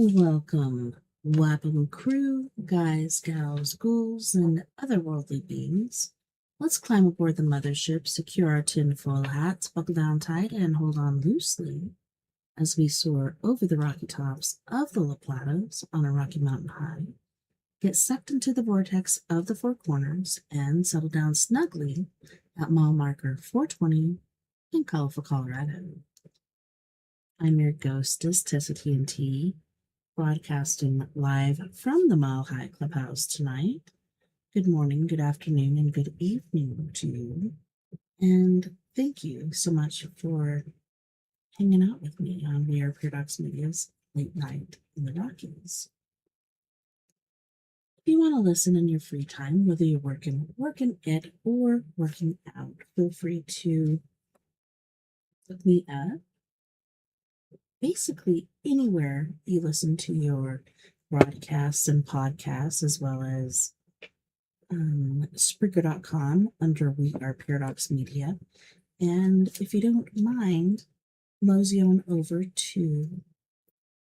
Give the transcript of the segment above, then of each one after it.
Welcome, Wapping crew, guys, gals, ghouls, and otherworldly beings. Let's climb aboard the mothership, secure our tinfoil hats, buckle down tight, and hold on loosely as we soar over the rocky tops of the La Platas on a rocky mountain high, get sucked into the vortex of the Four Corners, and settle down snugly at mile marker 420 in Colorful, Colorado. I'm your ghostess, TessaTNT, broadcasting live from the Mile High Clubhouse tonight. Good morning, good afternoon, and good evening to you. And thank you so much for hanging out with me on We Are Paradox Media's Late Night in the Rockies. If you want to listen in your free time, whether you're working it or working out, feel free to look me up basically anywhere you listen to your broadcasts and podcasts, as well as Spreaker.com under We Are Paradox Media. And if you don't mind, mosey on over to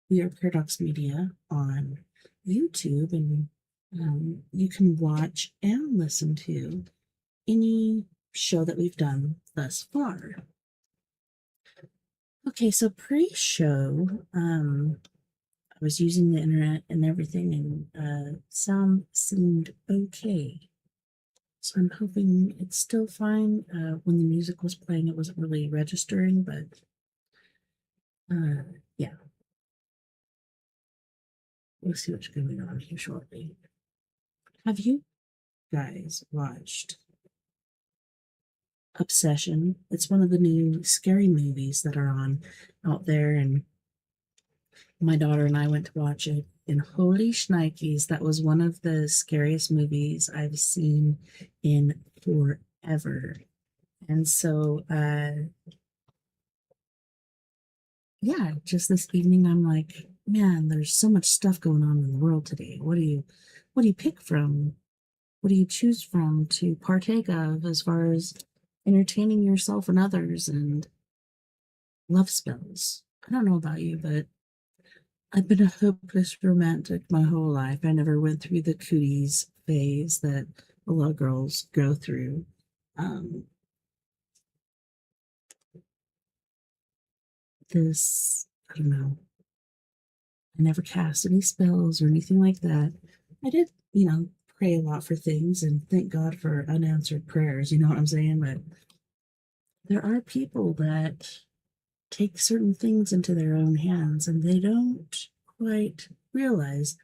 We Are Paradox Media on YouTube, and you can watch and listen to any show that we've done thus far. Okay, so pre-show, I was using the internet and everything, and sound seemed okay. So I'm hoping it's still fine. When the music was playing, it wasn't really registering, but yeah. We'll see what's going on here shortly. Have you guys watched Obsession? It's one of the new scary movies that are on out there, and my daughter and I went to watch it, and holy shnikes, that was one of the scariest movies I've seen in forever. And so, yeah, just this evening, I'm like, man, there's so much stuff going on in the world today. What do you pick from? What do you choose from to partake of as far as entertaining yourself and others and love spells? I don't know about you, but I've been a hopeless romantic my whole life. I never went through the cooties phase that a lot of girls go through. I don't know. I never cast any spells or anything like that. I did, pray a lot for things and thank God for unanswered prayers, you know what I'm saying? But there are people that take certain things into their own hands and they don't quite realize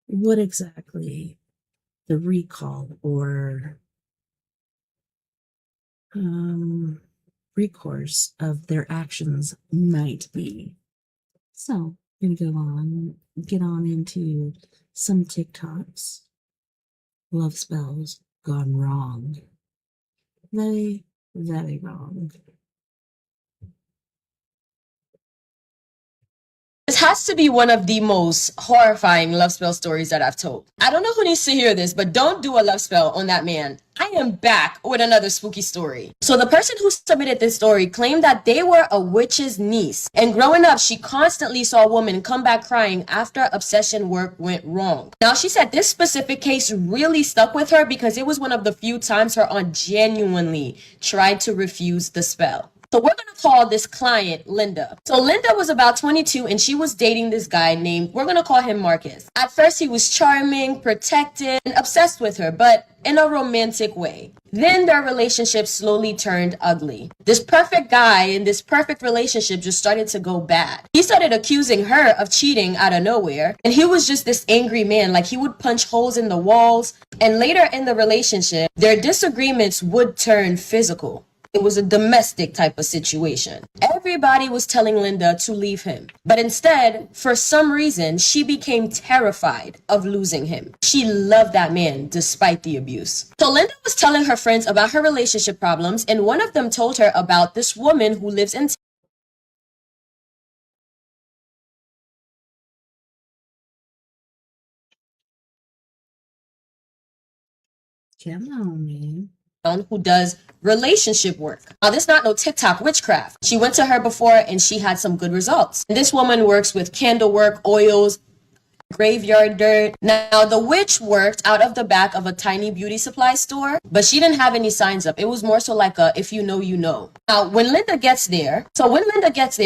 what exactly the recall or recourse of their actions might be. So, I'm gonna get on into some TikToks. Love spells gone wrong. Very, very wrong. This has to be one of the most horrifying love spell stories that I've told. I don't know who needs to hear this, but don't do a love spell on that man. I am back with another spooky story. So the person who submitted this story claimed that they were a witch's niece. And growing up, she constantly saw a woman come back crying after obsession work went wrong. Now, she said this specific case really stuck with her because it was one of the few times her aunt genuinely tried to refuse the spell. So we're going to call this client Linda. So Linda was about 22 and she was dating this guy named, we're going to call him Marcus. At first he was charming, protective, and obsessed with her, but in a romantic way. Then their relationship slowly turned ugly. This perfect guy in this perfect relationship just started to go bad. He started accusing her of cheating out of nowhere, and he was just this angry man, like he would punch holes in the walls. And later in the relationship, their disagreements would turn physical. It was a domestic type of situation. Everybody was telling Linda to leave him. But instead, for some reason, she became terrified of losing him. She loved that man despite the abuse. So Linda was telling her friends about her relationship problems, and one of them told her about this woman who lives in Come on, man. who does relationship work. Now, this is not no TikTok witchcraft. She went to her before and she had some good results. And this woman works with candle work, oils, graveyard dirt. Now, the witch worked out of the back of a tiny beauty supply store, but she didn't have any signs up. It was more so like a if you know, you know. Now, when Linda gets there,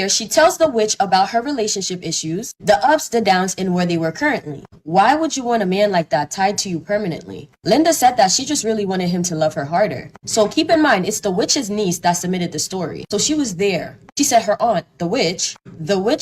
she tells the witch about her relationship issues, the ups, the downs, and where they were currently. Why would you want a man like that tied to you permanently? Linda said that she just really wanted him to love her harder. So keep in mind, it's the witch's niece that submitted the story. So she was there. She said her aunt, the witch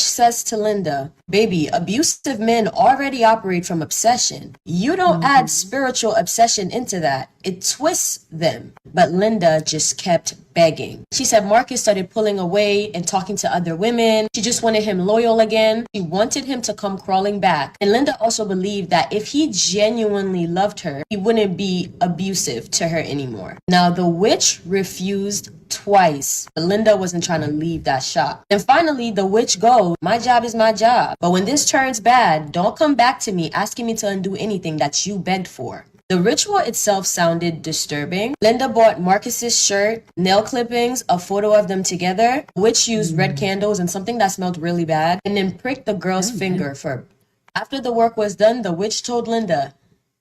says to Linda, baby, abusive men already operate from obsession. You don't add spiritual obsession into that. It twists them. But Linda just kept begging. She said Marcus started pulling away and talking to other women. She just wanted him loyal again. She wanted him to come crawling back. And Linda also believed that if he genuinely loved her, he wouldn't be abusive to her anymore. Now, the witch refused twice, but Linda wasn't trying to leave that shop. And finally, the witch goes, my job is my job. But when this turns bad, don't come back to me asking me to undo anything that you begged for. The ritual itself sounded disturbing. Linda bought Marcus's shirt, nail clippings, a photo of them together, which used red candles and something that smelled really bad, and then pricked the girl's finger for. After the work was done, the witch told Linda,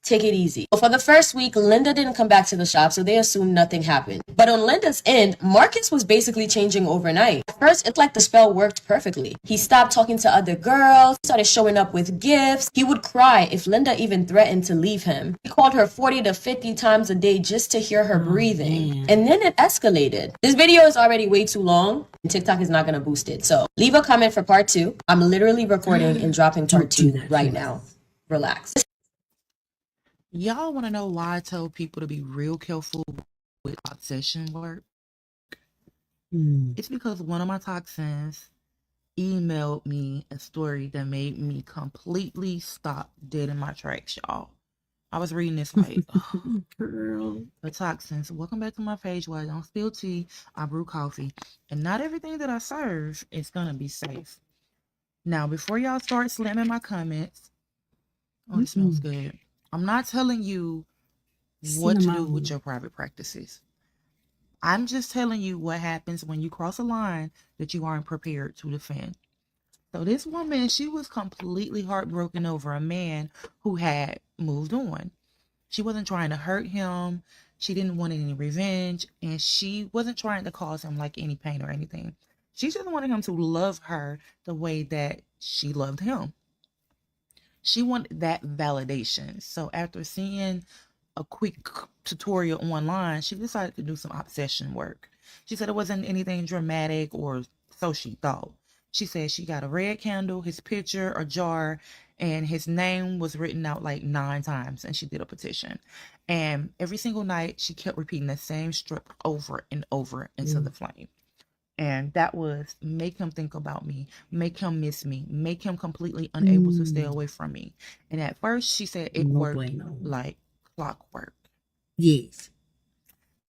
take it easy. But for the first week, Linda didn't come back to the shop, so they assumed nothing happened. But on Linda's end, Marcus was basically changing overnight. At first, it's like the spell worked perfectly. He stopped talking to other girls, started showing up with gifts. He would cry if Linda even threatened to leave him. He called her 40 to 50 times a day just to hear her breathing. Man. And then it escalated. This video is already way too long, and TikTok is not going to boost it. So leave a comment for part 2. I'm literally recording and dropping part 2 right now. Relax. Y'all want to know why I tell people to be real careful with obsession work? It's because one of my toxins emailed me a story that made me completely stop dead in my tracks, y'all. I was reading this like, Girl. the toxins. Welcome back to my page where I don't spill tea, I brew coffee. And not everything that I serve is going to be safe. Now, before y'all start slamming my comments, oh, it smells good. I'm not telling you what to do with your private practices. I'm just telling you what happens when you cross a line that you aren't prepared to defend. So this woman, she was completely heartbroken over a man who had moved on. She wasn't trying to hurt him. She didn't want any revenge. And she wasn't trying to cause him like any pain or anything. She just wanted him to love her the way that she loved him. She wanted that validation. So after seeing a quick tutorial online, she decided to do some obsession work. She said it wasn't anything dramatic, or so she thought. She said she got a red candle, his picture, a jar, and his name was written out like 9 times, and she did a petition. And every single night, she kept repeating the same strip over and over into the flame. And that was make him think about me, make him miss me, make him completely unable to stay away from me. And at first, she said it worked like clockwork. Yes.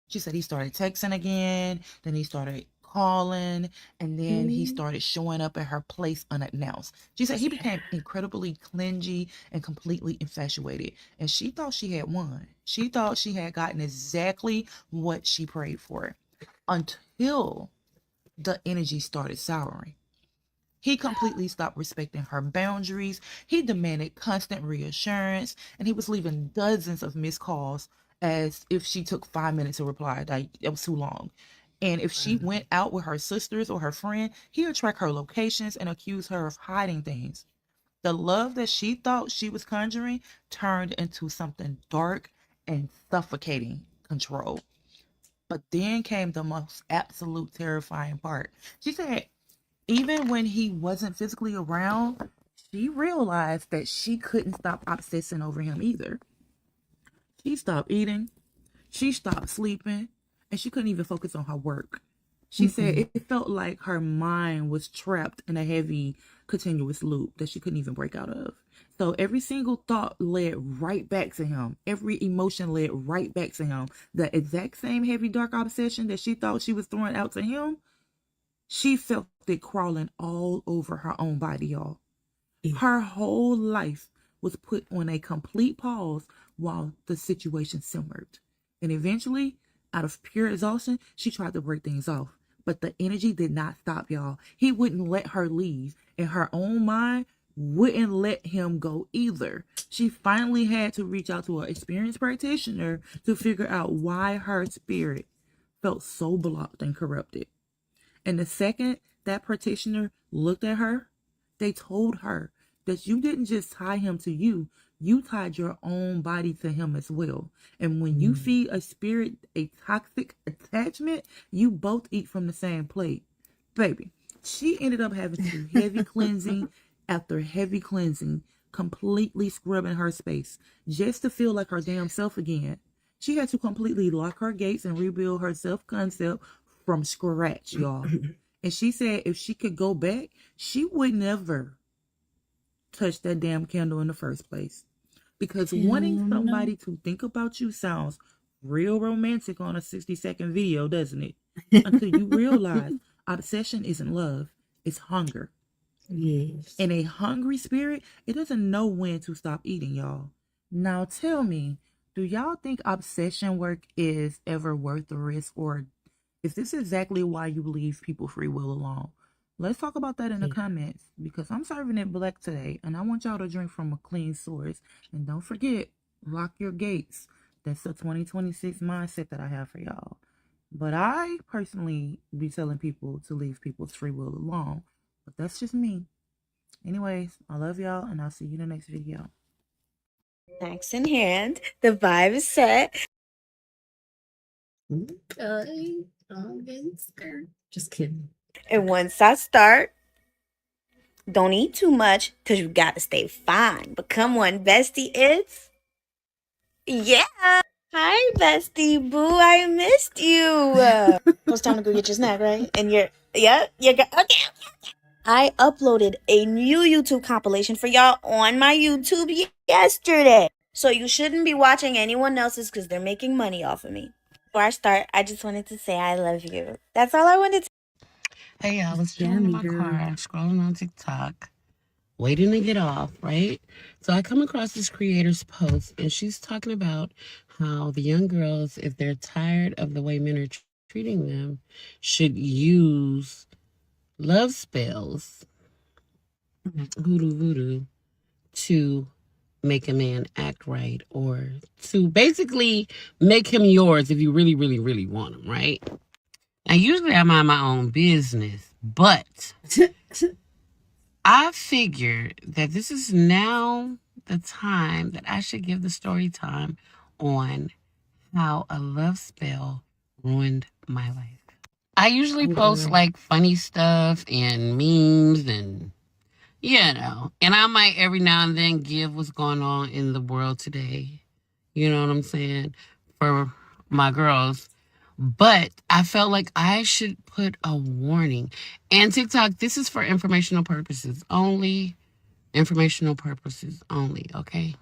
She said he started texting again, then he started calling, and then he started showing up at her place unannounced. She said he became incredibly clingy and completely infatuated, and she thought she had won. She thought she had gotten exactly what she prayed for, until the energy started souring. He completely stopped respecting her boundaries. He demanded constant reassurance, and he was leaving dozens of missed calls as if she took 5 minutes to reply. Like, it was too long. And if she went out with her sisters or her friend, he would track her locations and accuse her of hiding things. The love that she thought she was conjuring turned into something dark and suffocating control. But then came the most absolute terrifying part. She said even when he wasn't physically around, she realized that she couldn't stop obsessing over him either. She stopped eating, she stopped sleeping, and she couldn't even focus on her work. She said it felt like her mind was trapped in a heavy, continuous loop that she couldn't even break out of. So every single thought led right back to him. Every emotion led right back to him. The exact same heavy, dark obsession that she thought she was throwing out to him, she felt it crawling all over her own body, y'all. Her whole life was put on a complete pause while the situation simmered. And eventually, out of pure exhaustion, she tried to break things off. But the energy did not stop, y'all. He wouldn't let her leave, and her own mind wouldn't let him go either. She finally had to reach out to an experienced practitioner to figure out why her spirit felt so blocked and corrupted. And the second that practitioner looked at her, they told her that you didn't just tie him to you, you tied your own body to him as well. And when you feed a spirit a toxic attachment, you both eat from the same plate. Baby, she ended up having to do heavy cleansing after heavy cleansing, completely scrubbing her space just to feel like her damn self again. She had to completely lock her gates and rebuild her self-concept from scratch, y'all. And she said if she could go back, she would never touch that damn candle in the first place. Because wanting somebody to think about you sounds real romantic on a 60-second video, doesn't it? Until you realize obsession isn't love, it's hunger. Yes. And a hungry spirit, it doesn't know when to stop eating, y'all. Now tell me, do y'all think obsession work is ever worth the risk, or is this exactly why you leave people free will alone? Let's talk about that in the comments, because I'm serving it black today and I want y'all to drink from a clean source. And don't forget, lock your gates. That's the 2026 mindset that I have for y'all. But I personally be telling people to leave people's free will alone. But that's just me. Anyways, I love y'all and I'll see you in the next video. Snacks in hand. The vibe is set. Okay. I'm getting scared. Just kidding. And once I start, don't eat too much because you got to stay fine. But come on, bestie, it's... Yeah. Hi, bestie boo. I missed you. It's time to go get your snack, right? And you're... Yeah, you got... Okay. I uploaded a new YouTube compilation for y'all on my YouTube yesterday. So you shouldn't be watching anyone else's because they're making money off of me. Before I start, I just wanted to say I love you. That's all I wanted to... Hey, I was chilling in my car, scrolling on TikTok, waiting to get off, right? So I come across this creator's post, and she's talking about how the young girls, if they're tired of the way men are treating them, should use love spells, hoodoo voodoo, to make a man act right, or to basically make him yours if you really, really, really want him, right? Now, usually I mind my own business, but I figured that this is now the time that I should give the story time on how a love spell ruined my life. I usually post like funny stuff and memes and and I might every now and then give what's going on in the world today. You know what I'm saying? For my girls. But I felt like I should put a warning. And TikTok, this is for informational purposes only. Informational purposes only, okay?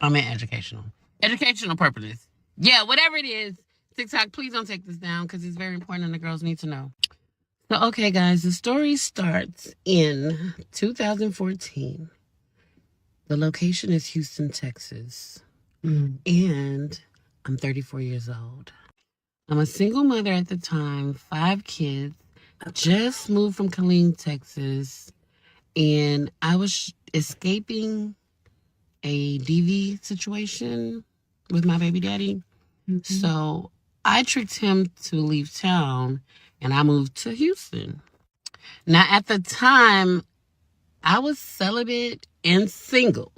I mean educational. Educational purposes. Yeah, whatever it is. TikTok, please don't take this down because it's very important and the girls need to know. So, okay, guys, the story starts in 2014. The location is Houston, Texas. And I'm 34 years old. I'm a single mother at the time, 5 kids, just moved from Killeen, Texas, and I was escaping a DV situation with my baby daddy. So I tricked him to leave town, and I moved to Houston. Now, at the time, I was celibate and single,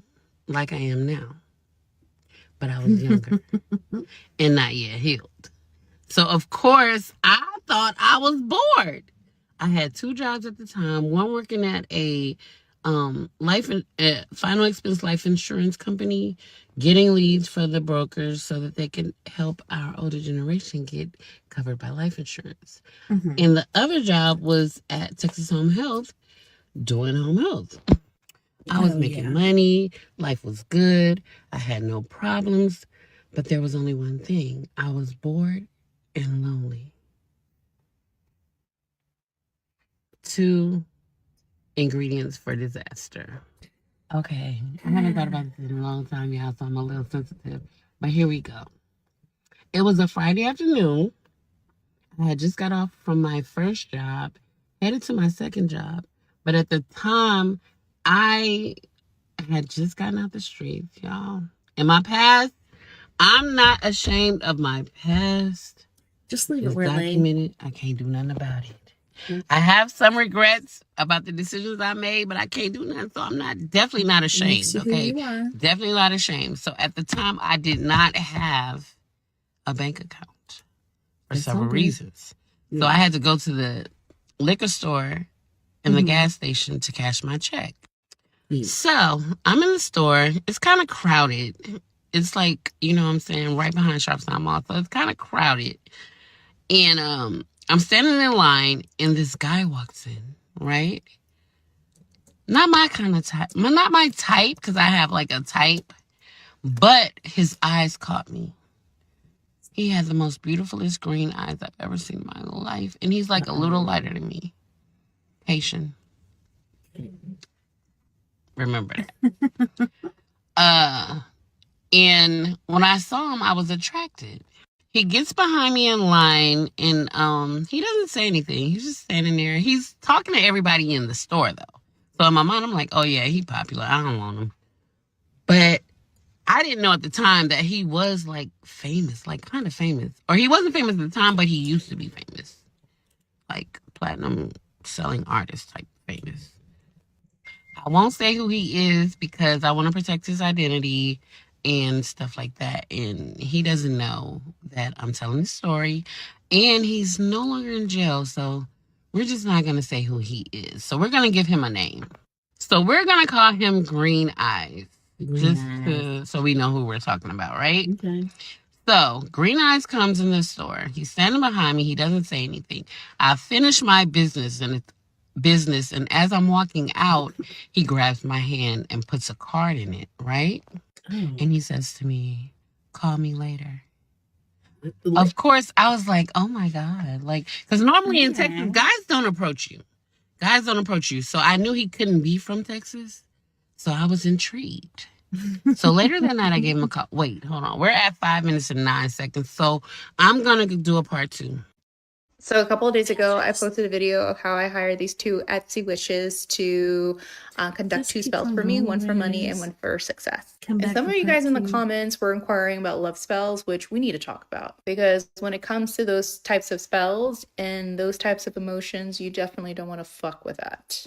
like I am now. But I was younger and not yet healed. So, of course, I thought I was bored. I had 2 jobs at the time. One working at a final expense life insurance company, getting leads for the brokers so that they can help our older generation get covered by life insurance. And the other job was at Texas Home Health, doing home health. I was making money. Life was good. I had no problems. But there was only one thing. I was bored and lonely. 2 ingredients for disaster. Okay. I haven't thought about this in a long time, y'all, so I'm a little sensitive. But here we go. It was a Friday afternoon. I had just got off from my first job, headed to my second job. But at the time, I had just gotten out the streets, y'all. In my past, I'm not ashamed of my past. Just leave It's it where it lay. documented. I can't do nothing about it. I have some regrets about the decisions I made, but I can't do nothing. So I'm definitely not ashamed. Okay, definitely not ashamed. So at the time, I did not have a bank account for several reasons. So I had to go to the liquor store and the gas station to cash my check. So I'm in the store. It's kind of crowded. It's like, you know what I'm saying, right behind Sharpstown Mall. So it's kind of crowded. And I'm standing in line and this guy walks in, right? Not my kind of type. Not my type because I have like a type. But his eyes caught me. He has the most beautifulest green eyes I've ever seen in my life. And he's like a little lighter than me. Haitian. Remember that. And when I saw him, I was attracted. He gets behind me in line and he doesn't say anything. He's just standing there. He's talking to everybody in the store though. So in my mind, I'm like, oh yeah, he popular. I don't want him. But I didn't know at the time that he was like famous, like kind of famous. Or he wasn't famous at the time, but he used to be famous. Like platinum selling artist type famous. I won't say who he is because I want to protect his identity and stuff like that. And he doesn't know that I'm telling the story. And he's no longer in jail. So we're just not going to say who he is. So we're going to give him a name. So we're going to call him Green Eyes. So we know who we're talking about, right? Okay. So Green Eyes comes in the store. He's standing behind me. He doesn't say anything. I finish my business and as I'm walking out, he grabs my hand and puts a card in it, right? And he says to me, call me later. Of course, I was like, oh my God. Like, because normally in Texas, guys don't approach you. So I knew he couldn't be from Texas. So I was intrigued. So later that night, I gave him a call. Wait, hold on. We're at 5 minutes and 9 seconds. So I'm going to do a part 2. So a couple of days ago, I posted a video of how I hired these 2 Etsy witches to conduct 2 spells for me, one for money and one for success. And some of you guys in the comments were inquiring about love spells, which we need to talk about. Because when it comes to those types of spells and those types of emotions, you definitely don't want to fuck with that.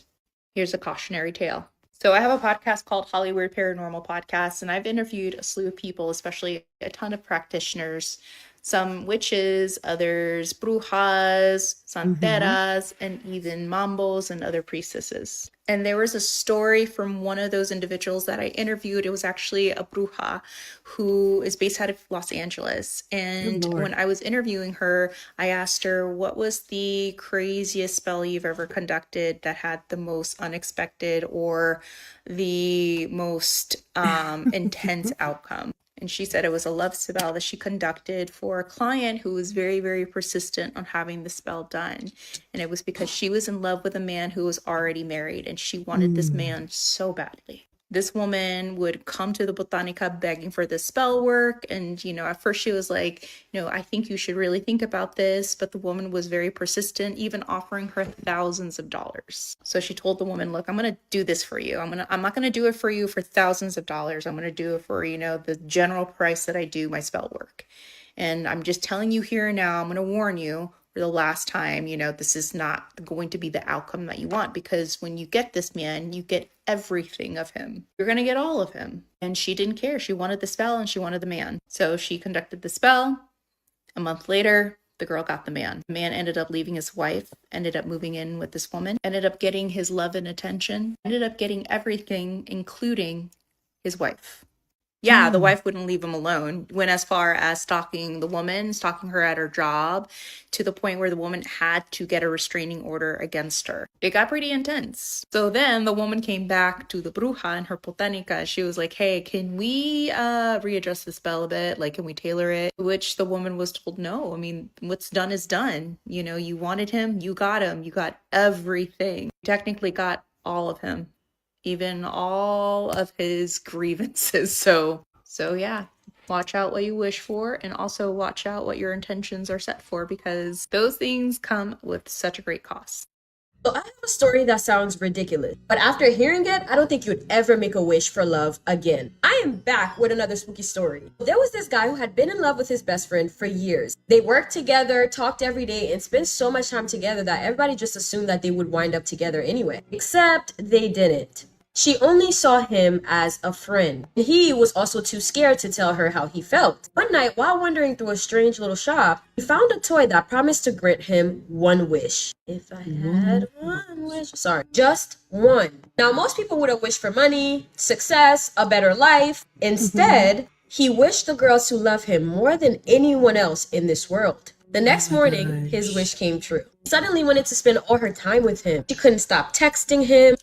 Here's a cautionary tale. So I have a podcast called Hollywood Paranormal Podcast, and I've interviewed a slew of people, especially a ton of practitioners, some witches, others brujas, santeras, and even mambos and other priestesses. And there was a story from one of those individuals that I interviewed. It was actually a bruja who is based out of Los Angeles. And when I was interviewing her, I asked her, what was the craziest spell you've ever conducted that had the most unexpected or the most intense outcome? And she said it was a love spell that she conducted for a client who was very, very persistent on having the spell done. And it was because she was in love with a man who was already married and she wanted this man so badly. This woman would come to the botanica begging for this spell work. And, at first she was like, I think you should really think about this. But the woman was very persistent, even offering her thousands of dollars. So she told the woman, look, I'm going to do this for you. I'm not going to do it for you for thousands of dollars. I'm going to do it for, the general price that I do my spell work. And I'm just telling you here and now, I'm going to warn you for the last time, this is not going to be the outcome that you want, because when you get this man, you get everything of him. You're going to get all of him. And she didn't care. She wanted the spell and she wanted the man. So she conducted the spell. A month later, the girl got the man. The man ended up leaving his wife, ended up moving in with this woman, ended up getting his love and attention, ended up getting everything, including his wife. Yeah, the wife wouldn't leave him alone. Went as far as stalking the woman, stalking her at her job, to the point where the woman had to get a restraining order against her. It got pretty intense. So then the woman came back to the bruja and her botanica. She was like, hey, can we readjust the spell a bit? Like, can we tailor it? Which the woman was told, no. I mean, what's done is done. You wanted him, you got him. You got everything. You technically got all of him. Even all of his grievances. So yeah, watch out what you wish for, and also watch out what your intentions are set for, because those things come with such a great cost. So I have a story that sounds ridiculous, but after hearing it, I don't think you'd ever make a wish for love again. I am back with another spooky story. There was this guy who had been in love with his best friend for years. They worked together, talked every day, and spent so much time together that everybody just assumed that they would wind up together anyway. Except they didn't. She only saw him as a friend. He was also too scared to tell her how he felt. One night, while wandering through a strange little shop, he found a toy that promised to grant him one wish. If I had one wish. Sorry, just one. Now, most people would have wished for money, success, a better life. Instead, he wished the girl to love him more than anyone else in this world. The next morning, his wish came true. She suddenly wanted to spend all her time with him. She couldn't stop texting him.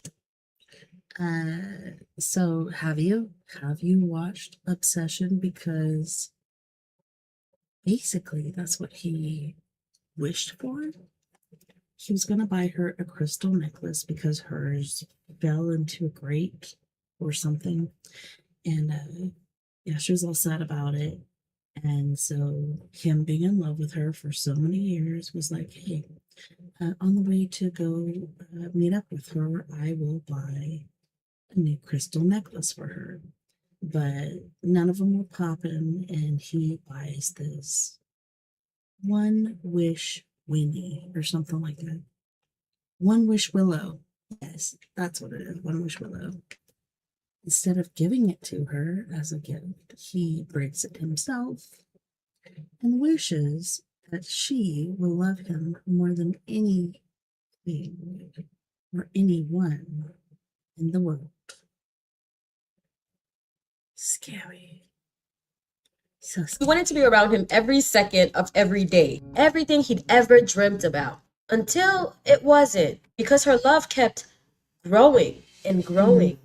So have you watched Obsession? Because basically that's what he wished for. He was gonna buy her a crystal necklace because hers fell into a grate or something, and yeah, she was all sad about it. And so him being in love with her for so many years was like, hey, on the way to go meet up with her, I will buy a new crystal necklace for her. But none of them were popping, and he buys this One Wish Winnie or something like that. One Wish Willow. Yes, that's what it is. One Wish Willow. Instead of giving it to her as a gift, he breaks it himself and wishes that she will love him more than anything or anyone in the world. Scary. So He wanted to be around him every second of every day, everything he'd ever dreamt about. Until it wasn't, because her love kept growing and growing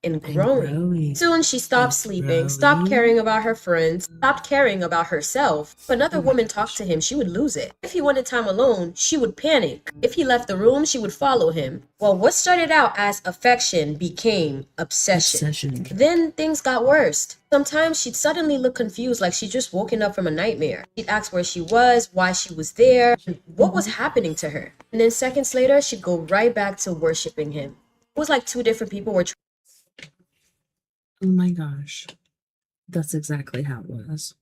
and growing. Soon she stopped sleeping, stopped caring about her friends, stopped caring about herself. If another woman talked to him, she would lose it. If he wanted time alone, she would panic. If he left the room, she would follow him. Well, what started out as affection became obsession. Then things got worse. Sometimes she'd suddenly look confused, like she'd just woken up from a nightmare. She'd ask where she was, why she was there, and what was happening to her. And then seconds later, she'd go right back to worshiping him. It was like two different people were oh my gosh. That's exactly how it was.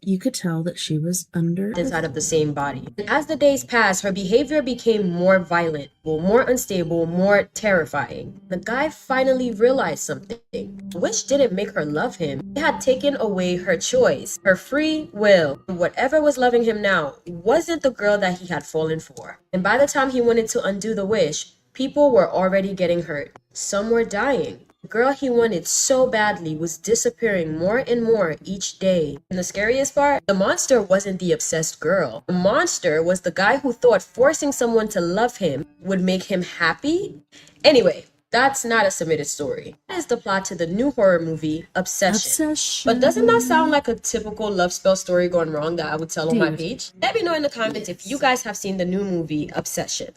You could tell that she was under inside of the same body. And as the days passed, her behavior became more violent, more unstable, more terrifying. The guy finally realized something, which didn't make her love him. He had taken away her choice, her free will. Whatever was loving him now wasn't the girl that he had fallen for. And by the time he wanted to undo the wish, people were already getting hurt. Some were dying. The girl he wanted so badly was disappearing more and more each day. And the scariest part, the monster wasn't the obsessed girl. The monster was the guy who thought forcing someone to love him would make him happy. Anyway, that's not a submitted story. That is the plot to the new horror movie, Obsession. But doesn't that sound like a typical love spell story gone wrong that I would tell on my page? Let me know in the comments if you guys have seen the new movie, Obsession.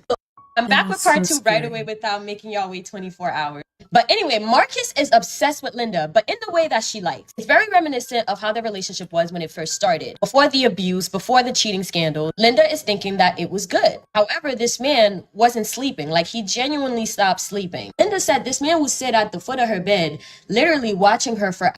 I'm back with part 2 right away without making y'all wait 24 hours. But anyway, Marcus is obsessed with Linda, but in the way that she likes. It's very reminiscent of how their relationship was when it first started. Before the abuse, before the cheating scandal, Linda is thinking that it was good. However, this man wasn't sleeping. Like, he genuinely stopped sleeping. Linda said this man would sit at the foot of her bed, literally watching her for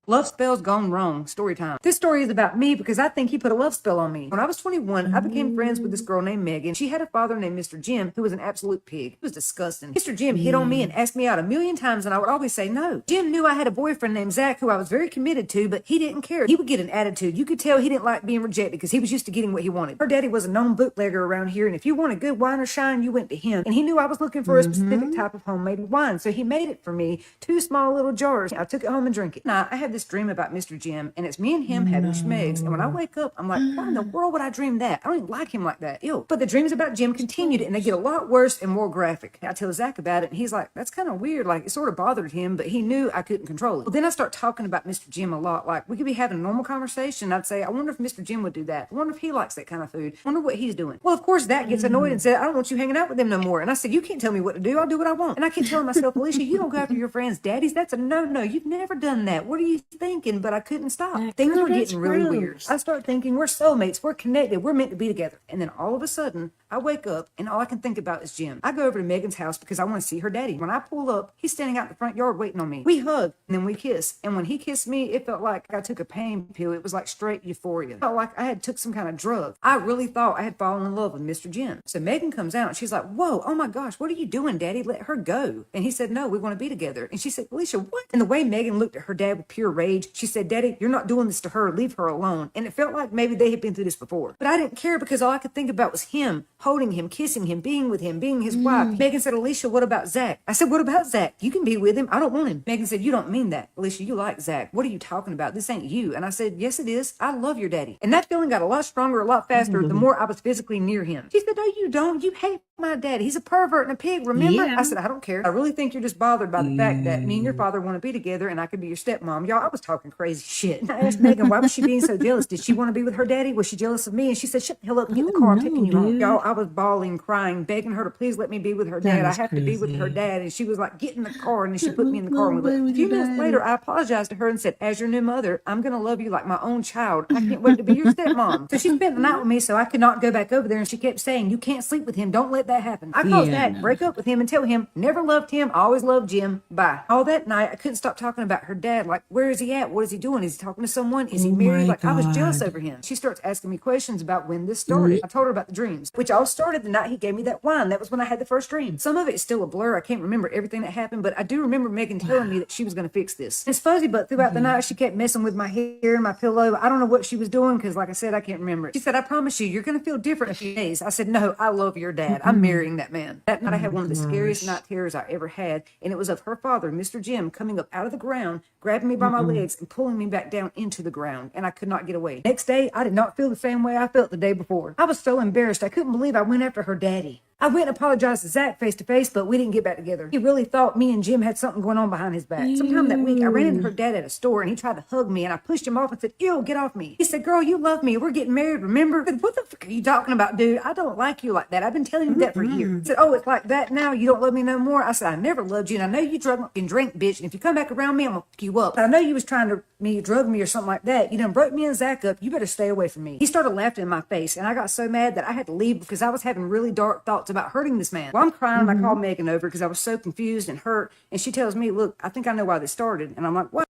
Love spells gone wrong. Story time. This story is about me because I think he put a love spell on me. When I was 21, I became friends with this girl named Megan. She had a father named Mr. Jim, who was an absolute pig. He was disgusting. Mr. Jim hit on me and asked me out a million times, and I would always say no. Jim knew I had a boyfriend named Zach, who I was very committed to, but he didn't care. He would get an attitude. You could tell he didn't like being rejected because he was used to getting what he wanted. Her daddy was a known bootlegger around here, and if you wanted good wine or shine, you went to him. And he knew I was looking for a specific type of homemade wine, so he made it for me. 2 small little jars. I took it home and drank it. Now, I had this dream about Mr. Jim, and it's me and him having schmegs. And when I wake up, I'm like, why in the world would I dream that? I don't even like him like that. Ew. But the dreams about Jim continued, and they get a lot worse and more graphic. I tell Zach about it, and he's like, that's kind of weird. Like, it sort of bothered him, but he knew I couldn't control it. Well, then I start talking about Mr. Jim a lot. Like, we could be having a normal conversation. I'd say, I wonder if Mr. Jim would do that. I wonder if he likes that kind of food. I wonder what he's doing. Well, of course, Zach gets annoyed and said, I don't want you hanging out with them no more. And I said, you can't tell me what to do. I'll do what I want. And I keep telling myself, Alicia, you don't go after your friends' daddies. That's a no-no. You've never done that. What are you thinking? But I couldn't stop. Things were getting really weird. I start thinking we're soulmates, we're connected, we're meant to be together. And then all of a sudden, I wake up and all I can think about is Jim. I go over to Megan's house because I want to see her daddy. When I pull up, he's standing out in the front yard waiting on me. We hug and then we kiss. And when he kissed me, it felt like I took a pain pill. It was like straight euphoria. It felt like I had took some kind of drug. I really thought I had fallen in love with Mr. Jim. So Megan comes out and she's like, whoa, oh my gosh, what are you doing, daddy? Let her go. And he said, no, we want to be together. And she said, Alicia, what? And the way Megan looked at her dad with pure rage, she said, Daddy, you're not doing this to her. Leave her alone. And it felt like maybe they had been through this before. But I didn't care because all I could think about was him, holding him, kissing him, being with him, being his wife. Megan said, Alicia, what about Zach? I said, what about Zach? You can be with him. I don't want him. Megan said, you don't mean that. Alicia, you like Zach. What are you talking about? This ain't you. And I said, yes, it is. I love your daddy. And that feeling got a lot stronger, a lot faster, the more I was physically near him. She said, no, you don't. You hate my daddy. He's a pervert and a pig. Remember? Yeah. I said, I don't care. I really think you're just bothered by the fact that me and your father want to be together and I could be your stepmom. Y'all, I was talking crazy shit. I asked Megan, why was she being so jealous? Did she want to be with her daddy? Was she jealous of me? And she said, shut the hell up and get in the car. I'm taking you home. Y'all, I was bawling, crying, begging her to please let me be with her dad. I have to be with her dad. And she was like, get in the car. And then she put me in the car. And we left. A few minutes later, I apologized to her and said, as your new mother, I'm going to love you like my own child. I can't wait to be your stepmom. So she spent the night with me so I could not go back over there. And she kept saying, you can't sleep with him. Don't let that happen. I called Zach, break up with him and tell him, never loved him. Always loved Jim. Bye. All that night, I couldn't stop talking about her dad. Like, where is he at? What is he doing? Is he talking to someone? Is he married? Like, I was jealous over him. She starts asking me questions about when this started. I told her about the dreams, which all started the night he gave me that wine. That was when I had the first dream. Some of it is still a blur. I can't remember everything that happened, but I do remember Megan telling me that she was going to fix this. It's fuzzy, but throughout the night, she kept messing with my hair and my pillow. I don't know what she was doing because, like I said, I can't remember it. She said, I promise you, you're going to feel different in a few days. I said, no, I love your dad. I'm marrying that man. That night, I had one of the scariest night terrors I ever had, and it was of her father, Mr. Jim, coming up out of the ground, grabbing me by my legs and pulling me back down into the ground, and I could not get away. Next day, I did not feel the same way I felt the day before. I was so embarrassed. I couldn't believe I went after her daddy. I went and apologized to Zach face to face, but we didn't get back together. He really thought me and Jim had something going on behind his back. Sometime that week, I ran into her dad at a store, and he tried to hug me, and I pushed him off and said, ew, get off me. He said, girl, you love me. We're getting married, remember? I said, what the fuck are you talking about, dude? I don't like you like that. I've been telling you that for years. He said, oh, it's like that now? You don't love me no more? I said, I never loved you, and I know you drunk and drink, bitch, and if you come back around me, I'm gonna fuck you up. I know you was trying to drug me or something like that. You done broke me and Zach up. You better stay away from me. He started laughing in my face, and I got so mad that I had to leave because I was having really dark thoughts about hurting this man. Well, I'm crying, and I called Megan over because I was so confused and hurt, and she tells me, look, I think I know why this started. And I'm like, what?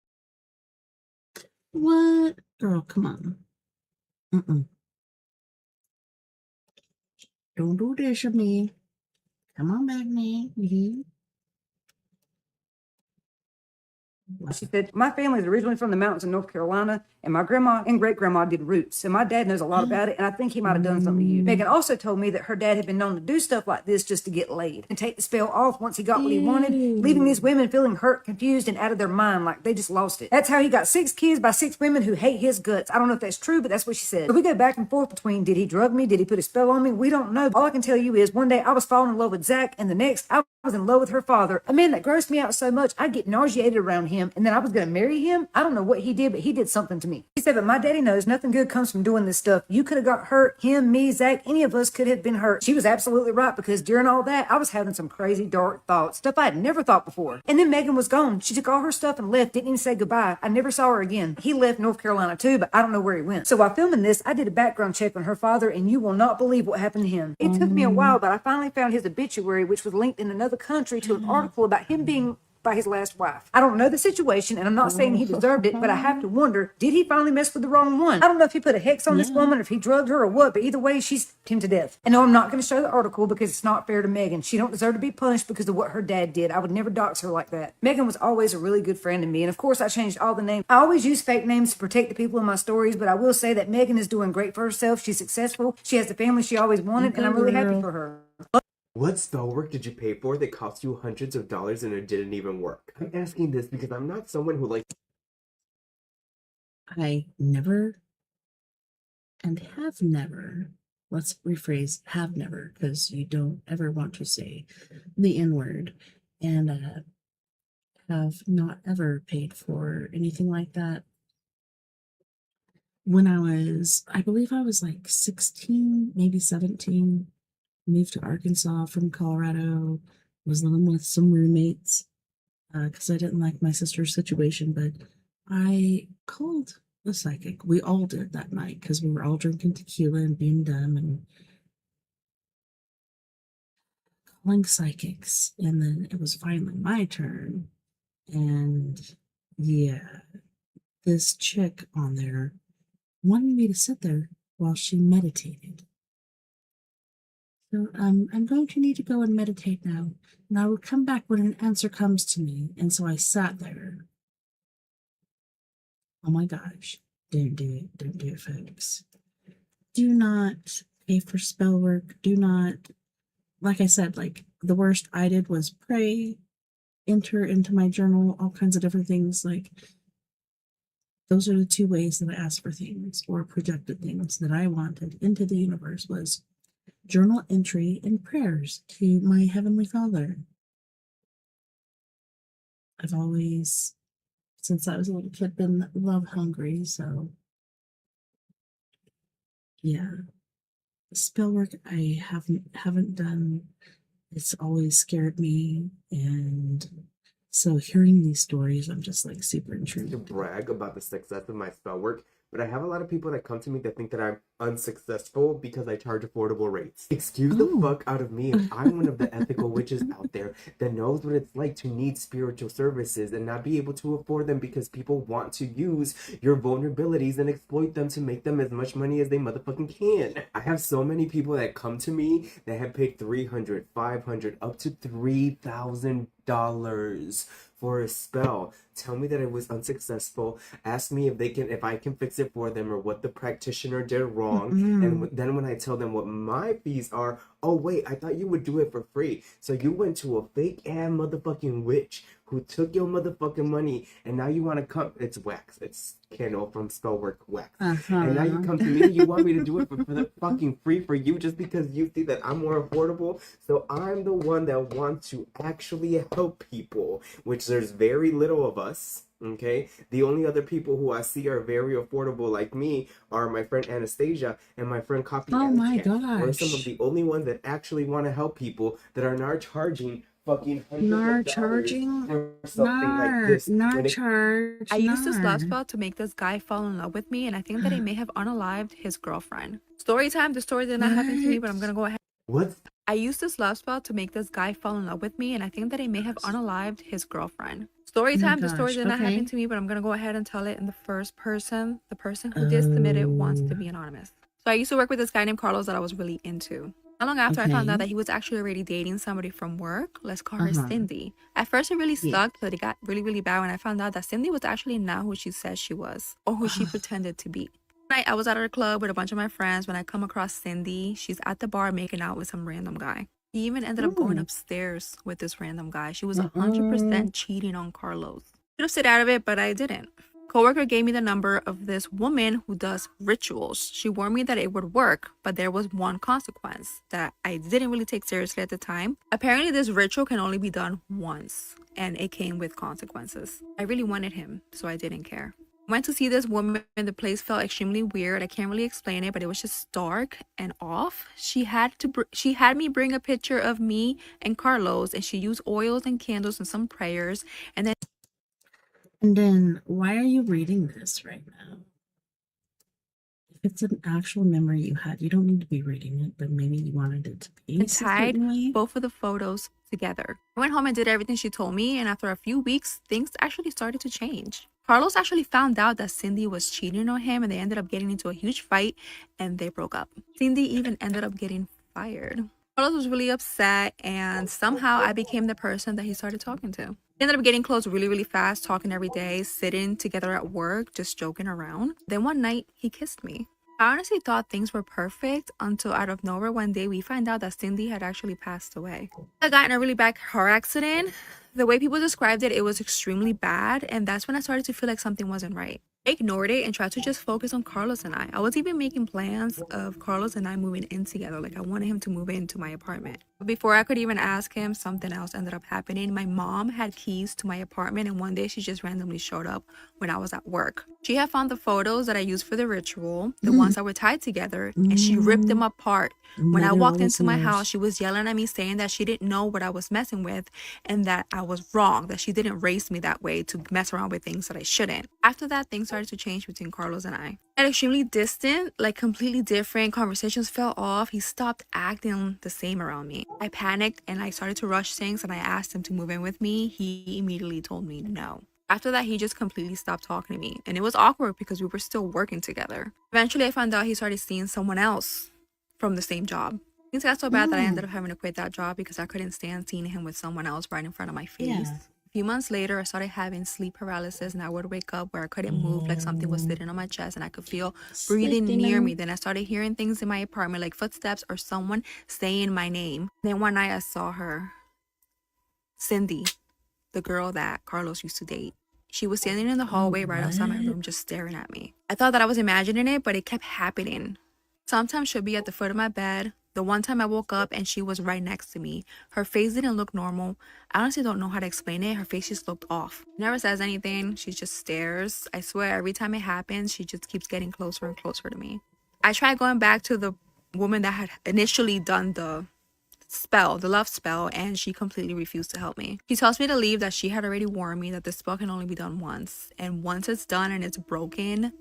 What? Girl, come on. Mm-mm. Don't do this to me. Come on back, man. She said, my family is originally from the mountains in North Carolina, and my grandma and great grandma did roots. So my dad knows a lot about it, and I think he might have done something to you. Megan also told me that her dad had been known to do stuff like this just to get laid and take the spell off once he got what he wanted, leaving these women feeling hurt, confused, and out of their mind like they just lost it. That's how he got 6 kids by 6 women who hate his guts. I don't know if that's true, but that's what she said. So we go back and forth between did he drug me? Did he put a spell on me? We don't know. All I can tell you is one day I was falling in love with Zach, and the next I was in love with her father, a man that grossed me out so much I'd get nauseated around him, and then I was going to marry him. I don't know what he did, but he did something to me. He said, but my daddy knows nothing good comes from doing this stuff. You could have got hurt. Him, me, Zach, any of us could have been hurt. She was absolutely right, because during all that, I was having some crazy dark thoughts, stuff I had never thought before. And then Megan was gone. She took all her stuff and left, didn't even say goodbye. I never saw her again. He left North Carolina too, but I don't know where he went. So while filming this, I did a background check on her father, and you will not believe what happened to him. It took me a while, but I finally found his obituary, which was linked in another country to an article about him being by his last wife. I don't know the situation, and I'm not saying he deserved it, but I have to wonder, did he finally mess with the wrong one? I don't know if he put a hex on this woman or if he drugged her or what, but either way, she's him to death. And no, I'm not going to show the article because it's not fair to Megan. She don't deserve to be punished because of what her dad did. I would never dox her like that. Megan was always a really good friend to me, and of course I changed all the names. I always use fake names to protect the people in my stories, but I will say that Megan is doing great for herself. She's successful. She has the family she always wanted, and I'm really happy for her. What spell work did you pay for that cost you hundreds of dollars and it didn't even work? I'm asking this because I'm not someone who likes. I never and have never, let's rephrase have never, because you don't ever want to say the N word, and have not ever paid for anything like that. When I believe I was like 16, maybe 17, moved to Arkansas from Colorado, was living with some roommates because I didn't like my sister's situation, but I called the psychic. We all did that night because we were all drinking tequila and being dumb and calling psychics. And then it was finally my turn. And yeah, this chick on there wanted me to sit there while she meditated. So I'm going to need to go and meditate now, and I will come back when an answer comes to me. And so I sat there. Oh my gosh. Don't do it, folks. Do not pay for spell work. Do not, like I said, like the worst I did was pray, enter into my journal, all kinds of different things. Like those are the 2 ways that I asked for things or projected things that I wanted into the universe was journal entry and prayers to my Heavenly Father. I've always, since I was a little kid, been love hungry, so yeah. Spell work I haven't done. It's always scared me, and so hearing these stories, I'm just like super intrigued. To brag about the success of my spell work, but I have a lot of people that come to me that think that I'm unsuccessful because I charge affordable rates. Excuse the fuck out of me if I'm one of the ethical witches out there that knows what it's like to need spiritual services and not be able to afford them because people want to use your vulnerabilities and exploit them to make them as much money as they motherfucking can. I have so many people that come to me that have paid $300, $500, up to $3,000 for a spell. Tell me that it was unsuccessful. Ask me if I can fix it for them or what the practitioner did wrong. And then when I tell them what my fees are, oh wait, I thought you would do it for free. So you went to a fake ass motherfucking witch who took your motherfucking money, and now you want to come. It's wax. It's candle from Spellwork wax. And now you come to me, you want me to do it for the fucking free for you just because you see that I'm more affordable. So I'm the one that wants to actually help people, which there's very little of us. Okay, the only other people who I see are very affordable like me are my friend Anastasia and my friend Copy. Oh my gosh. We're some of the only ones that actually want to help people that are not charging fucking Nar charging, for something like this. I used this love spell to make this guy fall in love with me, and I think that he may have unalived his girlfriend. Story time. The story did not happen to me, but I'm gonna go ahead. What? I used this love spell to make this guy fall in love with me, and I think that he may have unalived his girlfriend. Story Oh my time. The story gosh, did not happen okay. to me, but I'm gonna go ahead and tell it in the first person. The person who did submit it wants to be anonymous. So I used to work with this guy named Carlos that I was really into. Not long after, I found out Okay. that he was actually already dating somebody from work. Let's call her Uh-huh. Cindy. At first, it really Yeah. sucked, but it got really, really bad when I found out that Cindy was actually not who she said she was or who she pretended to be. Night, I was at a club with a bunch of my friends when I come across Cindy. She's at the bar making out with some random guy. He even ended up going upstairs with this random guy. She was 100% cheating on Carlos. Should have stayed out of it, but I didn't. Coworker gave me the number of this woman who does rituals. She warned me that it would work, but there was one consequence that I didn't really take seriously at the time. Apparently, this ritual can only be done once, and it came with consequences. I really wanted him, so I didn't care. I went to see this woman and the place felt extremely weird. I can't really explain it, but it was just dark and off. She had me bring a picture of me and Carlos, and she used oils and candles and some prayers, and then And then why are you reading this right now? If it's an actual memory you had, you don't need to be reading it, but maybe you wanted it to be a tied certain way. both of the photos together. I went home and did everything she told me, and after a few weeks, things actually started to change. Carlos actually found out that Cindy was cheating on him, and they ended up getting into a huge fight, and they broke up. Cindy even ended up getting fired. Carlos was really upset, and somehow I became the person that he started talking to. We ended up getting close really, really fast, talking every day, sitting together at work, just joking around. Then one night, he kissed me. I honestly thought things were perfect until out of nowhere one day we find out that Cindy had actually passed away. I got in a really bad car accident. The way people described it, it was extremely bad, and that's when I started to feel like something wasn't right. I ignored it and tried to just focus on Carlos and I. I was even making plans of Carlos and I moving in together. Like, I wanted him to move into my apartment. But before I could even ask him, something else ended up happening. My mom had keys to my apartment, and one day she just randomly showed up when I was at work. She had found the photos that I used for the ritual, the ones that were tied together, and she ripped them apart. When I walked into my house, she was yelling at me saying that she didn't know what I was messing with and that I was wrong, that she didn't raise me that way to mess around with things that I shouldn't. After that, things started to change between Carlos and I. At extremely distant, like completely different, conversations fell off. He stopped acting the same around me. I panicked and I started to rush things, and I asked him to move in with me. He immediately told me no. After that, he just completely stopped talking to me, and it was awkward because we were still working together. Eventually, I found out he started seeing someone else from the same job. Things got so bad that I ended up having to quit that job because I couldn't stand seeing him with someone else right in front of my face. Yeah. A few months later, I started having sleep paralysis, and I would wake up where I couldn't move, like something was sitting on my chest, and I could feel breathing near me. Then I started hearing things in my apartment, like footsteps or someone saying my name. Then one night I saw her, Cindy, the girl that Carlos used to date. She was standing in the hallway right outside my room, just staring at me. I thought that I was imagining it, but it kept happening. Sometimes she'll be at the foot of my bed. The one time I woke up and she was right next to me. Her face didn't look normal. I honestly don't know how to explain it. Her face just looked off. Never says anything. She just stares. I swear every time it happens, she just keeps getting closer and closer to me. I tried going back to the woman that had initially done the love spell, and she completely refused to help me. She tells me to leave, that she had already warned me that the spell can only be done once, and once it's done and it's broken,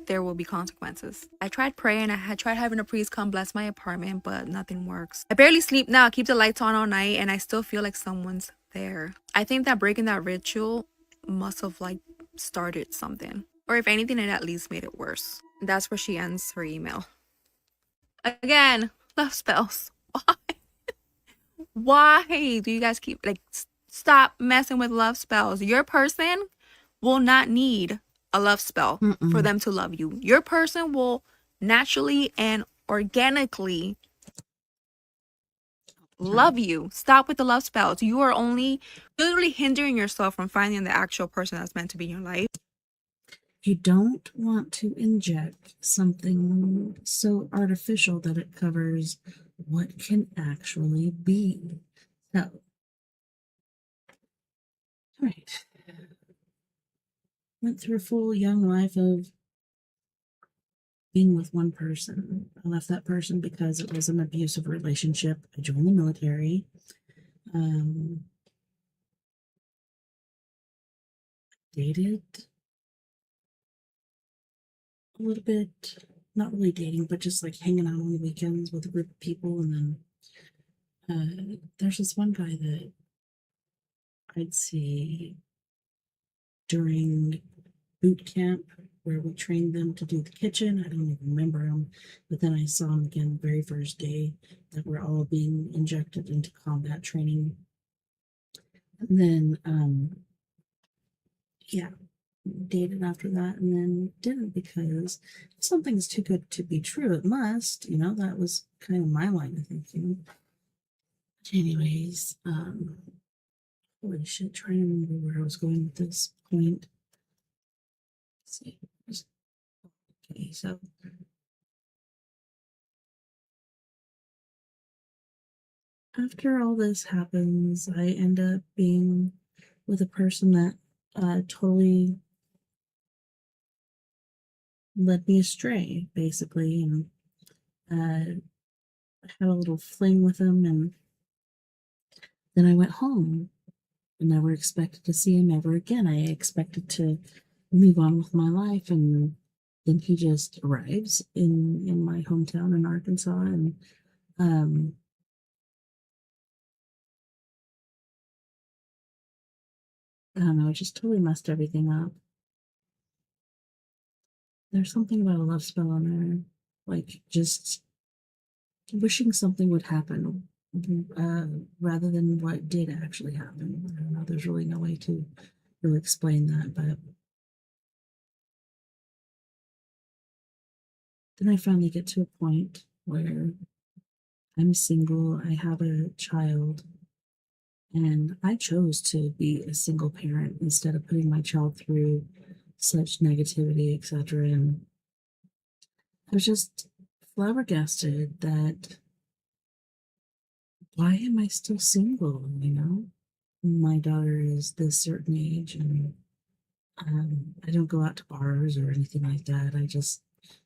there will be consequences. I tried praying. I had tried having a priest come bless my apartment, but nothing works. I barely sleep now. I keep the lights on all night, and I still feel like someone's there. I think that breaking that ritual must have like started something, or if anything, it at least made it worse. And that's where she ends her email. Again, love spells. Why? Why do you guys keep like stop messing with love spells? Your person will not need a love spell for them to love you. Your person will naturally and organically love you. Stop with the love spells. You are only literally hindering yourself from finding the actual person that's meant to be in your life. You don't want to inject something so artificial that it covers what can actually be. So, all right. Went through a full young life of being with one person. I left that person because it was an abusive relationship. I joined the military. Dated a little bit, not really dating, but just like hanging out on the weekends with a group of people. And then there's this one guy that I'd see during boot camp where we trained them to do the kitchen. I don't even remember them, but then I saw them again the very first day that we're all being injected into combat training. And then, yeah, dated after that and then didn't because if something's too good to be true, it must, that was kind of my line of thinking. But anyways, holy shit, trying to remember where I was going with this point. Let's see. Okay, so after all this happens, I end up being with a person that totally led me astray, basically, and I had a little fling with him, and then I went home. I never expected to see him ever again. I expected to move on with my life, and then he just arrives in my hometown in Arkansas, and I don't know, it just totally messed everything up. There's something about a love spell on there, like just wishing something would happen rather than what did actually happen. I don't know, there's really no way to really explain that, but then I finally get to a point where I'm single, I have a child, and I chose to be a single parent instead of putting my child through such negativity, etc. And I was just flabbergasted that why am I still single, My daughter is this certain age, and I don't go out to bars or anything like that. I just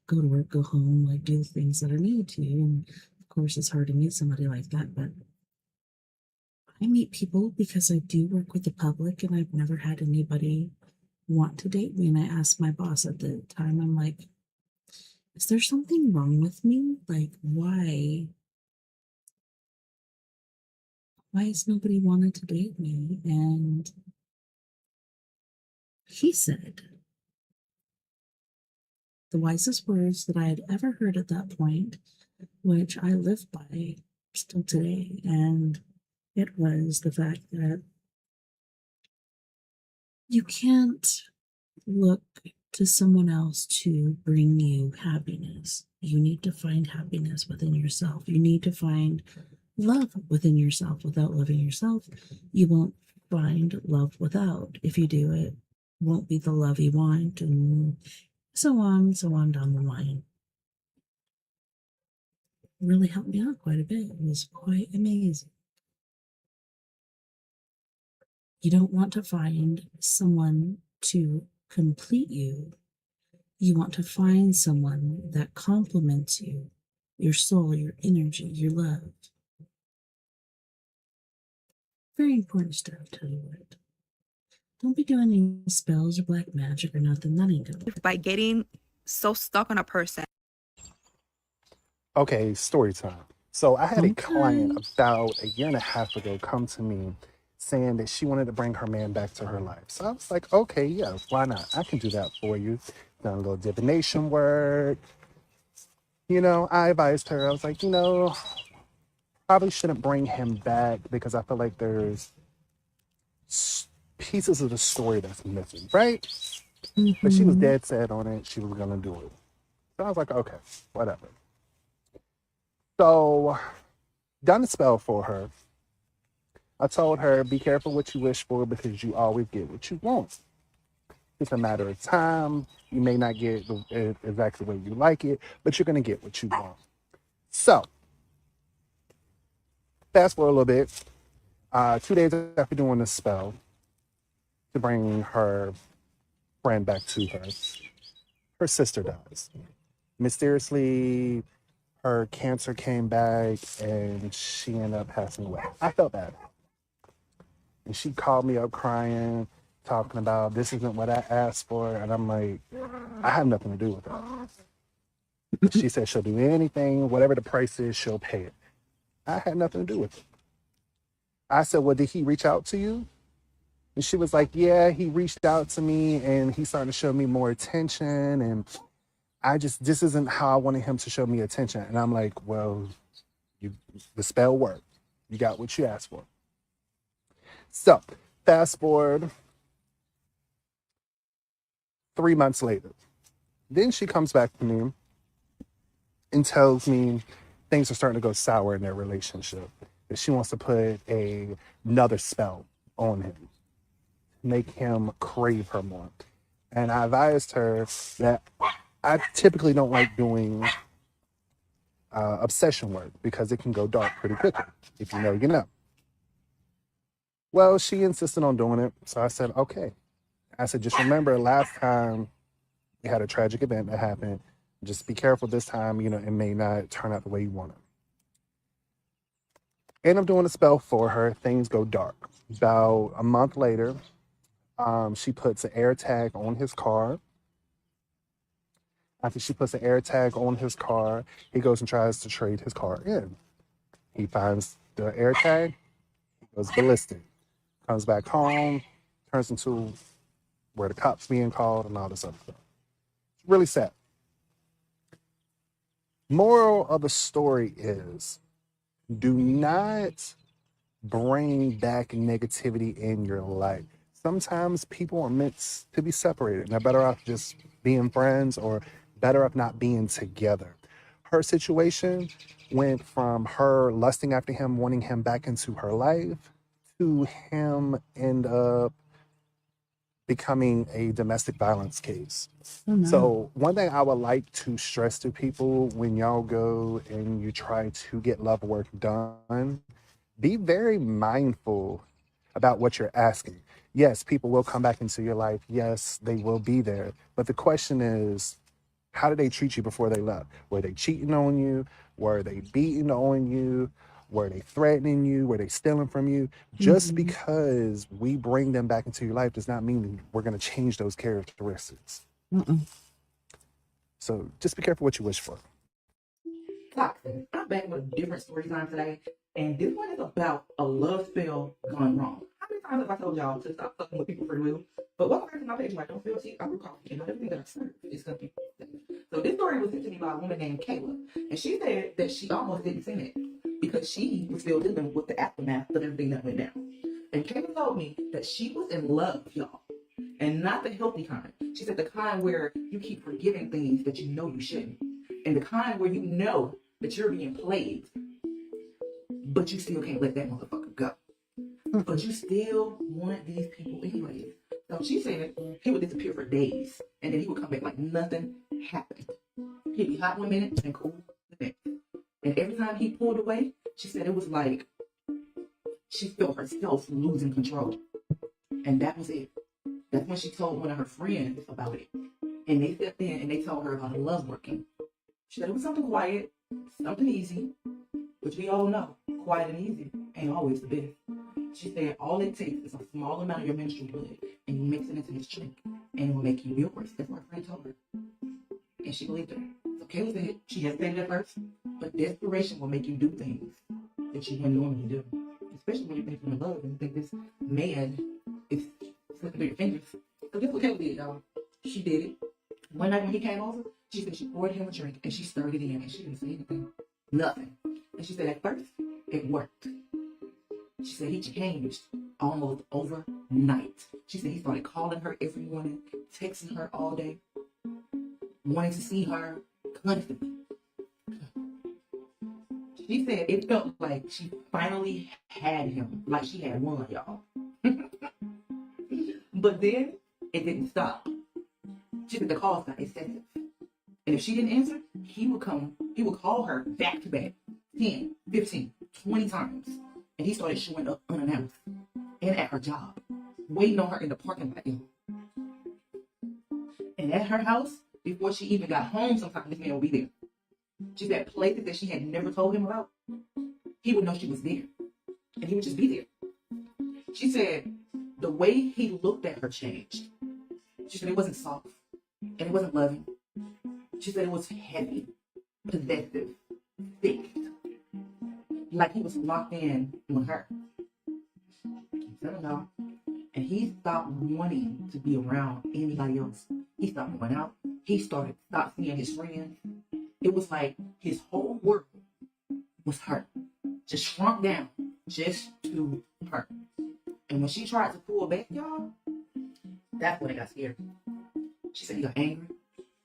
go to work, go home, like do the things that I need to. And of course, it's hard to meet somebody like that, but I meet people because I do work with the public, and I've never had anybody want to date me. And I asked my boss at the time, I'm like, is there something wrong with me? Like, why has nobody wanted to date me? And he said the wisest words that I had ever heard at that point, which I live by still today. And it was the fact that you can't look to someone else to bring you happiness. You need to find happiness within yourself. You need to find love within yourself. Without loving yourself, you won't find love without. If you do, it won't be the love you want, and so on down the line. It really helped me out quite a bit. It was quite amazing. You don't want to find someone to complete you. You want to find someone that complements you, your soul, your energy, your love. Very important stuff, tell you what. Don't be doing any spells or black magic or nothing. That ain't good. By getting so stuck on a person. Okay, story time. So I had a client about a year and a half ago come to me saying that she wanted to bring her man back to her life. So I was like, okay, yeah, why not? I can do that for you. Done a little divination work. I advised her, I was like, probably shouldn't bring him back because I feel like there's pieces of the story that's missing, right? Mm-hmm. But she was dead set on it. She was going to do it. So I was like, okay, whatever. So, done the spell for her. I told her, be careful what you wish for because you always get what you want. It's a matter of time. You may not get exactly the way you like it, but you're going to get what you want. So, fast forward a little bit. 2 days after doing the spell, to bring her friend back to her sister dies. Mysteriously, her cancer came back and she ended up passing away. I felt bad. And she called me up crying, talking about this isn't what I asked for. And I'm like, I have nothing to do with that. She said she'll do anything, whatever the price is, she'll pay it. I had nothing to do with it. I said, well, did he reach out to you? And she was like, yeah, he reached out to me and he started to show me more attention. And this isn't how I wanted him to show me attention. And I'm like, well, the spell worked. You got what you asked for. So fast forward 3 months later. Then she comes back to me and tells me things are starting to go sour in their relationship. That she wants to put another spell on him, make him crave her more. And I advised her that I typically don't like doing obsession work because it can go dark pretty quickly. If you know, you know. Well, she insisted on doing it. So I said, okay. I said, just remember last time we had a tragic event that happened. Just be careful this time, you know, it may not turn out the way you want it. End up doing a spell for her. Things go dark. About a month later, she puts an air tag on his car. After she puts an air tag on his car, he goes and tries to trade his car in. He finds the air tag, goes ballistic, comes back home, turns into where the cops being called and all this other stuff. It's really sad. Moral of the story is, do not bring back negativity in your life. Sometimes people are meant to be separated and they're better off just being friends or better off not being together. Her situation went from her lusting after him, wanting him back into her life, to him end up becoming a domestic violence case. Oh, no. So one thing I would like to stress to people when y'all go and you try to get love work done, be very mindful about what you're asking. Yes, people will come back into your life. Yes, they will be there. But the question is, how did they treat you before they left? Were they cheating on you? Were they beating on you? Were they threatening you? Were they stealing from you? Just because we bring them back into your life does not mean we're going to change those characteristics. So just be careful what you wish for. Toxic. I'm back with a different story time today, and this one is about a love spell gone wrong. How many times have I told y'all to stop fucking with people for real? But welcome back to my page where I don't feel tea, I brew coffee, and not everything that I serve is gonna be. So this story was sent to me by a woman named Kayla, and she said that she almost didn't send it because she was still dealing with the aftermath of everything that went down. And Kayla told me that she was in love, y'all, and not the healthy kind. She said the kind where you keep forgiving things that you know you shouldn't, and the kind where you know that you're being played, but you still can't let that motherfucker go. But you still want these people anyways. So she said he would disappear for days, and then he would come back like nothing happened. He'd be hot one minute and cool the next. And every time he pulled away, she said it was like she felt herself losing control. And that was it. That's when she told one of her friends about it. And they stepped in and they told her about the love working. She said it was something quiet, something easy, which we all know, quiet and easy ain't always the best. She said all it takes is a small amount of your menstrual blood and you mix it into this drink and it will make you yours. That's what her friend told her. And she believed her. So Kayla said she hesitated at first, but desperation will make you do things that you wouldn't normally do. Especially when you think you're in love and you think this man is slipping through your fingers. So guess what Kayla did, y'all? She did it. One night when he came over, she said she poured him a drink and she stirred it in and she didn't say anything. Nothing. And she said at first, it worked. She said he changed almost overnight. She said he started calling her every morning, texting her all day, wanting to see her constantly. She said it felt like she finally had him, like she had won, y'all. But then it didn't stop. She said the calls got excessive. And if she didn't answer, he would call her back to back 10, 15, 20 times. And he started showing up unannounced and at her job, waiting on her in the parking lot. And at her house, before she even got home, sometimes this man would be there. She said places that she had never told him about, he would know she was there. And he would just be there. She said the way he looked at her changed. She said it wasn't soft and it wasn't loving. She said it was heavy, possessive, fixed. Like he was locked in on her. I'm telling y'all. And he stopped wanting to be around anybody else. He stopped going out. He stopped seeing his friends. It was like his whole world was her. Just shrunk down just to her. And when she tried to pull back, y'all, that's when it got scary. She said he got angry.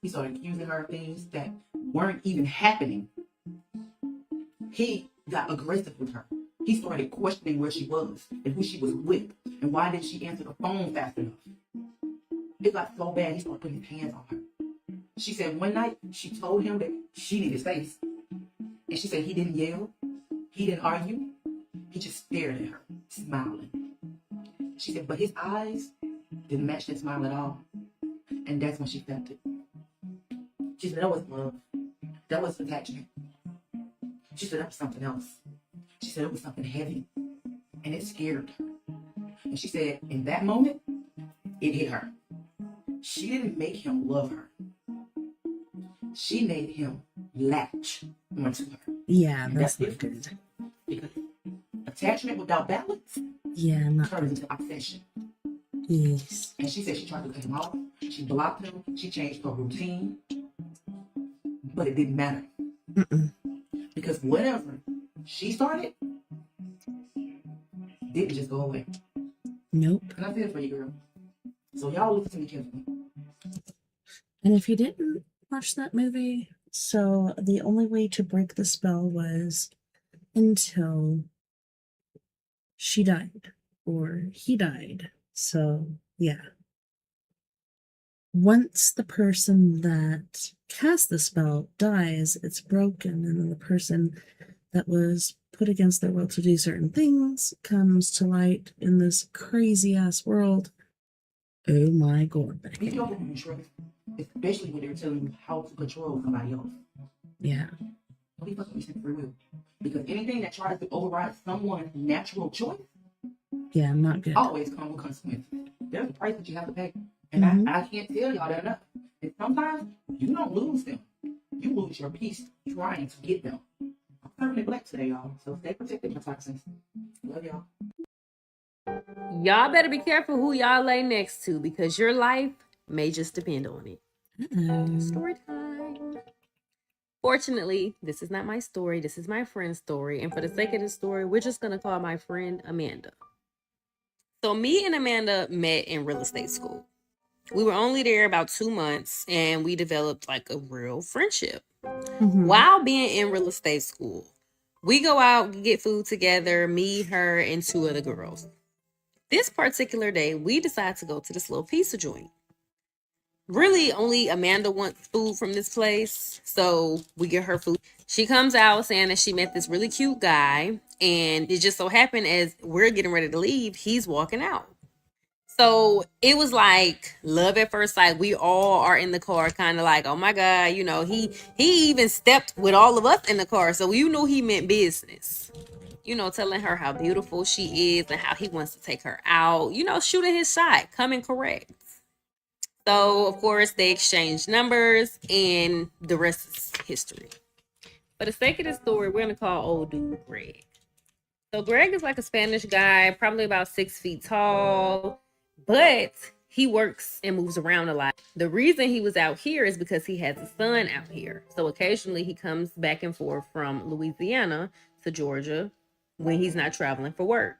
He started accusing her of things that weren't even happening. He got aggressive with her. He started questioning where she was and who she was with and why didn't she answer the phone fast enough. It got so bad he started putting his hands on her. She said one night she told him that she needed space. And she said he didn't yell. He didn't argue. He just stared at her, smiling. She said, but his eyes didn't match that smile at all. And that's when she felt it. She said, that wasn't love. That was attachment. She said, that was something else. She said, it was something heavy. And it scared her. And she said, in that moment, it hit her. She didn't make him love her. She made him latch onto her. Yeah, And that's that's not different. good. Because attachment without balance Yeah, not turns good. into obsession. Yes. And she said she tried to cut him off. She blocked him. She changed her routine. But it didn't matter. Mm-mm. Because whatever she started didn't just go away. Nope. And I feel for you, girl. So y'all listen to me carefully. And if you didn't watch that movie, so the only way to break the spell was until she died or he died. So, yeah. Once the person that cast the spell dies, it's broken, and then the person that was put against their will to do certain things comes to light in this crazy ass world. Oh my god. Be careful who you trust, especially when they're telling you how to control somebody else. Yeah. Don't be fucking with free will. Because anything that tries to override someone's natural choice Yeah, not good. always comes with consequences. There's a price that you have to pay. And I can't tell y'all that enough. And sometimes you don't lose them. You lose your peace trying to get them. I'm turning black today, y'all. So stay protected, my toxins. Love y'all. Y'all better be careful who y'all lay next to because your life may just depend on it. Story time. Fortunately, this is not my story. This is my friend's story. And for the sake of the story, we're just going to call my friend Amanda. So me and Amanda met in real estate school. We were only there about 2 months and we developed like a real friendship. While being in real estate school, we go out, get food together, me, her, and 2 other girls. This particular day, we decide to go to this little pizza joint. Really, only Amanda wants food from this place, so we get her food. She comes out saying that she met this really cute guy, and it just so happened as we're getting ready to leave, he's walking out. So it was like love at first sight. We all are in the car, kind of like, oh my God, you know, he even stepped with all of us in the car, so you knew he meant business. You know, telling her how beautiful she is and how he wants to take her out, you know, shooting his shot, coming correct. So, of course, they exchanged numbers and the rest is history. For the sake of the story, we're going to call old dude Greg. So, Greg is like a Spanish guy, probably about 6 feet tall, but he works and moves around a lot. The reason he was out here is because he has a son out here. So, occasionally he comes back and forth from Louisiana to Georgia when he's not traveling for work.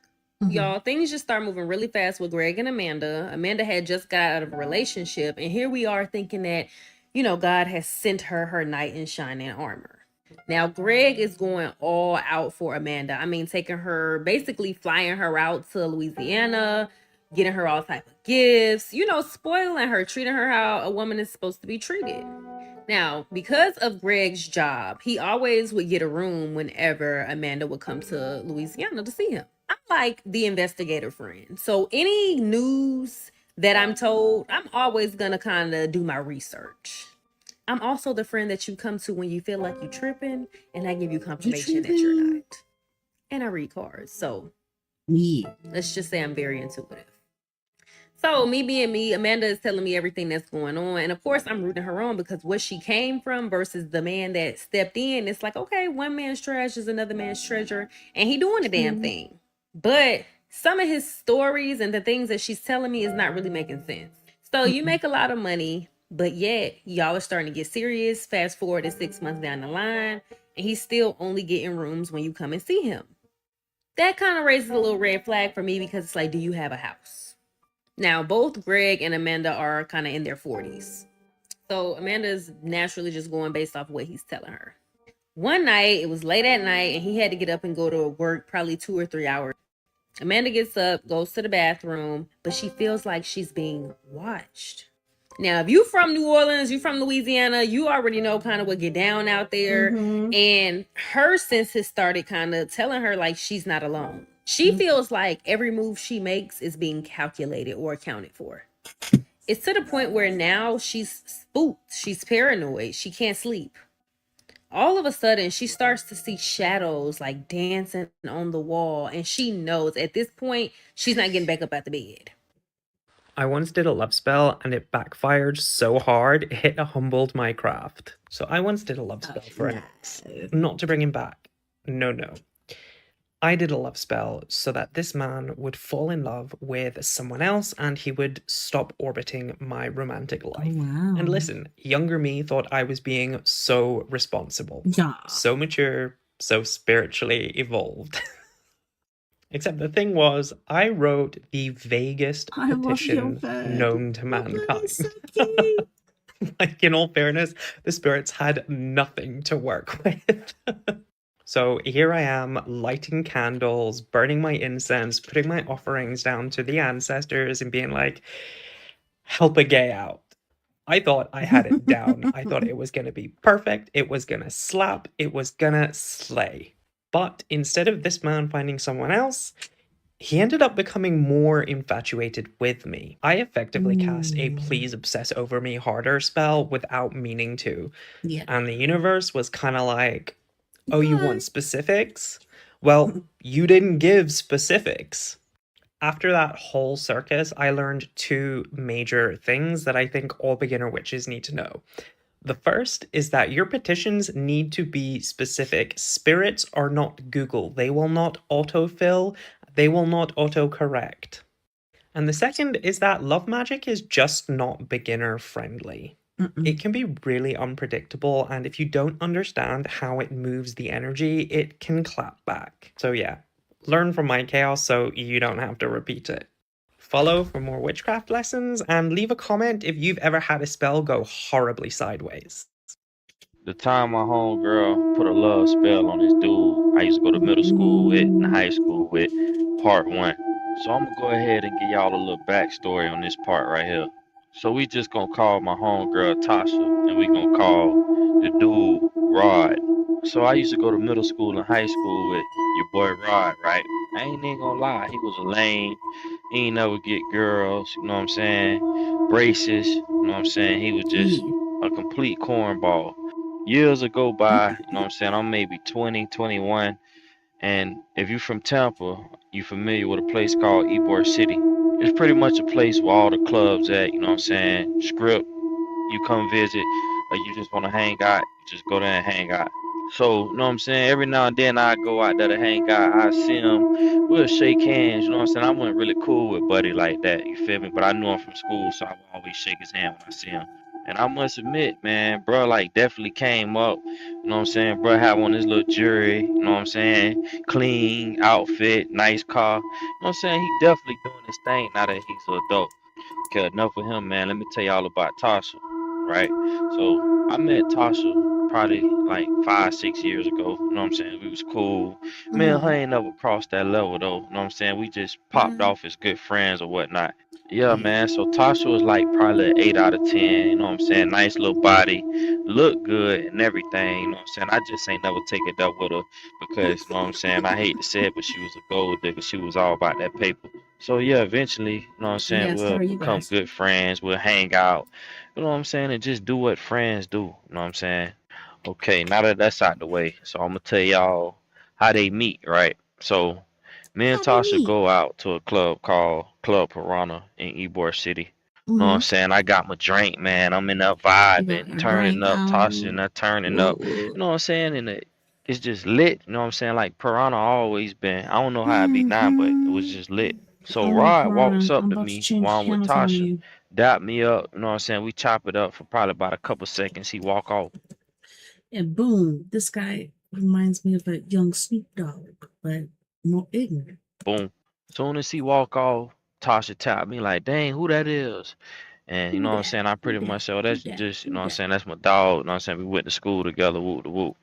Y'all, things just start moving really fast with Greg and Amanda. Amanda had just got out of a relationship, and here we are thinking that, you know, God has sent her knight in shining armor. Now, Greg is going all out for Amanda. I mean, taking her, basically flying her out to Louisiana, getting her all type of gifts, you know, spoiling her, treating her how a woman is supposed to be treated. Now, because of Greg's job, he always would get a room whenever Amanda would come to Louisiana to see him. I'm like the investigator friend. So any news that I'm told, I'm always going to kind of do my research. I'm also the friend that you come to when you feel like you're tripping, and I give you confirmation that you're not. And I read cards. So let's just say I'm very intuitive. So me being me, Amanda is telling me everything that's going on. And of course, I'm rooting her on because what she came from versus the man that stepped in, it's like, okay, one man's trash is another man's treasure. And he doing the damn thing. But some of his stories and the things that she's telling me is not really making sense. So you make a lot of money, but yet y'all are starting to get serious. Fast forward to 6 months down the line, and he's still only getting rooms when you come and see him. That kind of raises a little red flag for me because it's like, do you have a house? Now, both Greg and Amanda are kind of in their 40s. So Amanda's naturally just going based off what he's telling her. One night, it was late at night, and he had to get up and go to work probably 2 or 3 hours. Amanda gets up, goes to the bathroom, but she feels like she's being watched. Now, if you from New Orleans, you from Louisiana, you already know kind of what get down out there. And her senses started kind of telling her like she's not alone. She feels like every move she makes is being calculated or accounted for. It's to the point where now she's spooked. She's paranoid. She can't sleep. All of a sudden, she starts to see shadows like dancing on the wall. And she knows at this point, she's not getting back up out the bed. I once did a love spell and it backfired so hard it humbled my craft. So I once did a love spell for an ex. Not to bring him back. No. I did a love spell so that this man would fall in love with someone else and he would stop orbiting my romantic life. Wow. And listen, younger me thought I was being so responsible, so mature, so spiritually evolved. Except the thing was, I wrote the vaguest petition known to mankind. Like, in all fairness, the spirits had nothing to work with. So here I am, lighting candles, burning my incense, putting my offerings down to the ancestors and being like, help a gay out. I thought I had it down. I thought it was going to be perfect. It was going to slap. It was going to slay. But instead of this man finding someone else, he ended up becoming more infatuated with me. I effectively cast a please obsess over me harder spell without meaning to. Yeah. And the universe was kind of like, oh, you want specifics? Well, you didn't give specifics. After that whole circus, I learned 2 major things that I think all beginner witches need to know. The first is that your petitions need to be specific. Spirits are not Google. They will not autofill. They will not autocorrect. And the second is that love magic is just not beginner friendly. It can be really unpredictable, and if you don't understand how it moves the energy, it can clap back. So yeah, learn from my chaos so you don't have to repeat it. Follow for more witchcraft lessons, and leave a comment if you've ever had a spell go horribly sideways. The time my homegirl put a love spell on this dude I used to go to middle school with and high school with, part 1. So I'm gonna go ahead and give y'all a little backstory on this part right here. So we just gonna call my homegirl Tasha, and we gonna call the dude Rod. So I used to go to middle school and high school with your boy Rod, right? I ain't even gonna lie, he was a lame. He ain't never get girls, you know what I'm saying? Braces, you know what I'm saying? He was just a complete cornball. Years ago by, you know what I'm saying? I'm maybe 20, 21. And if you're from Tampa, you familiar with a place called Ybor City. It's pretty much a place where all the clubs at, you know what I'm saying? Script, you come visit, or you just want to hang out, you just go there and hang out. So, you know what I'm saying? Every now and then I go out there to hang out. I see him, we'll shake hands, you know what I'm saying? I wasn't really cool with Buddy like that, you feel me? But I knew him from school, so I would always shake his hand when I see him. And I must admit, man, bro, like definitely came up, you know what I'm saying? Bro had on his little jewelry, you know what I'm saying? Clean outfit, nice car. You know what I'm saying? He definitely doing his thing now that he's an adult. Okay, enough with him, man. Let me tell y'all about Tasha, right? So I met Tasha probably like 5, 6 years ago. You know what I'm saying? We was cool. Me and her ain't never crossed that level though. You know what I'm saying? We just popped off as good friends or whatnot. Yeah, man. So Tasha was like probably an 8 out of 10. You know what I'm saying? Nice little body, look good and everything. You know what I'm saying? I just ain't never take it up with her because you know what I'm saying? I hate to say it, but she was a gold digger. She was all about that paper. So yeah, eventually, you know what I'm saying? Yes, We'll are you become guys? good friends. We'll hang out. You know what I'm saying? And just do what friends do. You know what I'm saying? Okay, now that that's out the way, so I'm gonna tell y'all how they meet, right? So me and Tasha go out to a club called Club Piranha in Ybor City. You know what I'm saying? I got my drink, man. I'm in that You got vibing, your turning drink up, out. Tasha and I turning up. You know what I'm saying? And it's just lit. You know what I'm saying? Like Piranha always been. I don't know how it be now, but it was Mm-hmm. just lit. So Hello, Rod walks Piranha. up I'm to about to me change while I'm with channels on Tasha, you. dap me up. You know what I'm saying? We chop it up for probably about a couple seconds. He walk off. And boom, this guy reminds me of a young Snoop Dogg, but more ignorant. Boom. Soon as he walk off, Tasha tap me like, dang, who that is? And you know Who what I'm that? saying? I Who pretty that? much said, oh, Who that's that? just, you Who know what I'm that? saying? That's my dog. You know what I'm saying? We went to school together, whoop de whoop.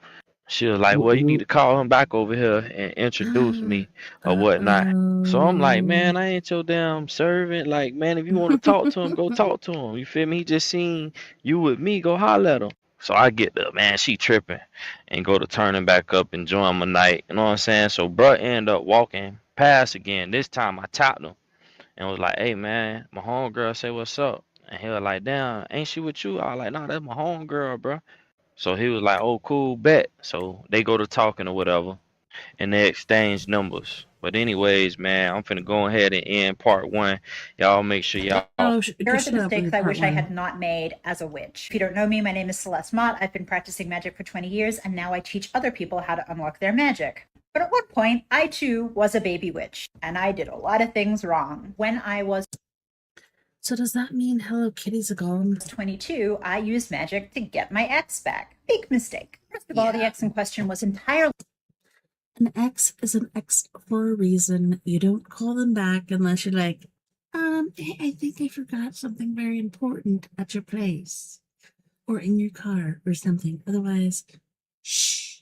She was like, well, you need Whoop, to call him back over here and introduce whoop. me or whatnot. So I'm like, man, Uh-oh. I ain't your damn servant. Like, man, if you want to talk to him, go talk to him. You feel me? He just seen you with me, go holler at him. So I get the man, she tripping and go to turning back up, enjoying my night. You know what I'm saying? So bruh end up walking past again. This time I tapped him and was like, hey man, my homegirl say what's up. And he was like, damn, ain't she with you? I was like, nah, that's my homegirl, bro. So he was like, oh, cool, bet. So they go to talking or whatever, and they exchange numbers. But anyways, man, I'm finna go ahead and end part one. Y'all make sure y'all. Here are the Shut up mistakes with I part wish I had one. not made as a witch. If you don't know me, my name is Celeste Mott. I've been practicing magic for 20 years, and now I teach other people how to unlock their magic. But at one point, I too was a baby witch, and I did a lot of things wrong. When I was So does that mean Hello Kitty's a golem? 22, I used magic to get my ex back. Big mistake. First of all, the ex in question was entirely An ex is an ex for a reason. You don't call them back unless you're like, hey, I think I forgot something very important at your place or in your car or something. Otherwise, shh.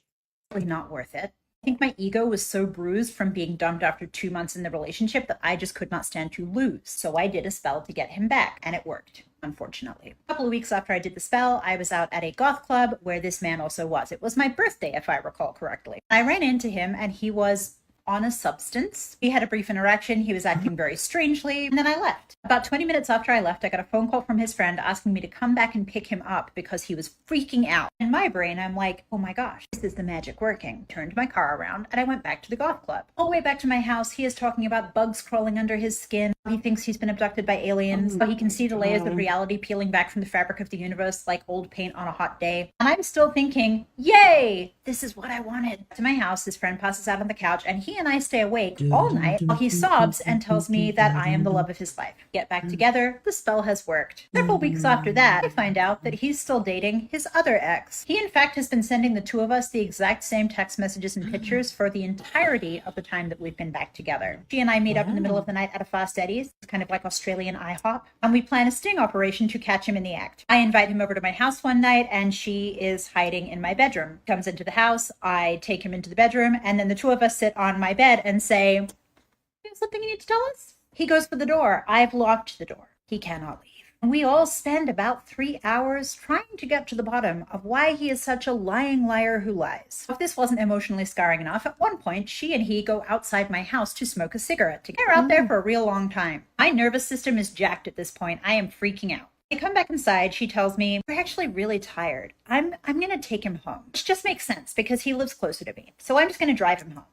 not worth it. I think my ego was so bruised from being dumped after 2 months in the relationship that I just could not stand to lose. So I did a spell to get him back, and it worked, unfortunately. A couple of weeks after I did the spell, I was out at a goth club where this man also was. It was my birthday, if I recall correctly. I ran into him, and he was on a substance. We had a brief interaction. He was acting very strangely, and then I left. About 20 minutes after I left, I got a phone call from his friend asking me to come back and pick him up because he was freaking out. In my brain, I'm like, oh my gosh, this is the magic working. Turned my car around and I went back to the goth club. All the way back to my house, he is talking about bugs crawling under his skin. He thinks he's been abducted by aliens. He can see the layers of reality peeling back from the fabric of the universe like old paint on a hot day. And I'm still thinking, yay, this is what I wanted. To my house, his friend passes out on the couch and he and I stay awake all night while he sobs and tells me that I am the love of his life. Get back together, the spell has worked. Several weeks after that, I find out that he's still dating his other ex. He in fact has been sending the two of us the exact same text messages and pictures for the entirety of the time that we've been back together. She and I meet up in the middle of the night at a Fast Eddie's. It's kind of like Australian IHOP. And we plan a sting operation to catch him in the act. I invite him over to my house one night and she is hiding in my bedroom. Comes into the house, I take him into the bedroom, and then the two of us sit on my bed and say, "You have something you need to tell us?" He goes for the door. I've locked the door. He cannot leave. We all spend about 3 hours trying to get to the bottom of why he is such a lying liar who lies. If this wasn't emotionally scarring enough, at one point, she and he go outside my house to smoke a cigarette together. They're out there for a real long time. My nervous system is jacked at this point. I am freaking out. They come back inside. She tells me, we're actually really tired. I'm going to take him home. Which just makes sense because he lives closer to me. So I'm just going to drive him home.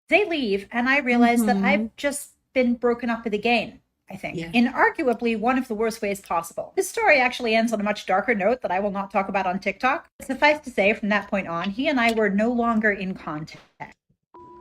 They leave, and I realize that I've just been broken up with again. I think, in arguably one of the worst ways possible. This story actually ends on a much darker note that I will not talk about on TikTok. Suffice to say, from that point on, he and I were no longer in contact.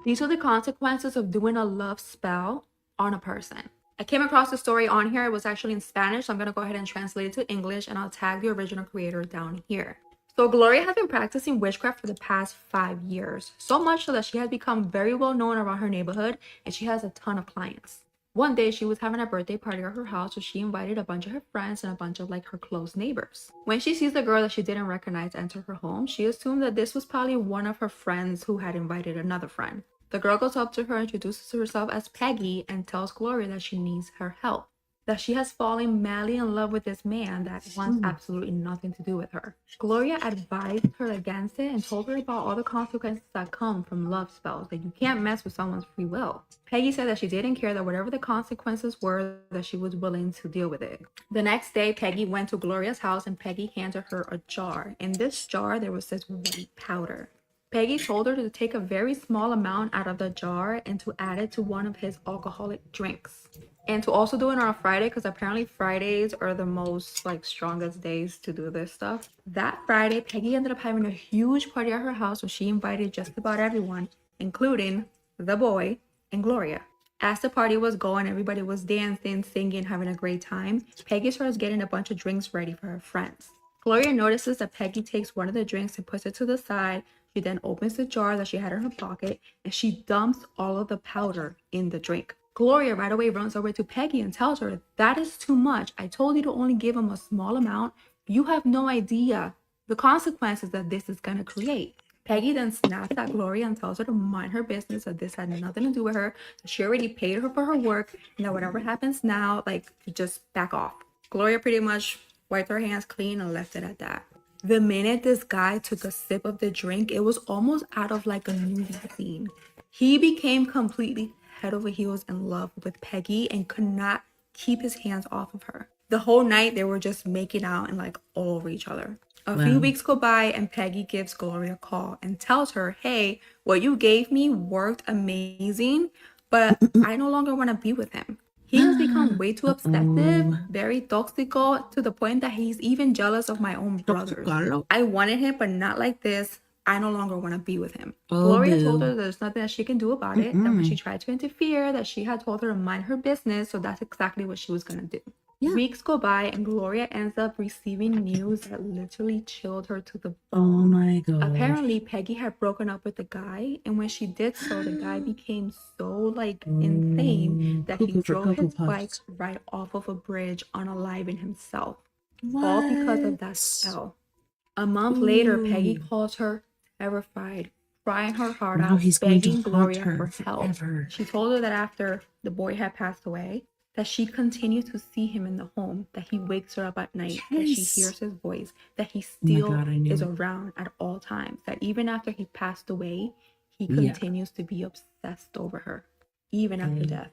These are the consequences of doing a love spell on a person. I came across the story on here. It was actually in Spanish, so I'm going to go ahead and translate it to English, and I'll tag the original creator down here. So Gloria has been practicing witchcraft for the past 5 years, so much so that she has become very well known around her neighborhood, and she has a ton of clients. One day she was having a birthday party at her house, so she invited a bunch of her friends and a bunch of like her close neighbors. When she sees the girl that she didn't recognize enter her home, she assumed that this was probably one of her friends who had invited another friend. The girl goes up to her, introduces herself as Peggy, and tells Gloria that she needs her help. That she has fallen madly in love with this man that wants absolutely nothing to do with her. Gloria advised her against it and told her about all the consequences that come from love spells, that you can't mess with someone's free will. Peggy said that she didn't care, that whatever the consequences were, that she was willing to deal with it. The next day, Peggy went to Gloria's house and Peggy handed her a jar. In this jar, there was this white powder. Peggy told her to take a very small amount out of the jar and to add it to one of his alcoholic drinks. And to also do it on a Friday, because apparently Fridays are the most strongest days to do this stuff. That Friday, Peggy ended up having a huge party at her house where she invited just about everyone, including the boy and Gloria. As the party was going, everybody was dancing, singing, having a great time. Peggy starts getting a bunch of drinks ready for her friends. Gloria notices that Peggy takes one of the drinks and puts it to the side. She then opens the jar that she had in her pocket and she dumps all of the powder in the drink. Gloria right away runs over to Peggy and tells her, "That is too much. I told you to only give him a small amount. You have no idea the consequences that this is going to create." Peggy then snaps at Gloria and tells her to mind her business, that this had nothing to do with her, that she already paid her for her work, and that whatever happens now, to just back off. Gloria pretty much wiped her hands clean and left it at that. The minute this guy took a sip of the drink, it was almost out of a movie scene. He became completely head over heels in love with Peggy and could not keep his hands off of her. The whole night they were just making out and all over each other. A few weeks go by and Peggy gives Gloria a call and tells her, "Hey, what you gave me worked amazing, but I no longer want to be with him. He has become way too obsessive, very toxico, to the point that he's even jealous of my own brothers. I wanted him, but not like this. I no longer want to be with him." Gloria told her there's nothing that she can do about it, that when she tried to interfere, that she had told her to mind her business, so that's exactly what she was going to do. Yeah. Weeks go by and Gloria ends up receiving news that literally chilled her to the bone. Oh my god. Apparently, Peggy had broken up with the guy, and when she did so, the guy became so insane that he drove his bike right off of a bridge, unaliving himself. What? All because of that spell. A month later, Peggy calls her terrified, crying her heart out, begging Gloria for help. She told her that after the boy had passed away, that she continues to see him in the home, that he wakes her up at night, that she hears his voice, that he still is around at all times, that even after he passed away, he continues to be obsessed over her, even after death.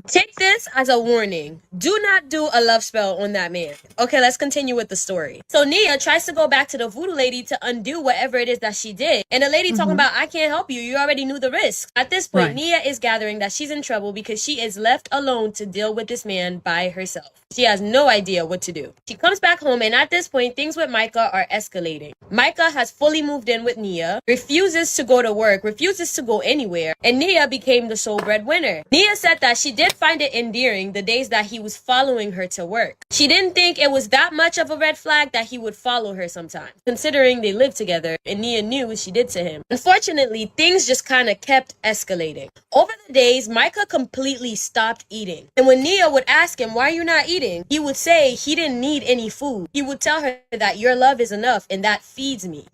Take this as a warning. Do not do a love spell on that man. Okay, let's continue with the story. So Nia tries to go back to the voodoo lady to undo whatever it is that she did. And the lady talking about, "I can't help you. You already knew the risk." At this point, Nia is gathering that she's in trouble because she is left alone to deal with this man by herself. She has no idea what to do. She comes back home, and at this point, things with Micah are escalating. Micah has fully moved in with Nia, refuses to go to work, refuses to go anywhere, and Nia became the sole breadwinner. Nia said that she did find it endearing the days that he was following her to work. She didn't think it was that much of a red flag that he would follow her sometimes, considering they lived together and Nia knew what she did to him. Unfortunately, things just kind of kept escalating. Over the days, Micah completely stopped eating. And when Nia would ask him, "Why are you not eating?" he would say he didn't need any food. He would tell her that "your love is enough and that feeds me."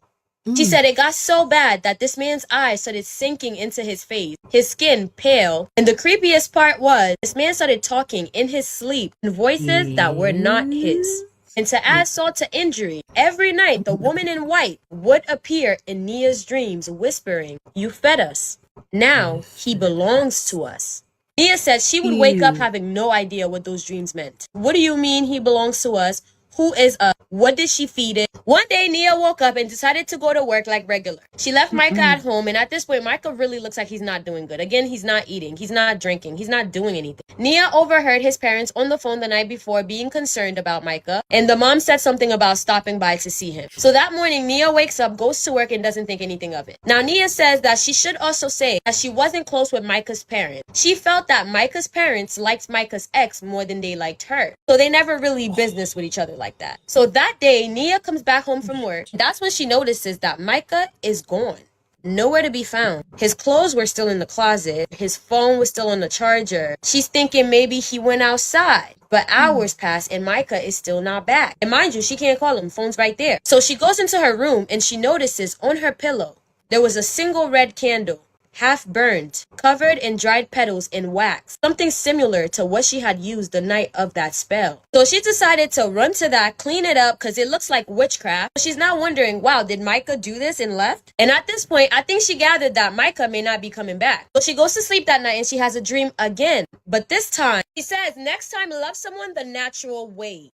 She said it got so bad that this man's eyes started sinking into his face, his skin pale, and the creepiest part was this man started talking in his sleep in voices that were not his. And to add salt to injury, every night the woman in white would appear in Nia's dreams whispering, "You fed us. Now he belongs to us." Nia said she would wake up having no idea what those dreams meant. What do you mean he belongs to us? Who is us? What did she feed it? One day, Nia woke up and decided to go to work like regular. She left Micah at home, and at this point, Micah really looks like he's not doing good. Again, he's not eating. He's not drinking. He's not doing anything. Nia overheard his parents on the phone the night before being concerned about Micah, and the mom said something about stopping by to see him. So that morning, Nia wakes up, goes to work, and doesn't think anything of it. Now, Nia says that she should also say that she wasn't close with Micah's parents. She felt that Micah's parents liked Micah's ex more than they liked her. So they never really business with each other like that. So that day, Nia comes back home from work. That's when she notices that Micah is gone. Nowhere to be found. His clothes were still in the closet. His phone was still on the charger. She's thinking maybe he went outside. But hours pass and Micah is still not back. And mind you, she can't call him. Phone's right there. So she goes into her room and she notices on her pillow, there was a single red candle, half burned, covered in dried petals and wax, something similar to what she had used the night of that spell. So she decided to run to that, clean it up, because it looks like witchcraft. She's now wondering, wow, did Micah do this and left? And at this point, I think she gathered that Micah may not be coming back. So she goes to sleep that night and she has a dream again. But this time, she says, next time, love someone the natural way.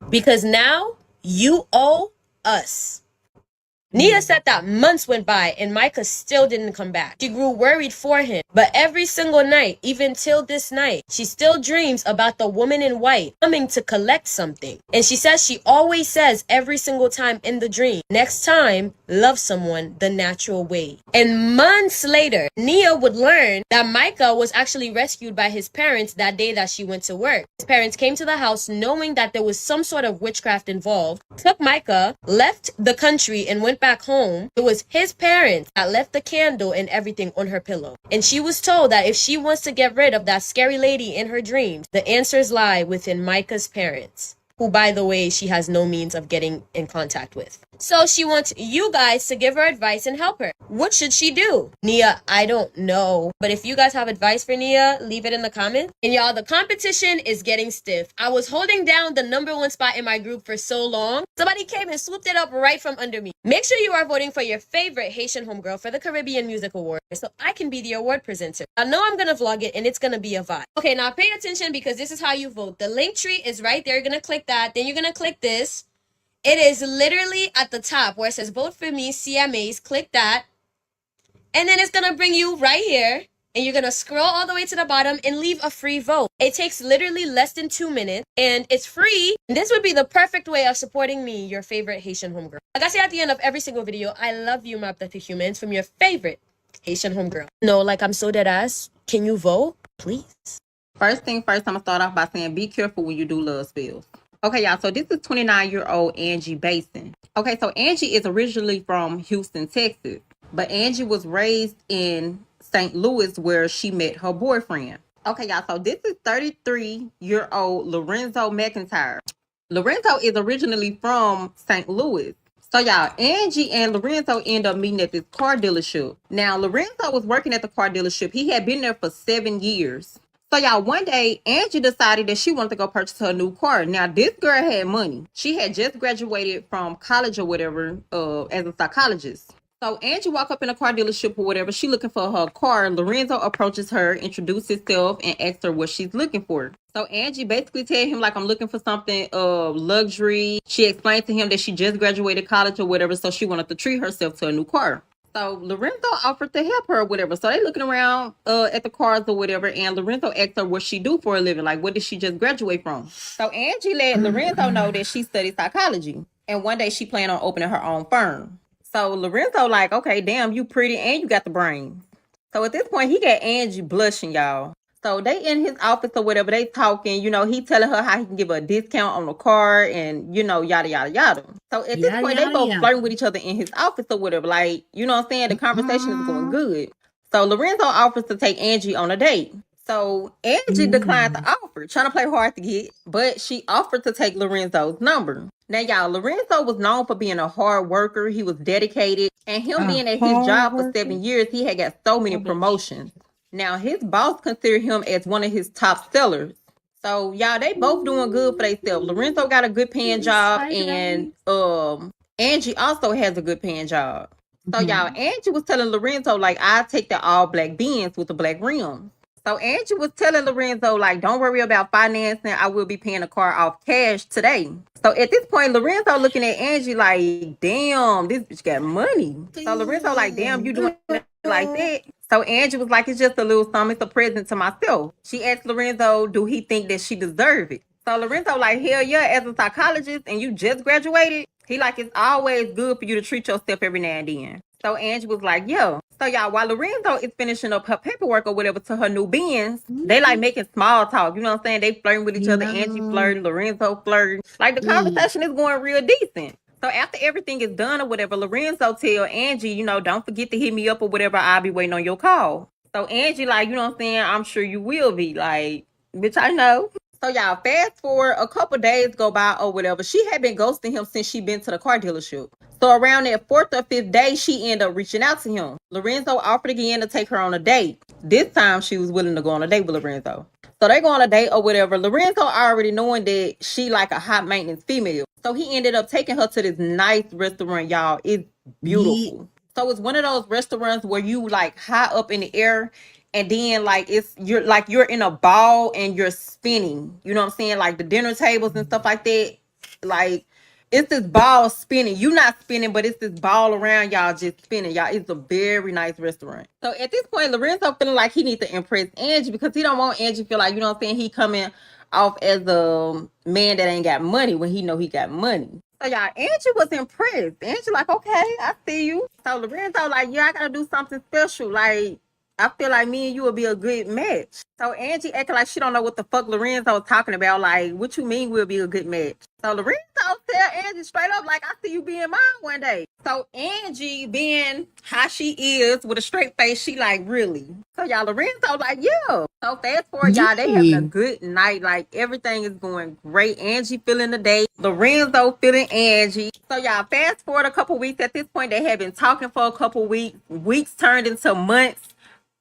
Because now, you owe us. Nia said that months went by and Micah still didn't come back. She grew worried for him, but every single night, even till this night, she still dreams about the woman in white coming to collect something. And she says she always says every single time in the dream, next time, love someone the natural way. And months later, Nia would learn that Micah was actually rescued by his parents that day that she went to work. His parents came to the house knowing that there was some sort of witchcraft involved, took Micah, left the country, and went back home. It was his parents that left the candle and everything on her pillow. And she was told that if she wants to get rid of that scary lady in her dreams, the answers lie within Micah's parents, who, by the way, she has no means of getting in contact with. So she wants you guys to give her advice and help her. What should she do? Nia, I don't know. But if you guys have advice for Nia, leave it in the comments. And y'all, the competition is getting stiff. I was holding down the #1 spot in my group for so long. Somebody came and swooped it up right from under me. Make sure you are voting for your favorite Haitian homegirl for the Caribbean Music Award so I can be the award presenter. I know I'm gonna vlog it and it's gonna be a vibe. Okay, now pay attention because this is how you vote. The link tree is right there. You're gonna click that. Then you're gonna click this. It is literally at the top where it says vote for me, CMAs. Click that. And then it's going to bring you right here. And you're going to scroll all the way to the bottom and leave a free vote. It takes literally less than 2 minutes. And it's free. And this would be the perfect way of supporting me, your favorite Haitian homegirl. Like I say at the end of every single video, I love you, my abducted humans, from your favorite Haitian homegirl. No, like I'm so dead ass. Can you vote? Please. First thing first, I'm going to start off by saying be careful when you do love spells. Okay, y'all, so this is 29-year-old Angie Basin. Okay, so Angie is originally from Houston, Texas, but Angie was raised in St. Louis where she met her boyfriend. Okay, y'all, so this is 33-year-old Lorenzo McIntyre. Lorenzo is originally from St. Louis. So y'all, Angie and Lorenzo end up meeting at this car dealership. Now, Lorenzo was working at the car dealership. He had been there for 7 years. So y'all, one day, Angie decided that she wanted to go purchase her new car. Now, this girl had money. She had just graduated from college or whatever as a psychologist. So Angie walked up in a car dealership or whatever. She looking for her car. Lorenzo approaches her, introduces himself, and asks her what she's looking for. So Angie basically tell him, like, I'm looking for something luxury. She explained to him that she just graduated college or whatever, so she wanted to treat herself to a new car. So Lorenzo offered to help her or whatever. So they looking around at the cars or whatever. And Lorenzo asked her what she do for a living. Like, what did she just graduate from? So Angie let Lorenzo know that she studied psychology. And one day she planned on opening her own firm. So Lorenzo like, okay, damn, you pretty and you got the brain. So at this point, he got Angie blushing, y'all. So they in his office or whatever, they talking, you know, he telling her how he can give her a discount on the car and, you know, yada, yada, yada. So at this point, they both flirting with each other in his office or whatever. Like, you know what I'm saying? The conversation is going good. So Lorenzo offers to take Angie on a date. So Angie declined the offer, trying to play hard to get, but she offered to take Lorenzo's number. Now, y'all, Lorenzo was known for being a hard worker. He was dedicated. And him being at his job for 7 years, he had got so many promotions. Now, his boss considered him as one of his top sellers. So, y'all, they both doing good for themselves. Lorenzo got a good paying job, and Angie also has a good paying job. So, y'all, Angie was telling Lorenzo, like, I take the all black Benz with the black rims. So Angie was telling Lorenzo, like, don't worry about financing. I will be paying the car off cash today. So at this point, Lorenzo looking at Angie like, damn, this bitch got money. So Lorenzo like, damn, you doing it like that? So Angie was like, it's just a little something. It's a present to myself. She asked Lorenzo, do he think that she deserve it? So Lorenzo like, hell yeah, as a psychologist and you just graduated, he like, it's always good for you to treat yourself every now and then. So Angie was like, yo. So y'all, while Lorenzo is finishing up her paperwork or whatever to her new Benz, they like making small talk. You know what I'm saying? They flirting with each other. Angie flirting, Lorenzo flirting. Like the conversation is going real decent. So after everything is done or whatever, Lorenzo tell Angie, you know, don't forget to hit me up or whatever. I'll be waiting on your call. So Angie like, you know what I'm saying? I'm sure you will be. Like, bitch, I know. So y'all, fast forward a couple days go by or whatever. She had been ghosting him since she been to the car dealership. So around that 4th or 5th day, she ended up reaching out to him. Lorenzo offered again to take her on a date. This time she was willing to go on a date with Lorenzo. So they go on a date or whatever. Lorenzo already knowing that she like a hot maintenance female. So he ended up taking her to this nice restaurant, y'all. It's beautiful. So it's one of those restaurants where you like high up in the air. And then like you're in a ball and you're spinning. You know what I'm saying? Like the dinner tables and stuff like that. Like It's this ball spinning. You not spinning, but it's this ball around y'all just spinning. Y'all, it's a very nice restaurant. So at this point, Lorenzo feeling like he needs to impress Angie because he don't want Angie to feel like, you know what I'm saying, he coming off as a man that ain't got money when he know he got money. So y'all, Angie was impressed. Angie like, okay, I see you. So Lorenzo like, yeah, I gotta do something special. Like, I feel like me and you will be a good match. So Angie acting like she don't know what the fuck Lorenzo was talking about. Like, what you mean we'll be a good match? So Lorenzo tell Angie straight up, like, I see you being mine one day. So Angie, being how she is with a straight face, she like, really? So y'all, Lorenzo like, yeah. So fast forward, y'all, they having a good night. Like, everything is going great. Angie feeling the day. Lorenzo feeling Angie. So y'all, fast forward a couple weeks. At this point, they have been talking for a couple weeks. Weeks turned into months.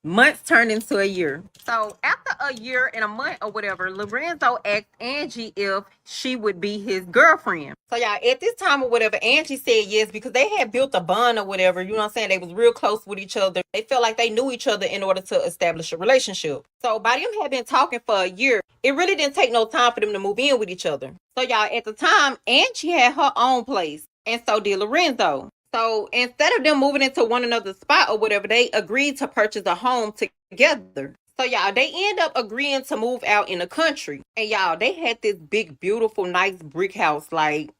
Months turned into a year. So after a year and a month or whatever, Lorenzo asked Angie if she would be his girlfriend. So y'all, at this time or whatever, Angie said yes because they had built a bond or whatever. You know what I'm saying? They was real close with each other. They felt like they knew each other in order to establish a relationship. So by them had been talking for a year, it really didn't take no time for them to move in with each other. So y'all, at the time, Angie had her own place, and so did Lorenzo. So instead of them moving into one another's spot or whatever, they agreed to purchase a home together. So y'all, they end up agreeing to move out in the country. And y'all, they had this big, beautiful, nice brick house. Like,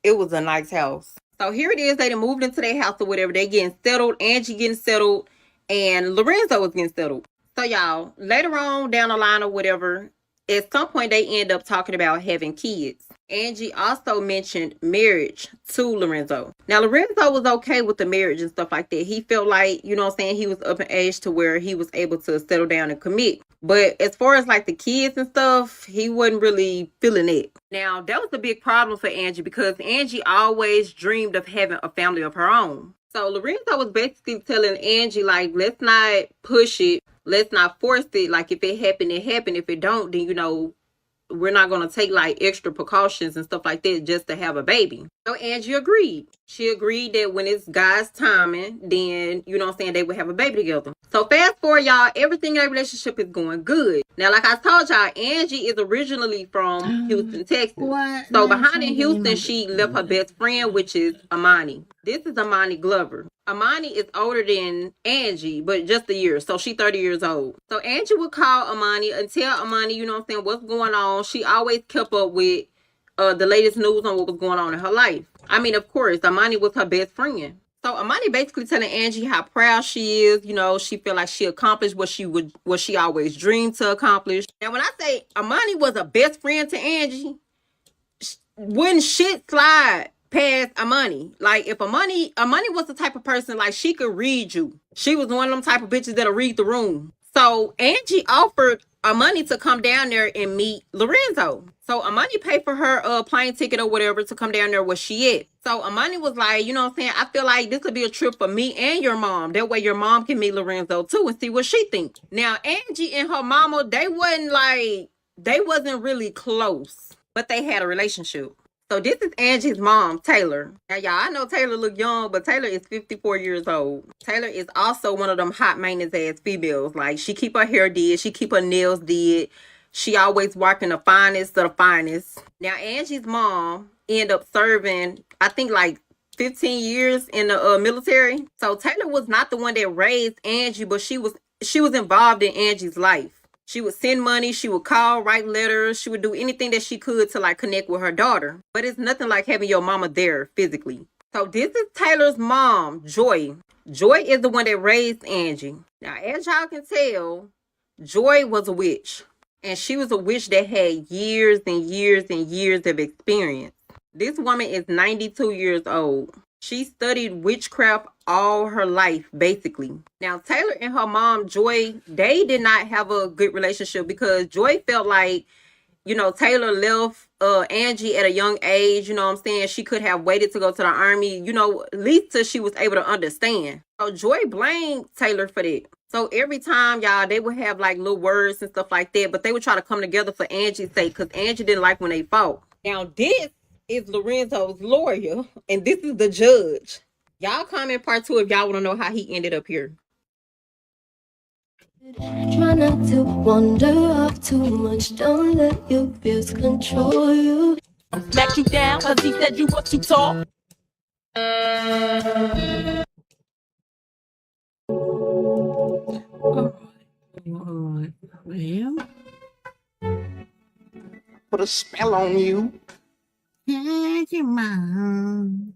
it was a nice house. So here it is. They done moved into their house or whatever. They getting settled. Angie getting settled. And Lorenzo was getting settled. So y'all, later on down the line or whatever, at some point they end up talking about having kids. Angie also mentioned marriage to Lorenzo. Now, Lorenzo was okay with the marriage and stuff like that. He felt like, you know what I'm saying, he was up in age to where he was able to settle down and commit. But as far as like the kids and stuff, he wasn't really feeling it. Now, that was a big problem for Angie because Angie always dreamed of having a family of her own. So Lorenzo was basically telling Angie, like, let's not push it. Let's not force it. Like, if it happened, it happened. If it don't, then, you know, we're not going to take like extra precautions and stuff like that just to have a baby. So Angie agreed. She agreed that when it's God's timing, then, you know what I'm saying, they would have a baby together. So fast forward, y'all, everything in their relationship is going good. Now, like I told y'all, Angie is originally from Houston, Texas. What? So behind in Houston, she left her best friend, which is Amani. This is Amani Glover. Amani is older than Angie, but just a year. So she 30 years old. So Angie would call Amani and tell Amani, you know what I'm saying, what's going on. She always kept up with the latest news on what was going on in her life. I mean, of course, Amani was her best friend. So Amani basically telling Angie how proud she is. You know, she feel like she accomplished what she always dreamed to accomplish. Now, when I say Amani was a best friend to Angie, wouldn't shit slide past Amani. Like, if Amani was the type of person, like, she could read you. She was one of them type of bitches that'll read the room. So Angie offered Amani to come down there and meet Lorenzo. So Amani paid for her plane ticket or whatever to come down there where she at. So Amani was like, you know what I'm saying, I feel like this would be a trip for me and your mom. That way your mom can meet Lorenzo too and see what she thinks. Now, Angie and her mama, they wasn't really close, but they had a relationship. So this is Angie's mom, Taylor. Now, y'all, I know Taylor look young, but Taylor is 54 years old. Taylor is also one of them hot maintenance ass females. Like, she keep her hair did. She keep her nails did. She always working the finest of the finest. Now, Angie's mom ended up serving, I think, like 15 years in the military. So Taylor was not the one that raised Angie, but she was involved in Angie's life. She would send money, she would call, write letters, she would do anything that she could to like connect with her daughter. But it's nothing like having your mama there physically. So this is Taylor's mom, Joy. Joy is the one that raised Angie. Now, as y'all can tell, Joy was a witch. And she was a witch that had years and years and years of experience. This woman is 92 years old. She studied witchcraft all her life, basically. Now, Taylor and her mom, Joy, they did not have a good relationship because Joy felt like, you know, Taylor left Angie at a young age. You know what I'm saying? She could have waited to go to the army, you know, at least till she was able to understand. So Joy blamed Taylor for that. So every time, y'all, they would have like little words and stuff like that, but they would try to come together for Angie's sake because Angie didn't like when they fought. Now, this is Lorenzo's lawyer, and this is the judge. Y'all comment part 2 if y'all want to know how he ended up here. Try not to wander off too much. Don't let your fears control you. Smacked you down cause he said you was too tall. Alright. Well. Put a spell on you. Thank you, Mom.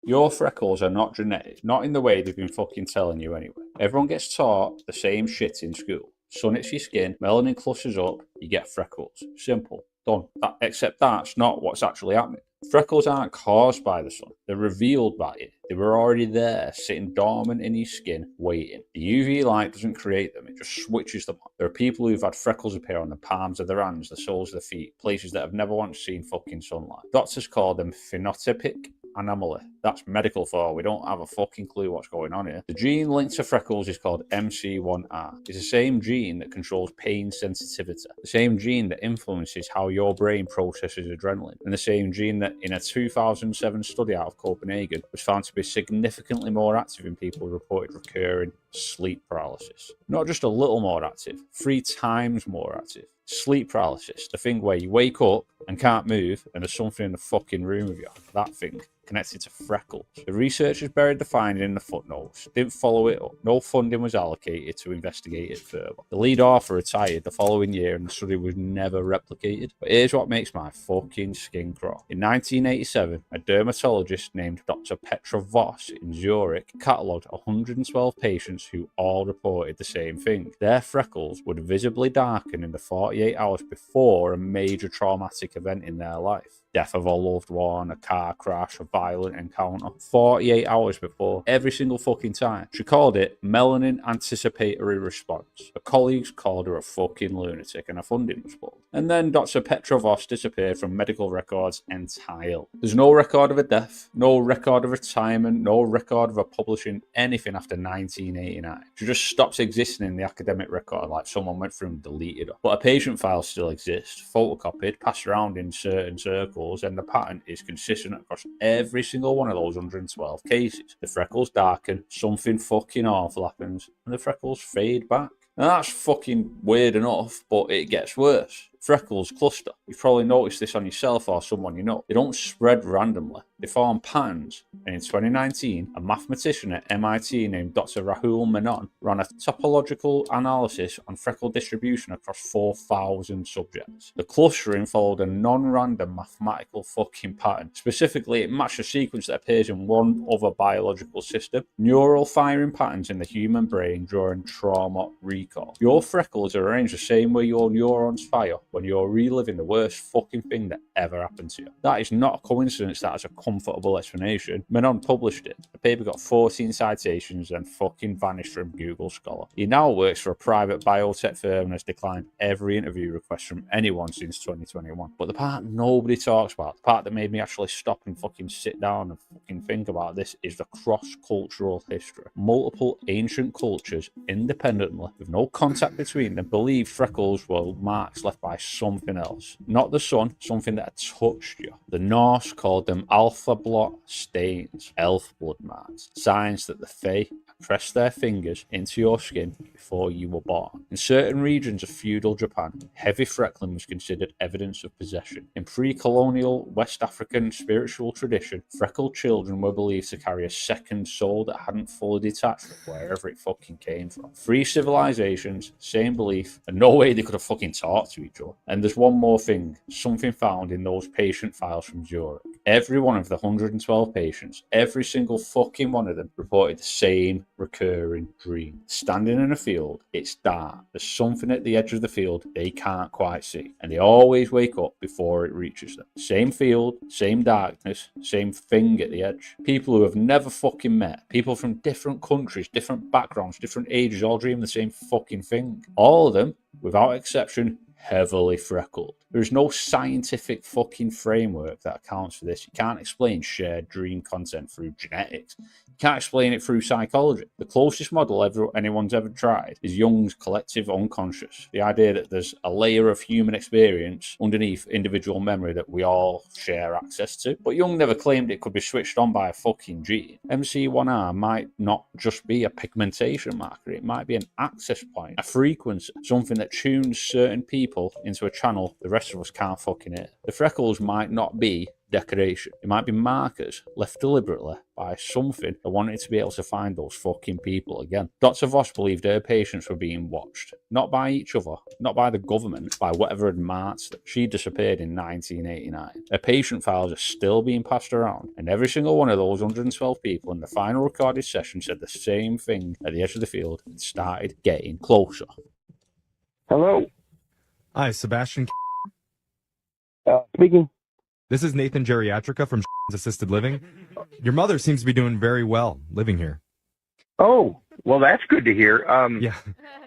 Your freckles are not genetic, not in the way they've been fucking telling you anyway. Everyone gets taught the same shit in school. Sun hits your skin, melanin clusters up, you get freckles. Simple. Done. Except that's not what's actually happening. Freckles aren't caused by the sun. They're revealed by it. They were already there, sitting dormant in your skin, waiting. The UV light doesn't create them, it just switches them on. There are people who've had freckles appear on the palms of their hands, the soles of their feet, places that have never once seen fucking sunlight. Doctors call them phenotypic anomaly. That's medical for we don't have a fucking clue what's going on here. The gene linked to freckles is called MC1R. It's the same gene that controls pain sensitivity, the same gene that influences how your brain processes adrenaline, and the same gene that in a 2007 study out of Copenhagen was found to be significantly more active in people who reported recurring sleep paralysis. Not just a little more active, 3 times more active. Sleep paralysis, the thing where you wake up and can't move and there's something in the fucking room with you. That thing connected to freckles. The researchers buried the finding in the footnotes, didn't follow it up. No funding was allocated to investigate it further. The lead author retired the following year and the study was never replicated. But here's what makes my fucking skin crawl. In 1987, a dermatologist named Dr. Petra Voss in Zurich catalogued 112 patients who all reported the same thing. Their freckles would visibly darken in the 48 hours before a major traumatic event in their life. Death of a loved one, a car crash, a violent encounter. 48 hours before. Every single fucking time. She called it melanin anticipatory response. Her colleagues called her a fucking lunatic and her funding was pulled. And then Dr. Petra Voss disappeared from medical records entirely. There's no record of a death, no record of retirement, no record of her publishing anything after 1989. She just stops existing in the academic record like someone went through and deleted her. But her patient files still exist, photocopied, passed around in certain circles, and the pattern is consistent across every single one of those 112 cases. The freckles darken, something fucking awful happens, and the freckles fade back. Now that's fucking weird enough, but it gets worse. Freckles cluster. You've probably noticed this on yourself or someone you know. They don't spread randomly. They form patterns. And in 2019, a mathematician at MIT named Dr. Rahul Menon ran a topological analysis on freckle distribution across 4,000 subjects. The clustering followed a non-random mathematical fucking pattern. Specifically, it matched a sequence that appears in one other biological system. Neural firing patterns in the human brain during trauma recall. Your freckles are arranged the same way your neurons fire when you're reliving the worst fucking thing that ever happened to you. That is not a coincidence, that is a comfortable explanation. Menon published it. The paper got 14 citations and fucking vanished from Google Scholar. He now works for a private biotech firm and has declined every interview request from anyone since 2021. But the part nobody talks about, the part that made me actually stop and fucking sit down and fucking think about this, is the cross-cultural history. Multiple ancient cultures, independently, with no contact between them, believe freckles were marks left by something else. Not the sun, something that had touched you. The Norse called them alpha blot stains, elf blood marks, signs that the Fae pressed their fingers into your skin before you were born. In certain regions of feudal Japan, heavy freckling was considered evidence of possession. In pre-colonial West African spiritual tradition, freckled children were believed to carry a second soul that hadn't fully detached from wherever it fucking came from. 3 civilizations, same belief, and no way they could have fucking talked to each other. And there's one more thing, something found in those patient files from Zurich. Every one of the 112 patients, every single fucking one of them, reported the same recurring dream. Standing in a field, it's dark. There's something at the edge of the field they can't quite see, and they always wake up before it reaches them. Same field, same darkness, same thing at the edge. People who have never fucking met, people from different countries, different backgrounds, different ages, all dream the same fucking thing. All of them, without exception, heavily freckled. There's no scientific fucking framework that accounts for this. You can't explain shared dream content through genetics. You can't explain it through psychology. The closest model anyone's ever tried is Jung's collective unconscious. The idea that there's a layer of human experience underneath individual memory that we all share access to. But Jung never claimed it could be switched on by a fucking gene. MC1R might not just be a pigmentation marker. It might be an access point, a frequency, something that tunes certain people into a channel the rest of us can't fucking hear. The freckles might not be decoration. It might be markers left deliberately by something that wanted to be able to find those fucking people again. Dr. Voss believed her patients were being watched, not by each other, not by the government, by whatever had marked them. She disappeared in 1989. Her patient files are still being passed around, and every single one of those 112 people in the final recorded session said the same thing at the edge of the field and started getting closer. Hello. Hi, Sebastian. Speaking. This is Nathan Geriatrica from Assisted Living. Your mother seems to be doing very well living here. Oh, well, that's good to hear. Yeah.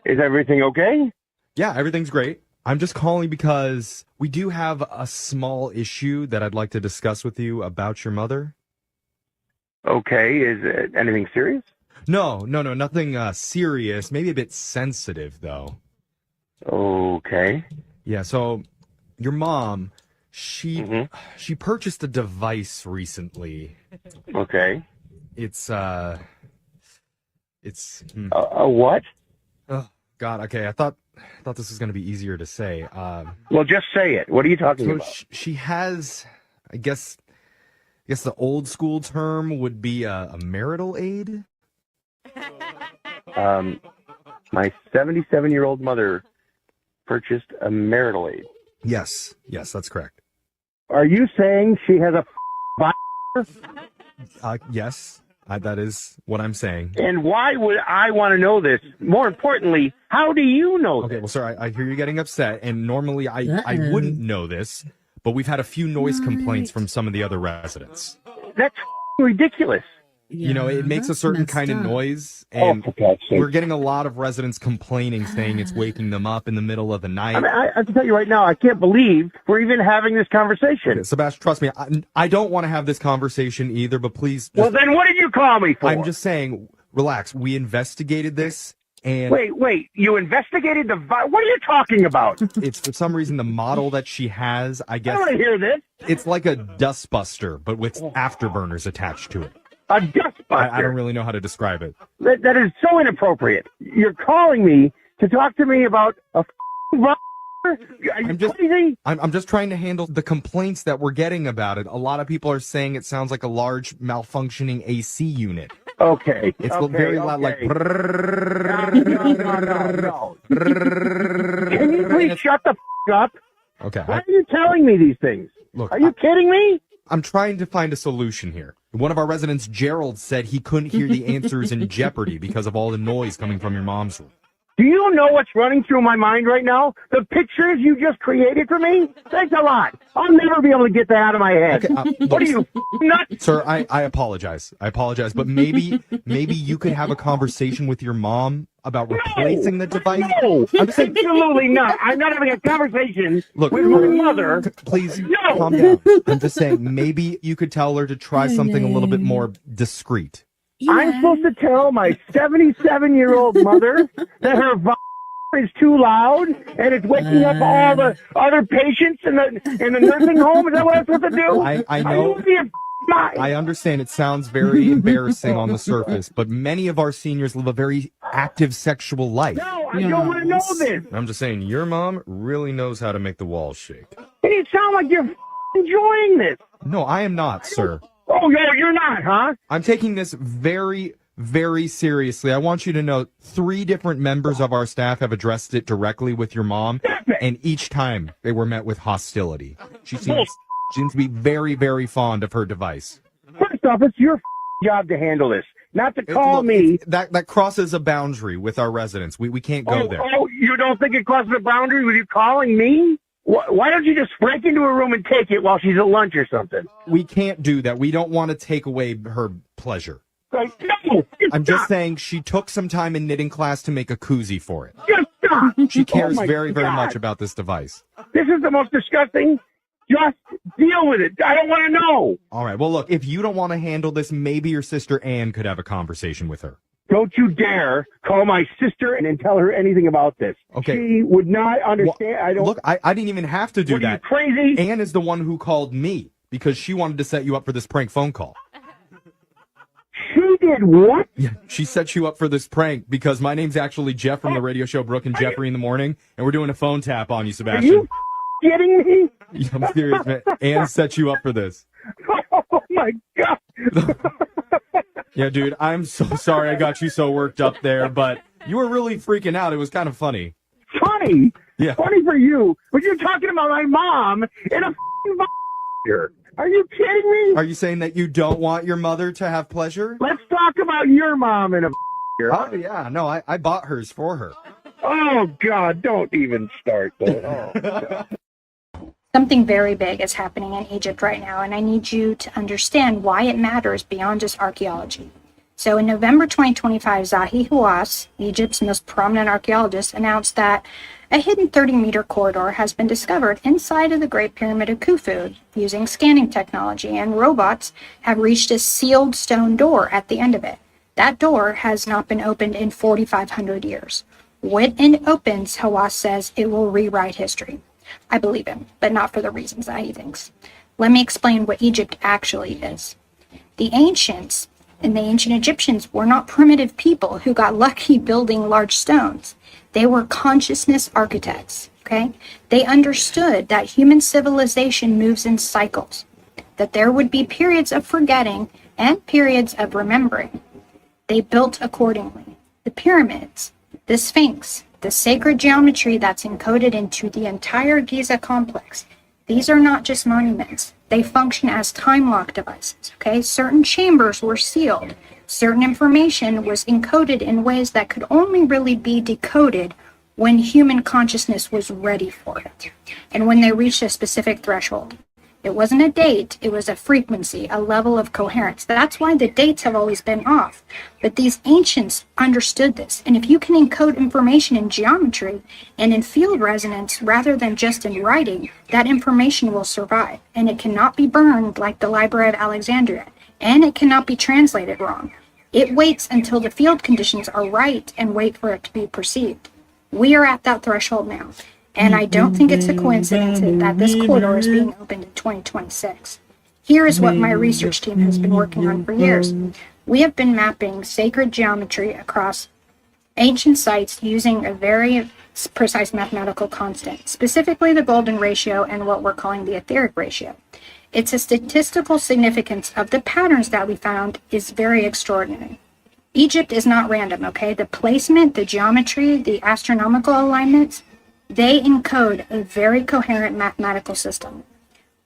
Is everything okay? Yeah, everything's great. I'm just calling because we do have a small issue that I'd like to discuss with you about your mother. Okay. Is it anything serious? No, nothing serious. Maybe a bit sensitive, though. Okay. Yeah, so your mom, she purchased a device recently. Okay. It's a what? Oh God. Okay. I thought this was going to be easier to say. Well, just say it. What are you talking about? She has, I guess the old school term would be a marital aid. My 77-year-old mother purchased a marital aid. Yes, that's correct. Are you saying she has a yes, that is what I'm saying. And why would I want to know this? More importantly, how do you know this? Okay, well, sir, I hear you getting upset, and normally I wouldn't know this, but we've had a few noise complaints from some of the other residents. That's ridiculous. You know, it makes a certain kind of noise, and we're getting a lot of residents complaining, saying it's waking them up in the middle of the night. I mean, I have to tell you right now, I can't believe we're even having this conversation. Okay, Sebastian, trust me, I don't want to have this conversation either, but please... Well, then what did you call me for? I'm just saying, relax. We investigated this, and... Wait, you investigated the... What are you talking about? It's, for some reason, the model that she has, I guess... I want to hear this. It's like a dustbuster, but with afterburners attached to it. A dustbuster? I don't really know how to describe it. That is so inappropriate. You're calling me to talk to me about a Are you crazy? I'm just trying to handle the complaints that we're getting about it. A lot of people are saying it sounds like a large malfunctioning AC unit. Okay. It's very loud, like... No. Can you please shut the up? Okay. Why are you telling me these things? Look, are you kidding me? I'm trying to find a solution here. One of our residents, Gerald, said he couldn't hear the answers in Jeopardy because of all the noise coming from your mom's room. Do you know what's running through my mind right now? The pictures you just created for me? Thanks a lot. I'll never be able to get that out of my head. Okay, what are you, nuts? Sir, I apologize. But maybe you could have a conversation with your mom about replacing the device. No, absolutely not. I'm not having a conversation with my mother. Please calm down. I'm just saying, maybe you could tell her to try something a little bit more discreet. I'm supposed to tell my 77-year-old mother that her is too loud and it's waking up all the other patients in the nursing home? Is that what I'm supposed to do? I know. I understand it sounds very embarrassing on the surface, but many of our seniors live a very active sexual life. No, I don't want to know this. I'm just saying, your mom really knows how to make the walls shake. And you sound like you're enjoying this. No, I am not, sir. Oh, no, you're not, huh? I'm taking this very, very seriously. I want you to know 3 different members of our staff have addressed it directly with your mom, and each time they were met with hostility. She seems to be very, very fond of her device. First off, it's your job to handle this, not to call me. That crosses a boundary with our residents. We can't go there. Oh, you don't think it crosses a boundary with you calling me? Why don't you just break into her room and take it while she's at lunch or something? We can't do that. We don't want to take away her pleasure. No, I'm just saying she took some time in knitting class to make a koozie for it. Just stop stop. She cares Oh my very, very God. much about this device. This is the most disgusting. Just deal with it. I don't want to know. All right. Well, look, if you don't want to handle this, maybe your sister Anne could have a conversation with her. Don't you dare call my sister and then tell her anything about this. Okay. She would not understand. I don't. Look, I didn't even have to do What, are you that. crazy? Anne is the one who called me because she wanted to set you up for this prank phone call. She did what? Yeah, she set you up for this prank because my name's actually Jeff from the radio show Brooke and Jeffrey in the Morning, and we're doing a phone tap on you, Are Sebastian. you kidding me? Yeah, I'm serious, man. Anne set you up for this. Oh my God. Yeah, dude, I'm so sorry I got you so worked up there, but you were really freaking out. It was kind of funny. Funny? Yeah. Funny for you, but you're talking about my mom in a here. Are you kidding me? Are you saying that you don't want your mother to have pleasure? Let's talk about your mom in a here. Oh, yeah. No, I bought hers for her. Oh, God, don't even start. Oh, God. Something very big is happening in Egypt right now, and I need you to understand why it matters beyond just archaeology. So in November 2025, Zahi Hawass, Egypt's most prominent archaeologist, announced that a hidden 30-meter corridor has been discovered inside of the Great Pyramid of Khufu using scanning technology, and robots have reached a sealed stone door at the end of it. That door has not been opened in 4,500 years. When it opens, Hawass says it will rewrite history. I believe him, but not for the reasons that he thinks. Let me explain what Egypt actually is. The ancients and the ancient Egyptians were not primitive people who got lucky building large stones. They were consciousness architects, okay? They understood that human civilization moves in cycles, that there would be periods of forgetting and periods of remembering. They built accordingly. The pyramids, the Sphinx, the sacred geometry that's encoded into the entire Giza complex. These are not just monuments. They function as time lock devices, okay? Certain chambers were sealed. Certain information was encoded in ways that could only really be decoded when human consciousness was ready for it, and when they reached a specific threshold. It wasn't a date, it was a frequency, a level of coherence. That's why the dates have always been off. But these ancients understood this. And if you can encode information in geometry and in field resonance rather than just in writing, that information will survive. And it cannot be burned like the Library of Alexandria. And it cannot be translated wrong. It waits until the field conditions are right and wait for it to be perceived. We are at that threshold now. And I don't think it's a coincidence that this corridor is being opened in 2026. Here is what my research team has been working on for years. We have been mapping sacred geometry across ancient sites using a very precise mathematical constant, specifically the golden ratio and what we're calling the etheric ratio. It's a statistical significance of the patterns that we found is very extraordinary. Egypt is not random, okay? The placement, the geometry, the astronomical alignments, they encode a very coherent mathematical system.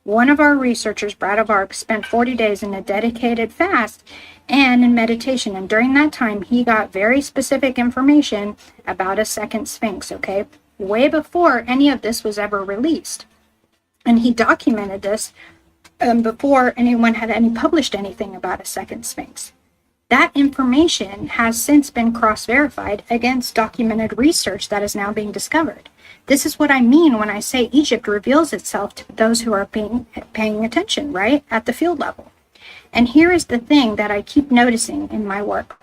One of our researchers, Brad of Arc, spent 40 days in a dedicated fast and in meditation. And during that time, he got very specific information about a second Sphinx, okay? Way before any of this was ever released. And he documented this before anyone had published anything about a second Sphinx. That information has since been cross-verified against documented research that is now being discovered. This is what I mean when I say Egypt reveals itself to those who are paying attention, right, at the field level. And here is the thing that I keep noticing in my work.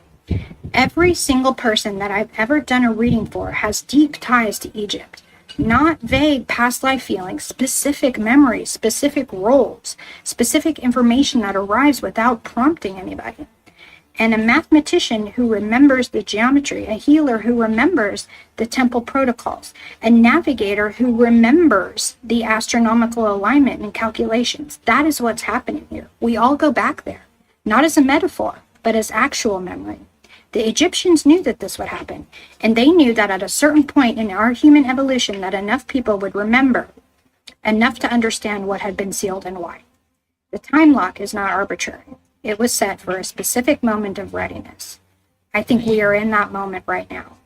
Every single person that I've ever done a reading for has deep ties to Egypt. Not vague past life feelings, specific memories, specific roles, specific information that arrives without prompting anybody. And a mathematician who remembers the geometry, a healer who remembers the temple protocols, a navigator who remembers the astronomical alignment and calculations. That is what's happening here. We all go back there, not as a metaphor, but as actual memory. The Egyptians knew that this would happen, and they knew that at a certain point in our human evolution that enough people would remember, enough to understand what had been sealed and why. The time lock is not arbitrary. It was set for a specific moment of readiness. I think we are in that moment right now.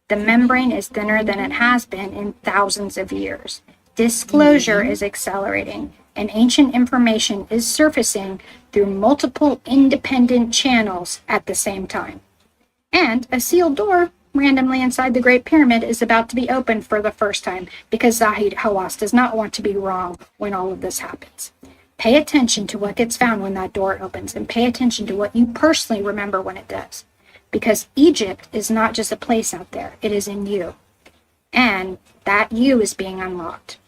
The membrane is thinner than it has been in thousands of years. Disclosure is accelerating, and ancient information is surfacing through multiple independent channels at the same time. And a sealed door randomly inside the Great Pyramid is about to be opened for the first time because Zahid Hawass does not want to be wrong when all of this happens. Pay attention to what gets found when that door opens, and pay attention to what you personally remember when it does. Because Egypt is not just a place out there, it is in you. And that you is being unlocked.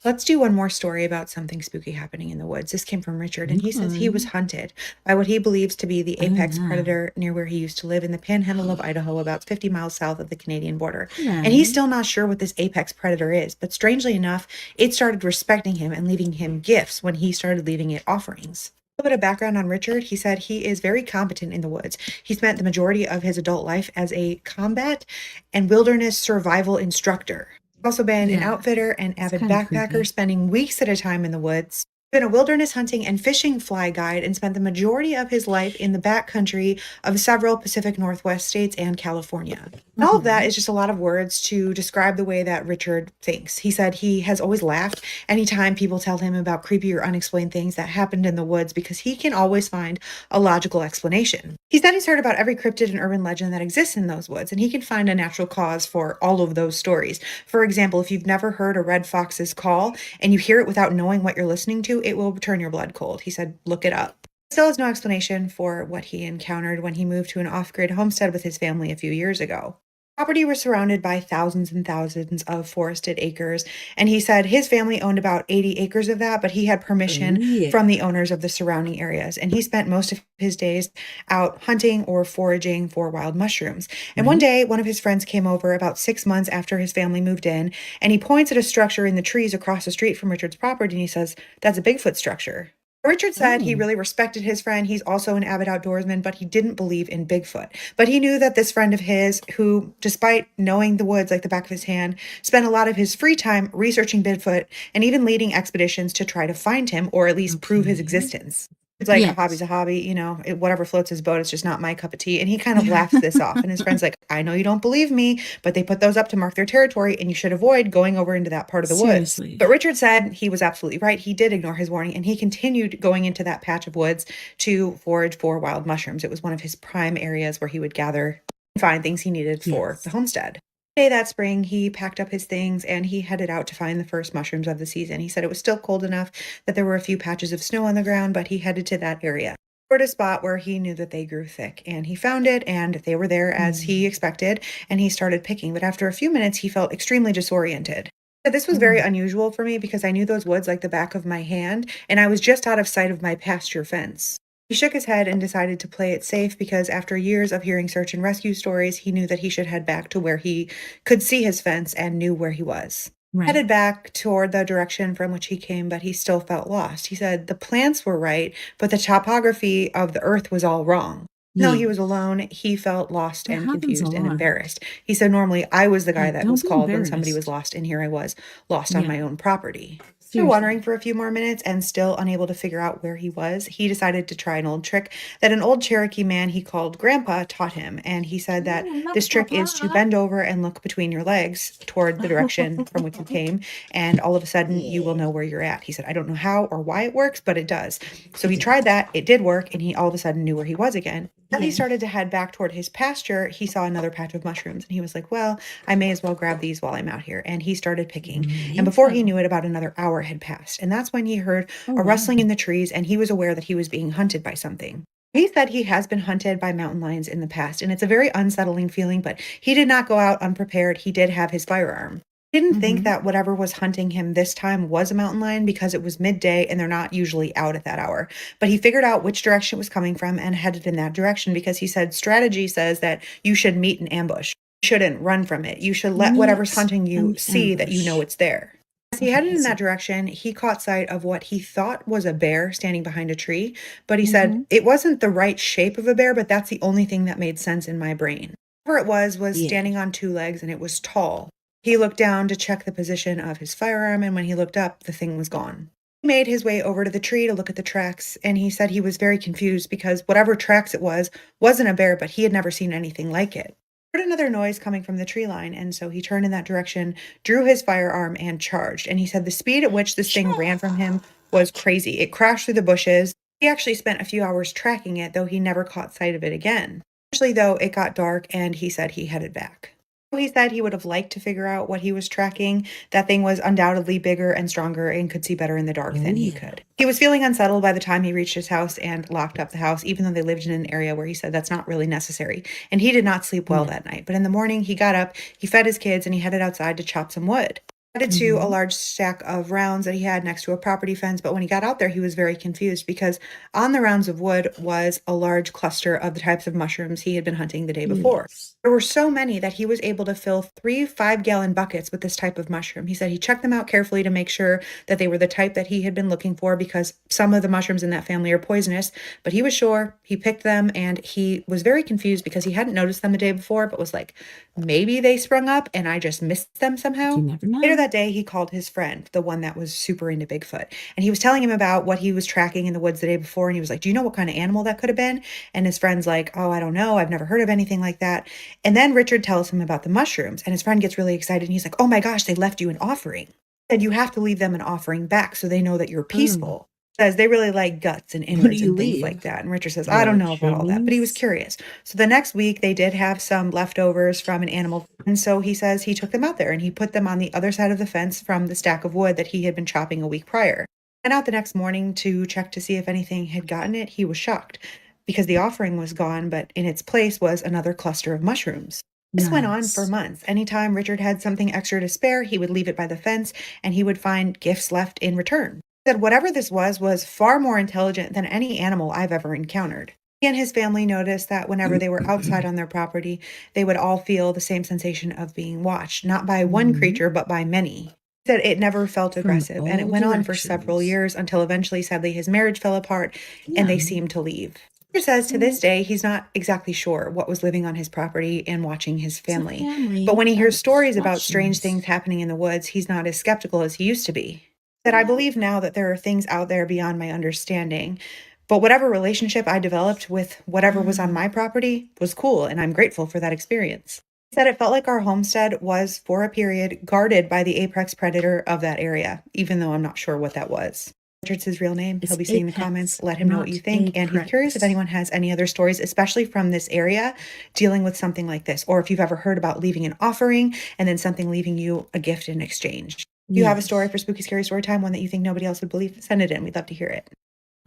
Let's do one more story about something spooky happening in the woods. This came from Richard, and he says he was hunted by what he believes to be the apex predator near where he used to live in the panhandle of Idaho, about 50 miles south of the Canadian border. And he's still not sure what this apex predator is, but strangely enough, it started respecting him and leaving him gifts when he started leaving it offerings. A little bit of background on Richard. He said he is very competent in the woods. He spent the majority of his adult life as a combat and wilderness survival instructor. Also been an outfitter and avid backpacker, spending weeks at a time in the woods. Been a wilderness hunting and fishing fly guide, and spent the majority of his life in the backcountry of several Pacific Northwest states and California. And all of that is just a lot of words to describe the way that Richard thinks. He said he has always laughed anytime people tell him about creepy or unexplained things that happened in the woods, because he can always find a logical explanation. He said he's heard about every cryptid and urban legend that exists in those woods, and he can find a natural cause for all of those stories. For example, if you've never heard a red fox's call and you hear it without knowing what you're listening to, it will turn your blood cold. He said, look it up. Still has no explanation for what he encountered when he moved to an off-grid homestead with his family a few years ago. Property was surrounded by thousands and thousands of forested acres, and he said his family owned about 80 acres of that, but he had permission from the owners of the surrounding areas, and he spent most of his days out hunting or foraging for wild mushrooms. And one day, one of his friends came over about 6 months after his family moved in, and he points at a structure in the trees across the street from Richard's property, and he says, "That's a Bigfoot structure." Richard said he really respected his friend. He's also an avid outdoorsman, but he didn't believe in Bigfoot. But he knew that this friend of his, who, despite knowing the woods like the back of his hand, spent a lot of his free time researching Bigfoot and even leading expeditions to try to find him, or at least prove his existence. It's like, a hobby's a hobby, you know, whatever floats his boat, it's just not my cup of tea. And he kind of laughs this off. And his friend's like, I know you don't believe me, but they put those up to mark their territory, and you should avoid going over into that part of the woods. But Richard said he was absolutely right. He did ignore his warning, and he continued going into that patch of woods to forage for wild mushrooms. It was one of his prime areas where he would gather and find things he needed for the homestead. Day that spring, he packed up his things and he headed out to find the first mushrooms of the season. He said it was still cold enough that there were a few patches of snow on the ground, but he headed to that area. Toward a spot where he knew that they grew thick, and he found it, and they were there as he expected, and he started picking. But after a few minutes, he felt extremely disoriented. This was very unusual for me because I knew those woods like the back of my hand, and I was just out of sight of my pasture fence. He shook his head and decided to play it safe because after years of hearing search and rescue stories, he knew that he should head back to where he could see his fence and knew where he was. Headed back toward the direction from which he came, but he still felt lost. He said the plants were right, but the topography of the earth was all wrong. No, he was alone. He felt lost and confused and embarrassed. He said, normally I was the guy that was called when somebody was lost, and here I was lost on my own property. After wandering for a few more minutes and still unable to figure out where he was, he decided to try an old trick that an old Cherokee man he called Grandpa taught him. And he said that this trick is to bend over and look between your legs toward the direction from which you came, and all of a sudden you will know where you're at. He said, I don't know how or why it works, but it does. So he tried that, it did work, and he all of a sudden knew where he was again. As he started to head back toward his pasture, he saw another patch of mushrooms, and he was like, well, I may as well grab these while I'm out here. And he started picking. And before he knew it, about another hour had passed. And that's when he heard a rustling in the trees, and he was aware that he was being hunted by something. He said he has been hunted by mountain lions in the past, and it's a very unsettling feeling, but he did not go out unprepared. He did have his firearm. He didn't think that whatever was hunting him this time was a mountain lion because it was midday and they're not usually out at that hour. But he figured out which direction it was coming from and headed in that direction because he said strategy says that you should meet an ambush. You shouldn't run from it. You should let whatever's hunting you see that you know it's there. As he headed in that direction, he caught sight of what he thought was a bear standing behind a tree. But he said it wasn't the right shape of a bear, but that's the only thing that made sense in my brain. Whatever it was standing on two legs, and it was tall. He looked down to check the position of his firearm, and when he looked up, the thing was gone. He made his way over to the tree to look at the tracks, and he said he was very confused because whatever tracks it wasn't a bear, but he had never seen anything like it. He heard another noise coming from the tree line, and so he turned in that direction, drew his firearm, and charged. And he said the speed at which this thing ran from him was crazy. It crashed through the bushes. He actually spent a few hours tracking it, though he never caught sight of it again. Eventually, though, it got dark, and he said he headed back. He said he would have liked to figure out what he was tracking. That thing was undoubtedly bigger and stronger and could see better in the dark than he could. He was feeling unsettled by the time he reached his house and locked up the house, even though they lived in an area where he said that's not really necessary. And he did not sleep well that night. But in the morning, he got up, he fed his kids, and he headed outside to chop some wood. Headed to a large stack of rounds that he had next to a property fence, but when he got out there, he was very confused because on the rounds of wood was a large cluster of the types of mushrooms he had been hunting the day before. There were so many that he was able to fill 3 5-gallon buckets with this type of mushroom. He said he checked them out carefully to make sure that they were the type that he had been looking for because some of the mushrooms in that family are poisonous, but he was sure. He picked them, and he was very confused because he hadn't noticed them the day before, but was like, maybe they sprung up and I just missed them somehow. You never know. Later that day, he called his friend, the one that was super into Bigfoot, and he was telling him about what he was tracking in the woods the day before, and he was like, do you know what kind of animal that could have been? And his friend's like, oh, I don't know. I've never heard of anything like that. And then Richard tells him about the mushrooms, and his friend gets really excited, and he's like, oh my gosh, they left you an offering. He said you have to leave them an offering back so they know that you're peaceful. Says they really like guts and innards and things like that. And Richard says, I don't know about all that, but he was curious. So the next week they did have some leftovers from an animal. And so he says he took them out there and he put them on the other side of the fence from the stack of wood that he had been chopping a week prior. And out the next morning to check to see if anything had gotten it, he was shocked because the offering was gone, but in its place was another cluster of mushrooms. This went on for months. Anytime Richard had something extra to spare, he would leave it by the fence and he would find gifts left in return. Said whatever this was far more intelligent than any animal I've ever encountered. He and his family noticed that whenever they were outside on their property, they would all feel the same sensation of being watched, not by one creature, but by many. He said it never felt aggressive, and it went on for several years until eventually, sadly, his marriage fell apart and they seemed to leave. He says to this day, he's not exactly sure what was living on his property and watching his family. But when he hears stories about strange things happening in the woods, he's not as skeptical as he used to be. That I believe now that there are things out there beyond my understanding. But whatever relationship I developed with whatever was on my property was cool, and I'm grateful for that experience. He said it felt like our homestead was, for a period, guarded by the apex predator of that area, even though I'm not sure what that was. Richard's his real name. He'll be seeing the comments. Let him know what you think. And he's curious if anyone has any other stories, especially from this area, dealing with something like this, or if you've ever heard about leaving an offering and then something leaving you a gift in exchange. If you have a story for Spooky Scary Storytime, one that you think nobody else would believe, send it in. We'd love to hear it.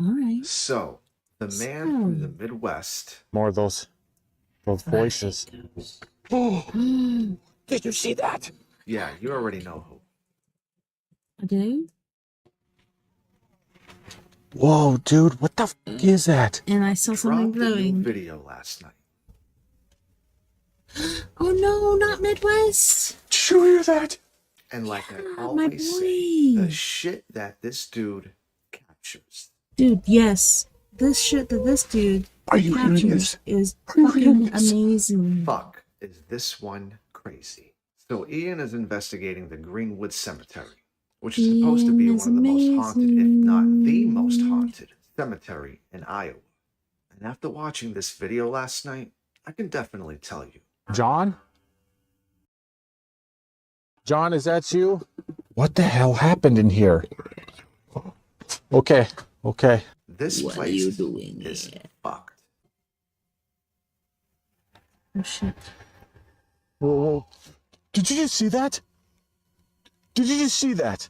All right. So, the man from the Midwest. More of those voices. Oh, did you see that? Yeah, you already know who. I do. Whoa, dude, what the f is that? And I saw something Dropped a new glowing. video last night. Oh no, not Midwest. Did you hear that? And like I my always say, boy. the shit that this dude captures. Dude, yes. This shit that this dude Are you hearing captures this? is Are you hearing fucking this? amazing. Fuck, is this one crazy? So Ian is investigating the Greenwood Cemetery, which is supposed to be Ian one is of the most haunted, if not the amazing. most haunted, cemetery in Iowa. And after watching this video last night, I can definitely tell you. John? John, is that you? What the hell happened in here? Okay. This What are place you doing is here? fucked. Oh shit. Whoa. Did you just see that? Did you just see that?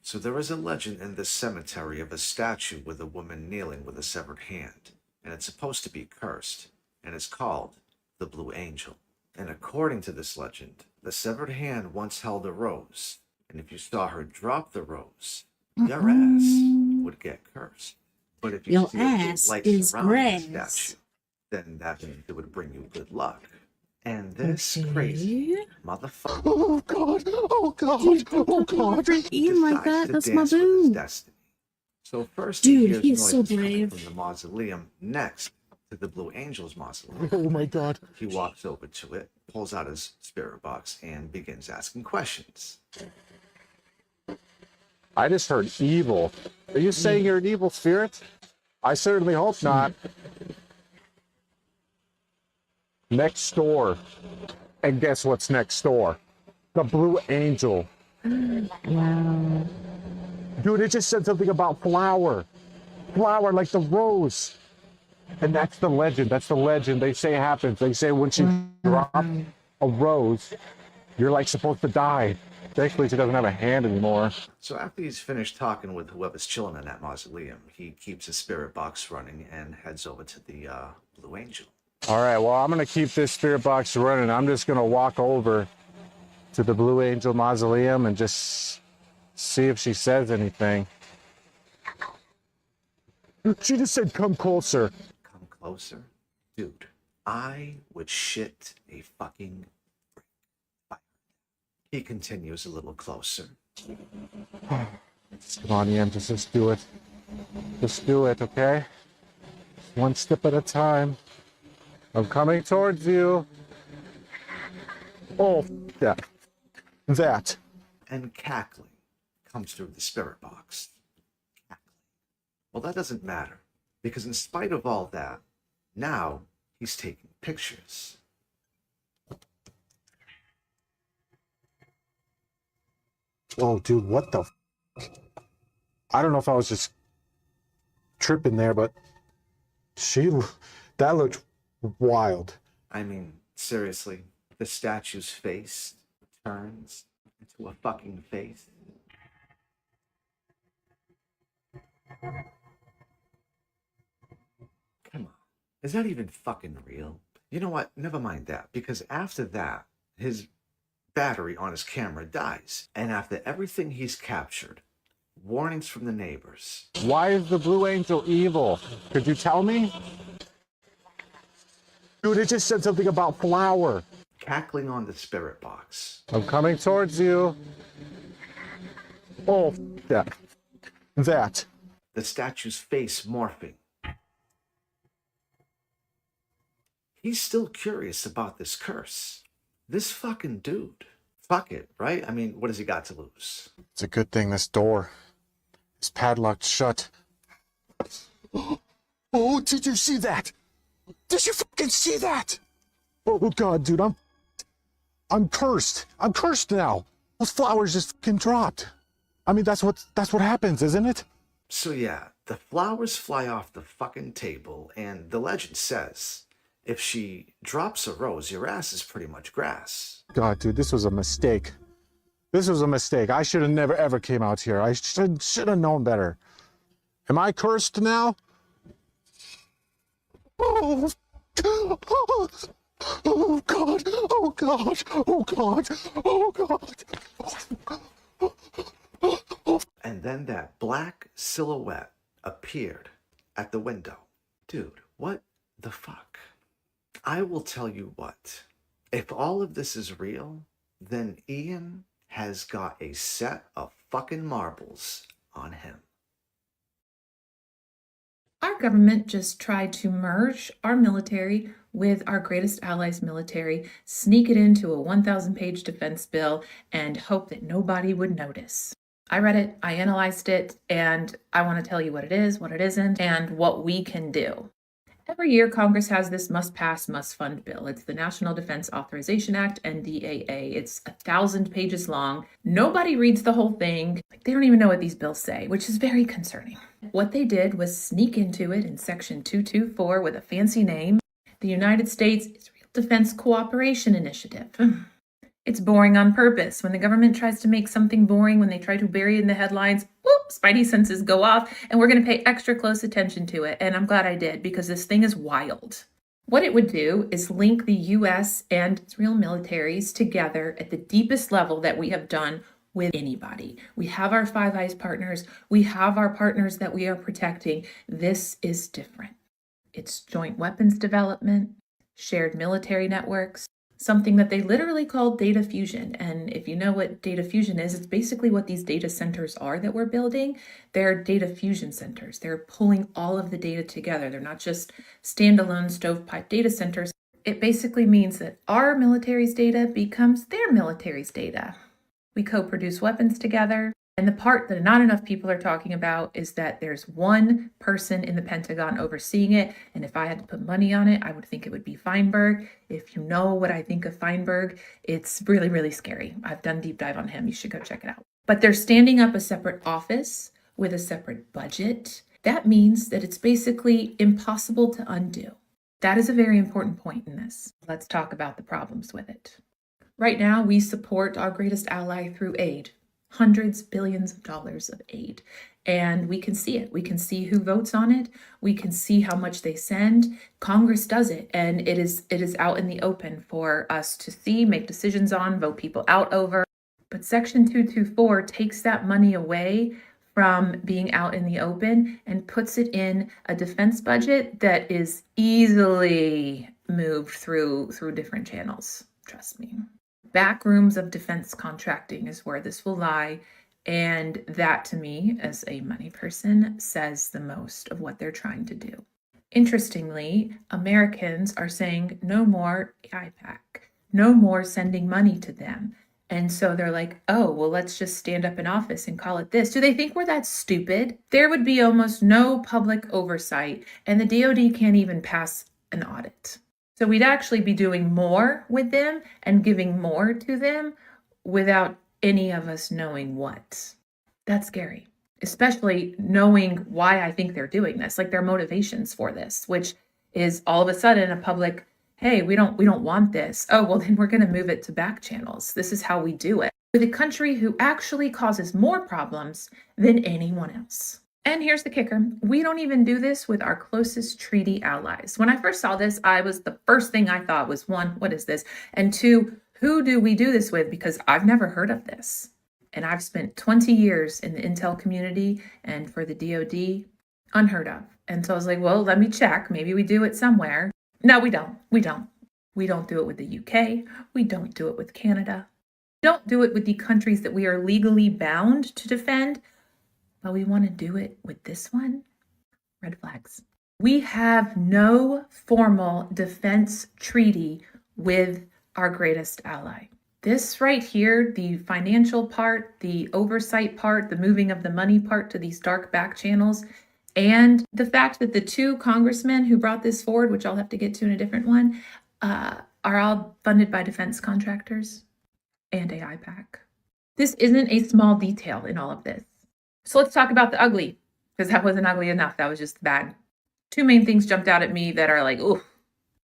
So there is a legend in this cemetery of a statue with a woman kneeling with a severed hand, and it's supposed to be cursed, and it's called the Blue Angel. And according to this legend, the severed hand once held a rose, and if you saw her drop the rose, your ass would get cursed. But if you Your see a blue ass light is surrounding the grass. statue, then that means it would bring you good luck. And this crazy motherfucker Oh God! Oh God! Dude, don't Oh talk about God! Frank Ian like decides that. to That's my dance with his boo. destiny. So first Dude, he hears he is so noises coming brave. from the mausoleum next to the Blue Angel's mausoleum. Oh my God! He walks over to it, pulls out his spirit box, and begins asking questions. I just heard evil. Are you saying you're an evil spirit? I certainly hope not. Next door. And guess what's next door? The Blue Angel. Wow. Dude, it just said something about flower. Flower like the rose. And that's the legend. That's the legend. They say it happens. They say when she drops a rose, you're like supposed to die. Thankfully, she doesn't have a hand anymore. So after he's finished talking with whoever's chilling in that mausoleum, he keeps his spirit box running and heads over to the Blue Angel. All right, well, I'm going to keep this spirit box running. I'm just going to walk over to the Blue Angel mausoleum and just see if she says anything. She just said, come closer. Come closer? Dude, I would shit a fucking brick. He continues a little closer. Come on, Ian, just do it. Just do it, okay? One step at a time. I'm coming towards you. Oh, yeah. That. And cackling comes through the spirit box. Cackling. Well, that doesn't matter, because in spite of all that, now he's taking pictures. Oh, dude, what the I don't know if I was just tripping there, but that looked wild. I mean, seriously, the statue's face turns into a fucking face. Come on. Is that even fucking real? You know what? Never mind that, because after that, his battery on his camera dies. And after everything he's captured, warnings from the neighbors. Why is the Blue Angel evil? Could you tell me? Dude, it just said something about flower. Cackling on the spirit box. I'm coming towards you. Oh, yeah. That. The statue's face morphing. He's still curious about this curse. This fucking dude. Fuck it, right? I mean, what has he got to lose? It's a good thing this door is padlocked shut. Oh, did you see that? Did you fucking see that? Oh God, dude, I'm cursed. I'm cursed now. Those flowers just fucking dropped. I mean, that's what happens, isn't it? So yeah, the flowers fly off the fucking table, and the legend says, if she drops a rose, your ass is pretty much grass. God, dude, this was a mistake. This was a mistake. I should have never ever came out here. I should have known better. Am I cursed now? Oh, oh, oh God! Oh God! Oh God! Oh God! And then that black silhouette appeared at the window. Dude, what the fuck? I will tell you what. If all of this is real, then Ian has got a set of fucking marbles on him. Our government just tried to merge our military with our greatest allies' military, sneak it into a 1,000-page defense bill, and hope that nobody would notice. I read it, I analyzed it, and I want to tell you what it is, what it isn't, and what we can do. Every year, Congress has this must-pass, must-fund bill. It's the National Defense Authorization Act, NDAA. It's 1,000 pages long. Nobody reads the whole thing. They don't even know what these bills say, which is very concerning. What they did was sneak into it in Section 224 with a fancy name, the United States Israel Defense Cooperation Initiative. It's boring on purpose. When the government tries to make something boring, when they try to bury it in the headlines, whoop, spidey senses go off, and we're going to pay extra close attention to it. And I'm glad I did, because this thing is wild. What it would do is link the U.S. and Israel militaries together at the deepest level that we have done with anybody. We have our Five Eyes partners. We have our partners that we are protecting. This is different. It's joint weapons development, shared military networks, something that they literally call data fusion. And if you know what data fusion is, it's basically what these data centers are that we're building. They're data fusion centers. They're pulling all of the data together. They're not just standalone stovepipe data centers. It basically means that our military's data becomes their military's data. We co-produce weapons together, And the part that not enough people are talking about is that there's one person in the Pentagon overseeing it. And if I had to put money on it, I would think it would be Feinberg. If you know what I think of Feinberg, it's really, really scary. I've done deep dive on him. You should go check it out. But they're standing up a separate office with a separate budget. That means that it's basically impossible to undo. That is a very important point in this. Let's talk about the problems with it. Right now, we support our greatest ally through aid. Hundreds, billions of dollars of aid. And we can see it. We can see who votes on it. We can see how much they send. Congress does it. And it is out in the open for us to see, make decisions on, vote people out over. But Section 224 takes that money away from being out in the open and puts it in a defense budget that is easily moved through different channels. Trust me. Back rooms of defense contracting is where this will lie. And that, to me, as a money person, says the most of what they're trying to do. Interestingly, Americans are saying no more IPAC, no more sending money to them. And so they're like, oh, well, let's just stand up in office and call it this. Do they think we're that stupid? There would be almost no public oversight, and the DoD can't even pass an audit. So we'd actually be doing more with them and giving more to them without any of us knowing what. That's scary, especially knowing why I think they're doing this, like their motivations for this, which is all of a sudden a public, hey, we don't want this. Oh, well, then we're going to move it to back channels. This is how we do it. With a country who actually causes more problems than anyone else. And here's the kicker. We don't even do this with our closest treaty allies. When I first saw this, the first thing I thought was, one, what is this? And two, who do we do this with? Because I've never heard of this. And I've spent 20 years in the intel community and for the DoD, unheard of. And so I was like, well, let me check. Maybe we do it somewhere. No, we don't. We don't do it with the UK. We don't do it with Canada. We don't do it with the countries that we are legally bound to defend. But we want to do it with this one. Red flags. We have no formal defense treaty with our greatest ally. This right here, the financial part, the oversight part, the moving of the money part to these dark back channels, and the fact that the two congressmen who brought this forward, which I'll have to get to in a different one, are all funded by defense contractors and AIPAC. This isn't a small detail in all of this. So let's talk about the ugly, because that wasn't ugly enough. That was just bad. Two main things jumped out at me that are like, ooh.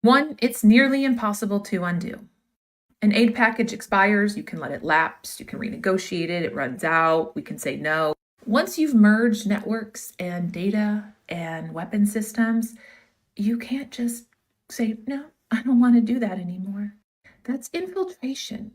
One, it's nearly impossible to undo. An aid package expires, you can let it lapse, you can renegotiate it, it runs out, we can say no. Once you've merged networks and data and weapon systems, you can't just say, no, I don't want to do that anymore. That's infiltration.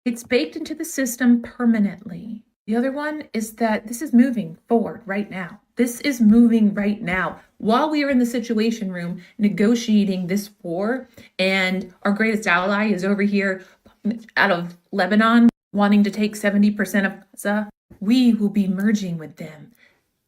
It's baked into the system permanently. The other one is that this is moving forward right now. This is moving right now. While we are in the Situation Room negotiating this war, and our greatest ally is over here out of Lebanon wanting to take 70% of Gaza, we will be merging with them.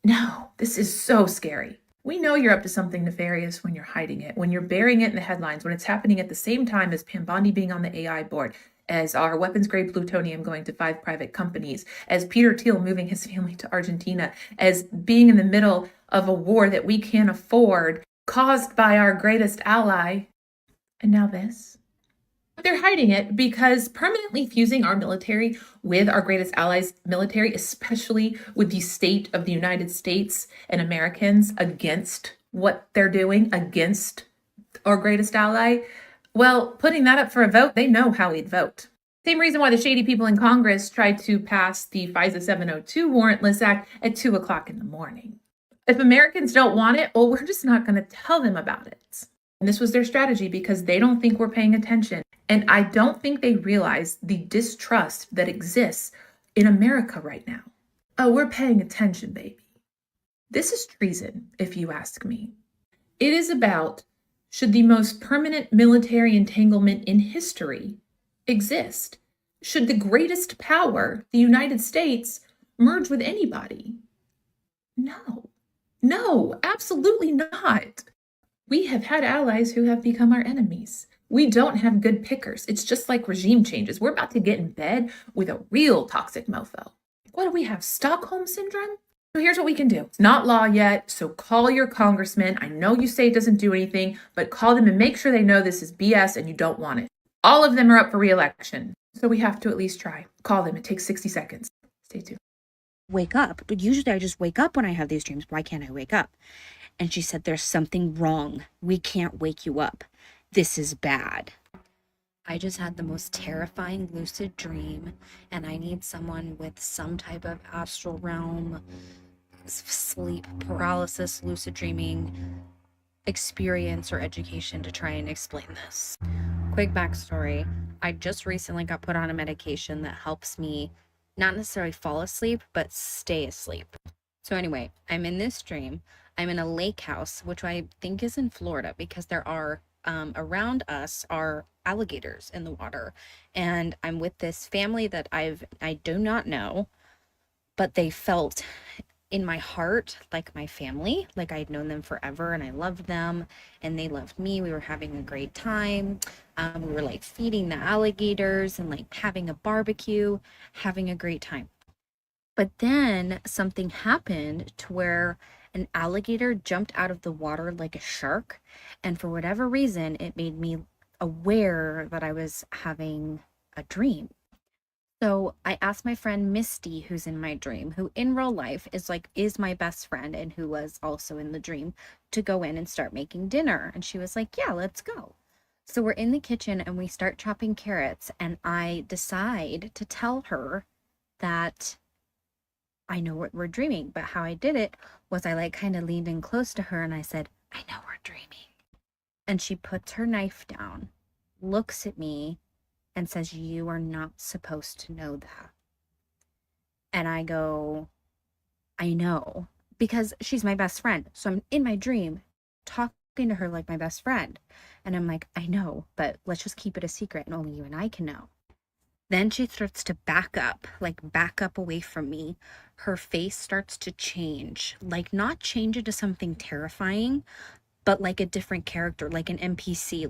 No, this is so scary. We know you're up to something nefarious when you're hiding it, when you're burying it in the headlines, when it's happening at the same time as Pam Bondi being on the AI board, as our weapons-grade plutonium going to 5 private companies, as Peter Thiel moving his family to Argentina, as being in the middle of a war that we can't afford, caused by our greatest ally. And now this. They're hiding it because permanently fusing our military with our greatest allies' military, especially with the state of the United States and Americans against what they're doing, against our greatest ally, well, putting that up for a vote, they know how we'd vote. Same reason why the shady people in Congress tried to pass the FISA 702 Warrantless Act at 2 o'clock in the morning. If Americans don't want it, well, we're just not going to tell them about it. And this was their strategy because they don't think we're paying attention. And I don't think they realize the distrust that exists in America right now. Oh, we're paying attention, baby. This is treason, if you ask me. It is about, should the most permanent military entanglement in history exist? Should the greatest power, the United States, merge with anybody? No, absolutely not. We have had allies who have become our enemies. We don't have good pickers. It's just like regime changes. We're about to get in bed with a real toxic mofo. What do we have? Stockholm Syndrome? So here's what we can do. It's not law yet, so call your congressman. I know you say it doesn't do anything, but call them and make sure they know this is BS and you don't want it. All of them are up for re-election, so we have to at least try. Call them. It takes 60 seconds. Stay tuned. Wake up. But usually I just wake up when I have these dreams. Why can't I wake up? And she said, there's something wrong. We can't wake you up. This is bad. I just had the most terrifying lucid dream, and I need someone with some type of astral realm, sleep paralysis, lucid dreaming experience or education to try and explain this. Quick backstory. I just recently got put on a medication that helps me not necessarily fall asleep, but stay asleep. So anyway, I'm in this dream. I'm in a lake house, which I think is in Florida, because there are around us are alligators in the water, and I'm with this family that I do not know, but they felt in my heart like my family, like I'd known them forever and I loved them and they loved me. We were having a great time. We were like feeding the alligators and like having a barbecue, having a great time. But then something happened to where an alligator jumped out of the water like a shark, and for whatever reason it made me aware that I was having a dream. So I asked my friend Misty, who's in my dream, who in real life is my best friend and who was also in the dream, to go in and start making dinner. And she was like, yeah, let's go. So we're in the kitchen and we start chopping carrots, and I decide to tell her that I know what we're dreaming. But how I did it was I like kind of leaned in close to her and I said, I know we're dreaming. And she puts her knife down, looks at me, and says, you are not supposed to know that. And I go, I know, because she's my best friend. So I'm in my dream talking to her like my best friend. And I'm like, I know, but let's just keep it a secret and only you and I can know. Then she starts to back up away from me. Her face starts to change, like not change into something terrifying, but like a different character, like an NPC,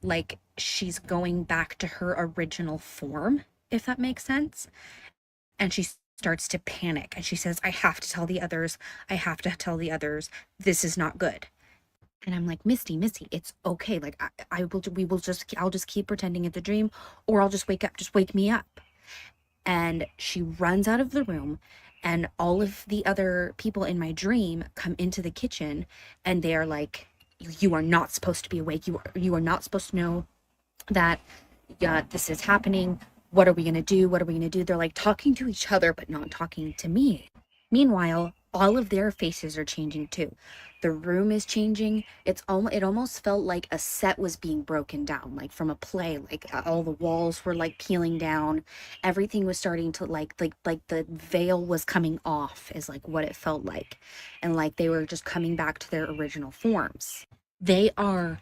like she's going back to her original form, if that makes sense. And she starts to panic and she says, I have to tell the others. This is not good. And I'm like, Misty, it's okay. Like I'll just keep pretending it's a dream, or I'll just wake up. Just wake me up. And she runs out of the room, and all of the other people in my dream come into the kitchen, and they are like, you are not supposed to be awake. You are not supposed to know that this is happening. What are we going to do? They're like talking to each other, but not talking to me. Meanwhile, all of their faces are changing too. The room is changing. It almost felt like a set was being broken down, like from a play. Like all the walls were like peeling down. Everything was starting to like the veil was coming off, is like what it felt like. And like they were just coming back to their original forms. They are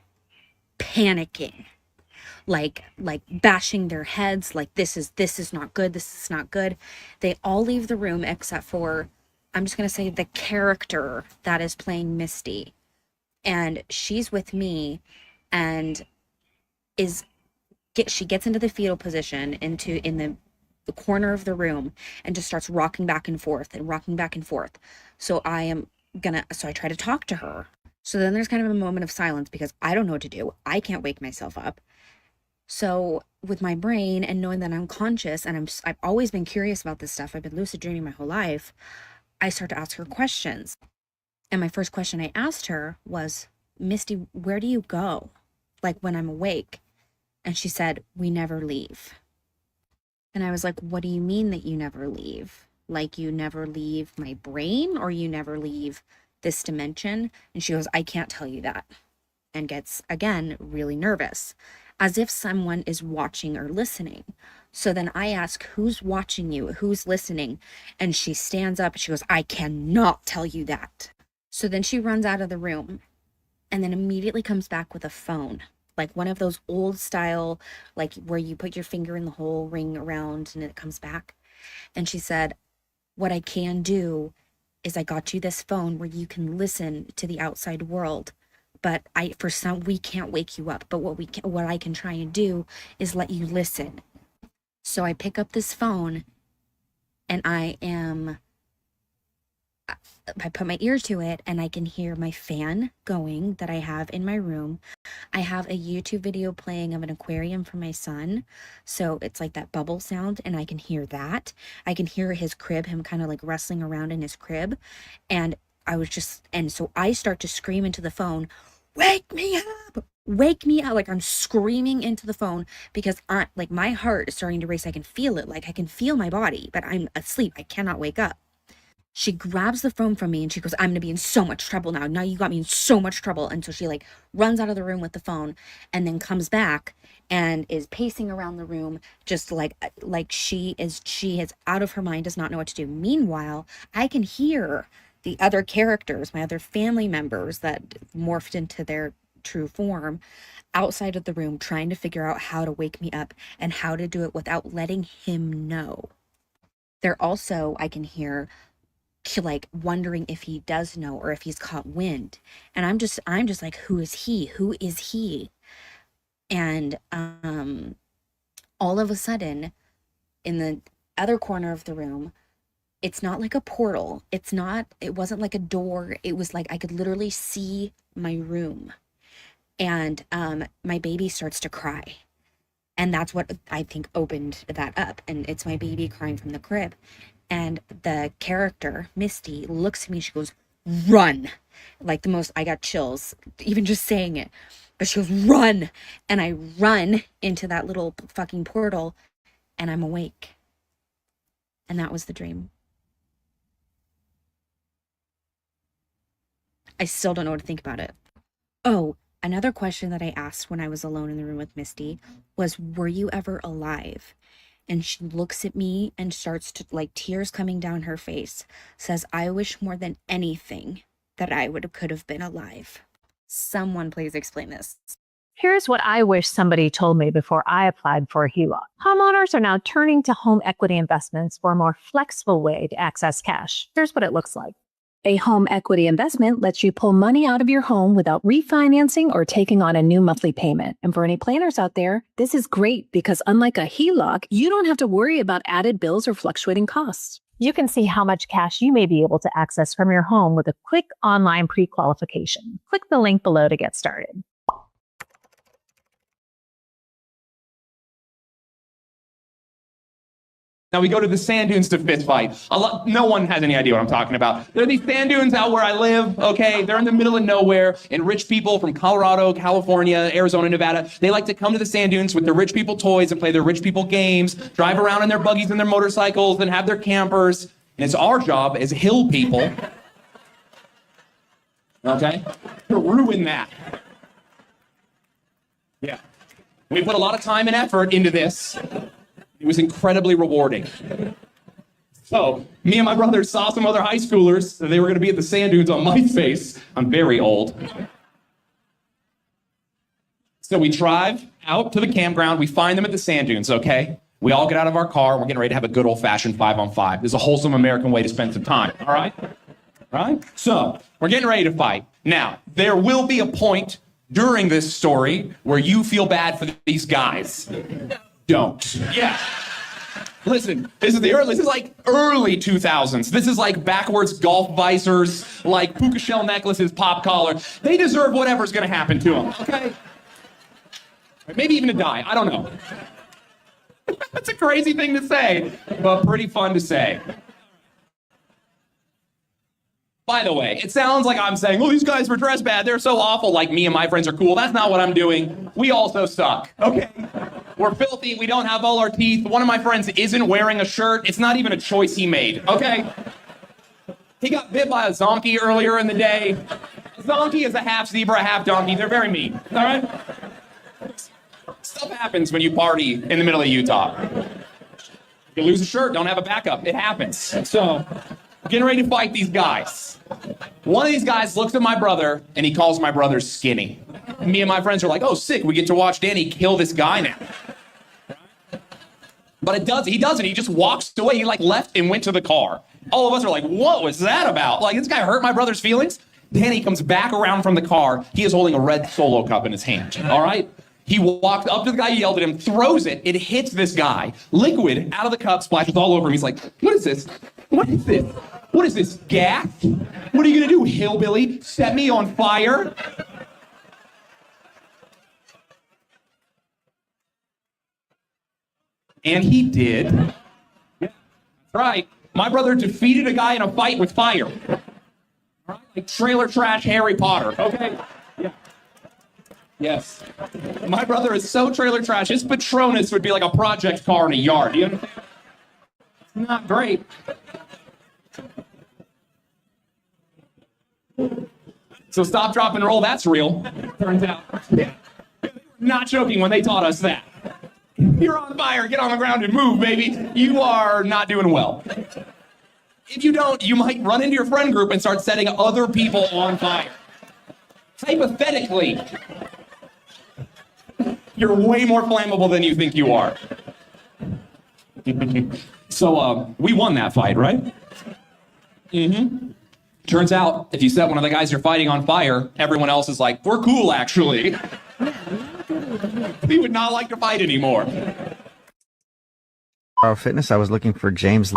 panicking, like bashing their heads, like this is not good. They all leave the room except for, I'm just going to say, the character that is playing Misty. And she's with me and she gets into the fetal position in the corner of the room and just starts rocking back and forth. So I try to talk to her. So then there's kind of a moment of silence because I don't know what to do. I can't wake myself up. So with my brain and knowing that I'm conscious and I've always been curious about this stuff, I've been lucid dreaming my whole life, I start to ask her questions. And my first question I asked her was, Misty, where do you go? Like when I'm awake? And she said, we never leave. And I was like, what do you mean that you never leave? Like you never leave my brain, or you never leave this dimension? And she goes, I can't tell you that. And gets, again, really nervous, as if someone is watching or listening. So then I ask, who's watching you? Who's listening? And she stands up and she goes, I cannot tell you that. So then she runs out of the room and then immediately comes back with a phone, like one of those old style, like where you put your finger in the hole, ring around, and it comes back. And she said, what I can do is I got you this phone where you can listen to the outside world. But we can't wake you up. But what I can try and do is let you listen. So I pick up this phone and I put my ear to it and I can hear my fan going that I have in my room. I have a YouTube video playing of an aquarium for my son. So it's like that bubble sound and I can hear that. I can hear his crib, him kind of like wrestling around in his crib. And so I start to scream into the phone, wake me up, wake me up. Like I'm screaming into the phone because my heart is starting to race. I can feel it. Like I can feel my body, but I'm asleep. I cannot wake up. She grabs the phone from me and she goes, I'm going to be in so much trouble now. Now you got me in so much trouble. And so she like runs out of the room with the phone and then comes back and is pacing around the room just like she is out of her mind, does not know what to do. Meanwhile, I can hear the other characters, my other family members that morphed into their true form outside of the room trying to figure out how to wake me up and how to do it without letting him know. I can hear like wondering if he does know or if he's caught wind. And I'm just like, who is he? And all of a sudden in the other corner of the room, it's not like a portal. It wasn't like a door. It was like I could literally see my room. And my baby starts to cry. And that's what I think opened that up. And it's my baby crying from the crib. And the character, Misty, looks at me, she goes, run. Like I got chills, even just saying it. But she goes, run. And I run into that little fucking portal and I'm awake. And that was the dream. I still don't know what to think about it. Oh, another question that I asked when I was alone in the room with Misty was, were you ever alive? And she looks at me and starts to, like, tears coming down her face, says, I wish more than anything that I could have been alive. Someone please explain this. Here's what I wish somebody told me before I applied for a HELOC. Homeowners are now turning to home equity investments for a more flexible way to access cash. Here's what it looks like. A home equity investment lets you pull money out of your home without refinancing or taking on a new monthly payment. And for any planners out there, this is great because unlike a HELOC, you don't have to worry about added bills or fluctuating costs. You can see how much cash you may be able to access from your home with a quick online pre-qualification. Click the link below to get started. Now we go to the sand dunes to fist fight. No one has any idea what I'm talking about. There are these sand dunes out where I live, okay? They're in the middle of nowhere, and rich people from Colorado, California, Arizona, Nevada, they like to come to the sand dunes with their rich people toys and play their rich people games, drive around in their buggies and their motorcycles, and have their campers. And it's our job as hill people, okay, to ruin that. Yeah. We put a lot of time and effort into this. It was incredibly rewarding. So, me and my brother saw some other high schoolers, and they were going to be at the sand dunes on MySpace. I'm very old. So we drive out to the campground. We find them at the sand dunes, okay? We all get out of our car. We're getting ready to have a good old-fashioned 5-on-5. This is a wholesome American way to spend some time, all right? All right? So, we're getting ready to fight. Now, there will be a point during this story where you feel bad for these guys. Don't. Yeah. Listen, this is like early 2000s. This is like backwards golf visors, like puka shell necklaces, pop collar. They deserve whatever's gonna happen to them, okay? Maybe even to die, I don't know. That's a crazy thing to say, but pretty fun to say. By the way, it sounds like I'm saying, oh, these guys were dressed bad, they're so awful, like me and my friends are cool. That's not what I'm doing. We also suck, okay? We're filthy, we don't have all our teeth. One of my friends isn't wearing a shirt. It's not even a choice he made, okay? He got bit by a zonkey earlier in the day. A zonkey is a half zebra, half donkey. They're very mean, all right? Stuff happens when you party in the middle of Utah. You lose a shirt, don't have a backup. It happens. So, we're getting ready to fight these guys. One of these guys looks at my brother, and he calls my brother skinny. And me and my friends are like, oh, sick, we get to watch Danny kill this guy now. But he doesn't. He just walks away. He like left and went to the car. All of us are like, what was that about? Like, this guy hurt my brother's feelings? Danny comes back around from the car. He is holding a red Solo cup in his hand, all right? He walked up to the guy, yelled at him, throws it. It hits this guy. Liquid out of the cup, splashes all over him. He's like, what is this? What is this? What is this, gas? What are you going to do, hillbilly? Set me on fire? And he did. Yeah, that's right. My brother defeated a guy in a fight with fire. All right? Like trailer trash Harry Potter, okay? Yeah. Yes. My brother is so trailer trash, his Patronus would be like a project car in a yard. You understand? It's not great. So stop, drop, and roll, that's real, turns out. Yeah. Not joking when they taught us that. You're on fire, get on the ground and move, baby. You are not doing well. If you don't, you might run into your friend group and start setting other people on fire. Hypothetically, you're way more flammable than you think you are. So, we won that fight, right? Mm-hmm. Turns out, if you set one of the guys you're fighting on fire, everyone else is like, we're cool, actually. We would not like to fight anymore. Fitness, I was looking for James.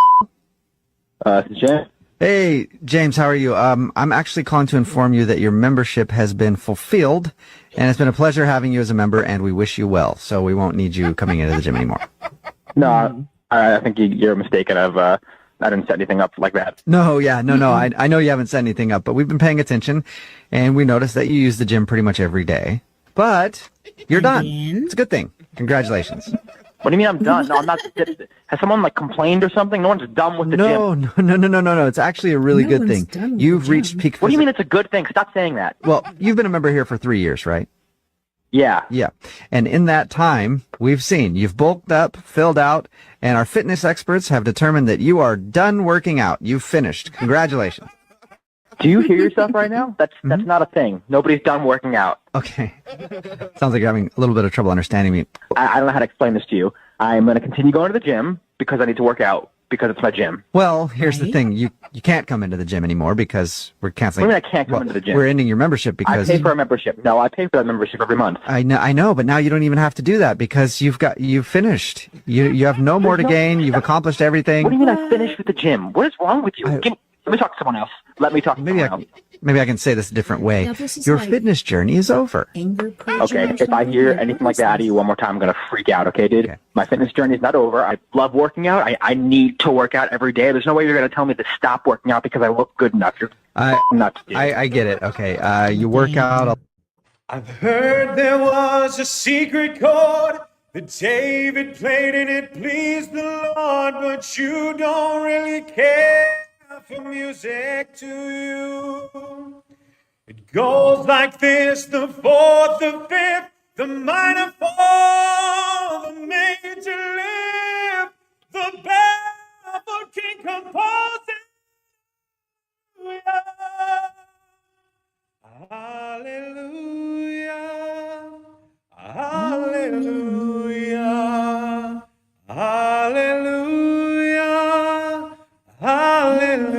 James. Hey, James, how are you? I'm actually calling to inform you that your membership has been fulfilled, and it's been a pleasure having you as a member, and we wish you well. So we won't need you coming into the gym anymore. No, I think you're mistaken. I didn't set anything up like that. No, yeah, no. I know you haven't set anything up, but we've been paying attention, and we noticed that you use the gym pretty much every day. But you're done. It's a good thing. Congratulations. What do you mean I'm done? No, I'm not. Has someone complained or something? No one's done with the gym. No. It's actually a really good thing. You've reached peak. What do you mean it's a good thing? Stop saying that. Well, you've been a member here for 3 years, right? Yeah. Yeah. And in that time, we've seen you've bulked up, filled out, and our fitness experts have determined that you are done working out. You've finished. Congratulations. Do you hear yourself right now? That's not a thing. Nobody's done working out. Okay. Sounds like you're having a little bit of trouble understanding me. I don't know how to explain this to you. I'm going to continue going to the gym because I need to work out because it's my gym. Well, here's the thing. You can't come into the gym anymore because we're canceling. What do you mean I can't come into the gym? We're ending your membership because I pay for a membership. No, I pay for that membership every month. I know, but now you don't even have to do that because you've finished. You have no more to gain. You've accomplished everything. What do you mean I finished with the let me wrong with you? Let me talk to someone else. Let me talk to someone else. Maybe I can say this a different way. Your fitness journey is over. Okay, if I hear anything like that out of you one more time, I'm going to freak out, okay, dude? Okay. My fitness journey is not over. I love working out. I need to work out every day. There's no way you're going to tell me to stop working out because I look good enough. You're nuts, dude. I get it. Okay, you work out. I've heard there was a secret chord that David played and it pleased the Lord, but you don't really care for music, do you? It goes like this: the fourth, the fifth, the minor fall, the major lift, the baffled king composer. Hallelujah, hallelujah, hallelujah, hallelujah.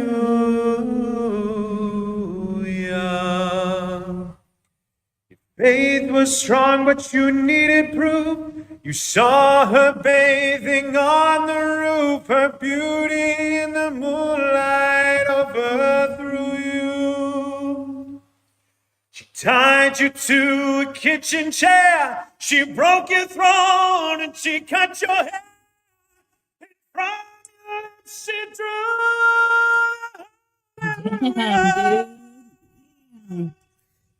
Your faith was strong, but you needed proof. You saw her bathing on the roof, her beauty in the moonlight overthrew you. She tied you to a kitchen chair, she broke your throne, and she cut your hair. And from your lips she drew.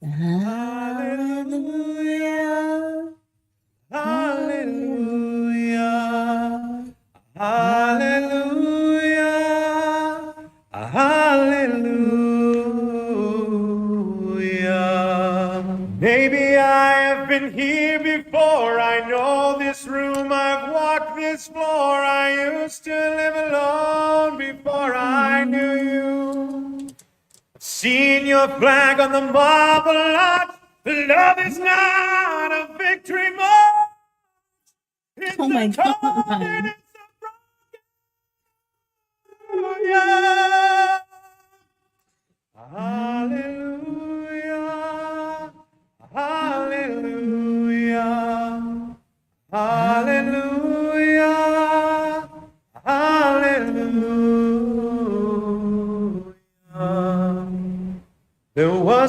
Hallelujah. Hallelujah, hallelujah, hallelujah. Maybe I have been here before. I know this room. I've walked this floor. I used to live alone before I knew you. I've seen your flag on the marble arch. Love is not a victory march. It's Oh my a God. cold and it's a hallelujah, hallelujah,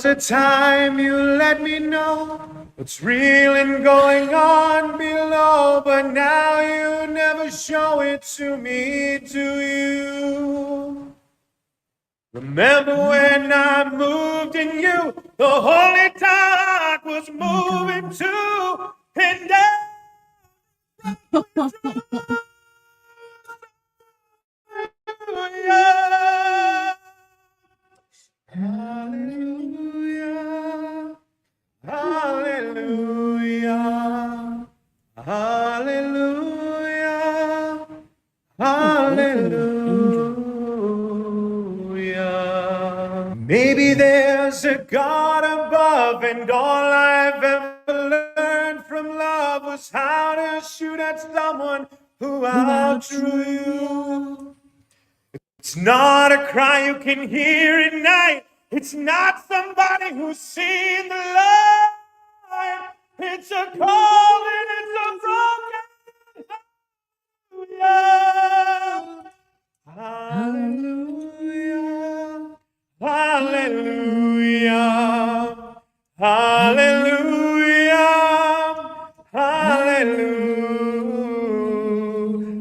was a time you let me know what's real and going on below, but now you never show it to me, do you? Remember when I moved in you, the holy tide was moving too, and hallelujah, hallelujah, hallelujah, hallelujah. Maybe there's a God above, and all I've ever learned from love was how to shoot at someone who outdrew you. It's not a cry you can hear at night. It's not somebody who's seen the light. It's a cold and it's a broken hallelujah. Hallelujah. Hallelujah. Hallelujah.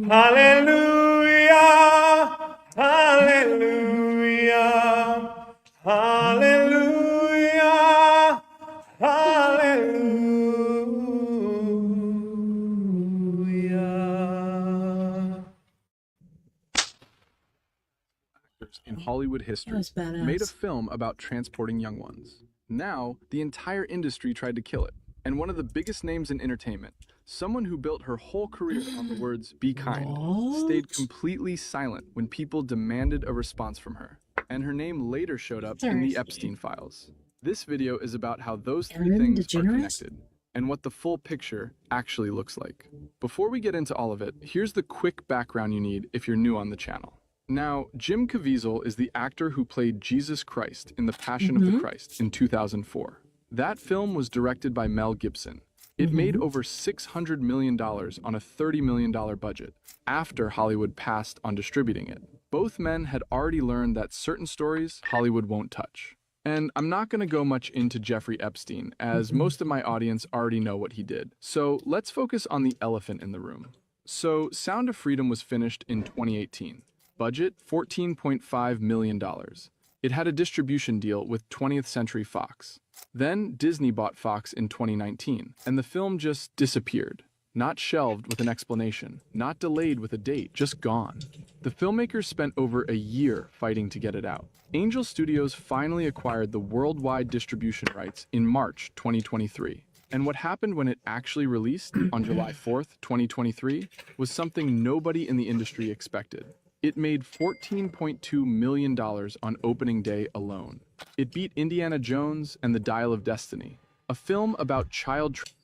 Hallelujah. Hallelujah. Hallelujah. Hallelujah. In Hollywood history That was badass. made a film about transporting young ones. Now, the entire industry tried to kill it. And one of the biggest names in entertainment, someone who built her whole career on the words "be kind," stayed completely silent when people demanded a response from her. And her name later showed up in the Epstein files. This video is about how those three things are connected and what the full picture actually looks like. Before we get into all of it, here's the quick background you need if you're new on the channel. Now, Jim Caviezel is the actor who played Jesus Christ in The Passion of the Christ in 2004. That film was directed by Mel Gibson. It made over $600 million on a $30 million budget after Hollywood passed on distributing it. Both men had already learned that certain stories Hollywood won't touch. And I'm not going to go much into Jeffrey Epstein, as most of my audience already know what he did. So let's focus on the elephant in the room. So Sound of Freedom was finished in 2018. Budget, $14.5 million. It had a distribution deal with 20th Century Fox. Then Disney bought Fox in 2019, and the film just disappeared. Not shelved with an explanation, not delayed with a date, just gone. The filmmakers spent over a year fighting to get it out. Angel Studios finally acquired the worldwide distribution rights in March 2023. And what happened when it actually released on July 4th, 2023, was something nobody in the industry expected. It made $14.2 million on opening day alone. It beat Indiana Jones and The Dial of Destiny, a film about child trafficking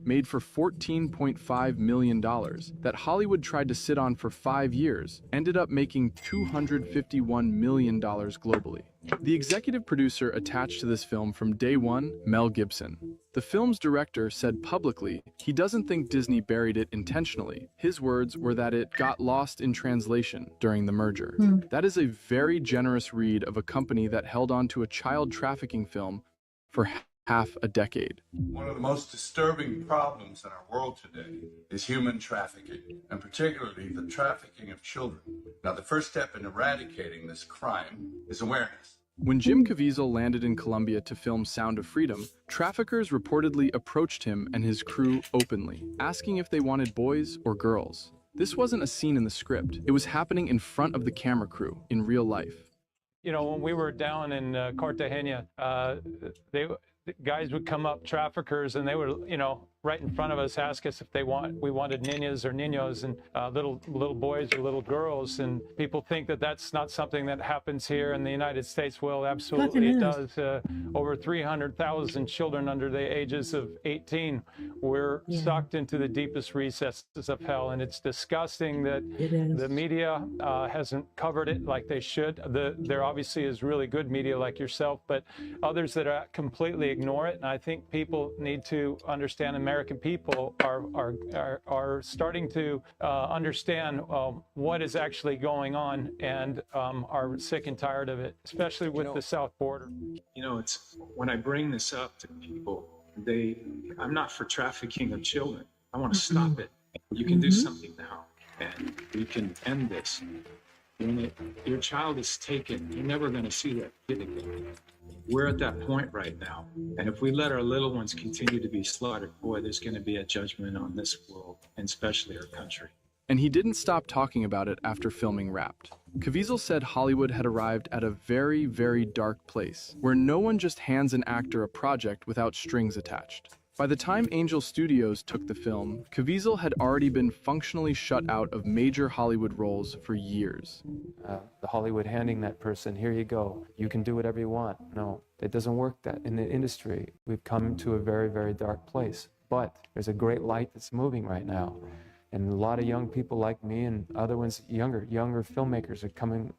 made for $14.5 million that Hollywood tried to sit on for 5 years, ended up making $251 million globally. The executive producer attached to this film from day one, Mel Gibson. The film's director said publicly he doesn't think Disney buried it intentionally. His words were that it got lost in translation during the merger. That is a very generous read of a company that held on to a child trafficking film for half a decade. One of the most disturbing problems in our world today is human trafficking, and particularly the trafficking of children. Now, the first step in eradicating this crime is awareness. When Jim Caviezel landed in Colombia to film Sound of Freedom, traffickers reportedly approached him and his crew openly, asking if they wanted boys or girls. This wasn't a scene in the script. It was happening in front of the camera crew in real life. You know, when we were down in Cartagena, the guys would come up, traffickers, and they would, you know, right in front of us, ask us if we wanted niñas or niños, and little boys or little girls. And people think that that's not something that happens here in the United States. Well, absolutely it does. Over 300,000 children under the ages of 18 were sucked into the deepest recesses of hell, and it's disgusting that the media hasn't covered it like they should. There obviously is really good media like yourself, but others that are completely ignore it. And I think people need to understand, American people are starting to understand what is actually going on, and are sick and tired of it, especially with the south border. You know, it's when I bring this up to people, I'm not for trafficking of children. I want to stop it. You can do something now, and we can end this. When your child is taken, you're never going to see that kid again. We're at that point right now. And if we let our little ones continue to be slaughtered, boy, there's going to be a judgment on this world, and especially our country. And he didn't stop talking about it after filming Wrapped. Caviezel said Hollywood had arrived at a very, very dark place, where no one just hands an actor a project without strings attached. By the time Angel Studios took the film, Caviezel had already been functionally shut out of major Hollywood roles for years. The Hollywood handing that person, here you go, you can do whatever you want. No, it doesn't work that in the industry. We've come to a very, very dark place, but there's a great light that's moving right now. And a lot of young people like me and other ones, younger filmmakers are coming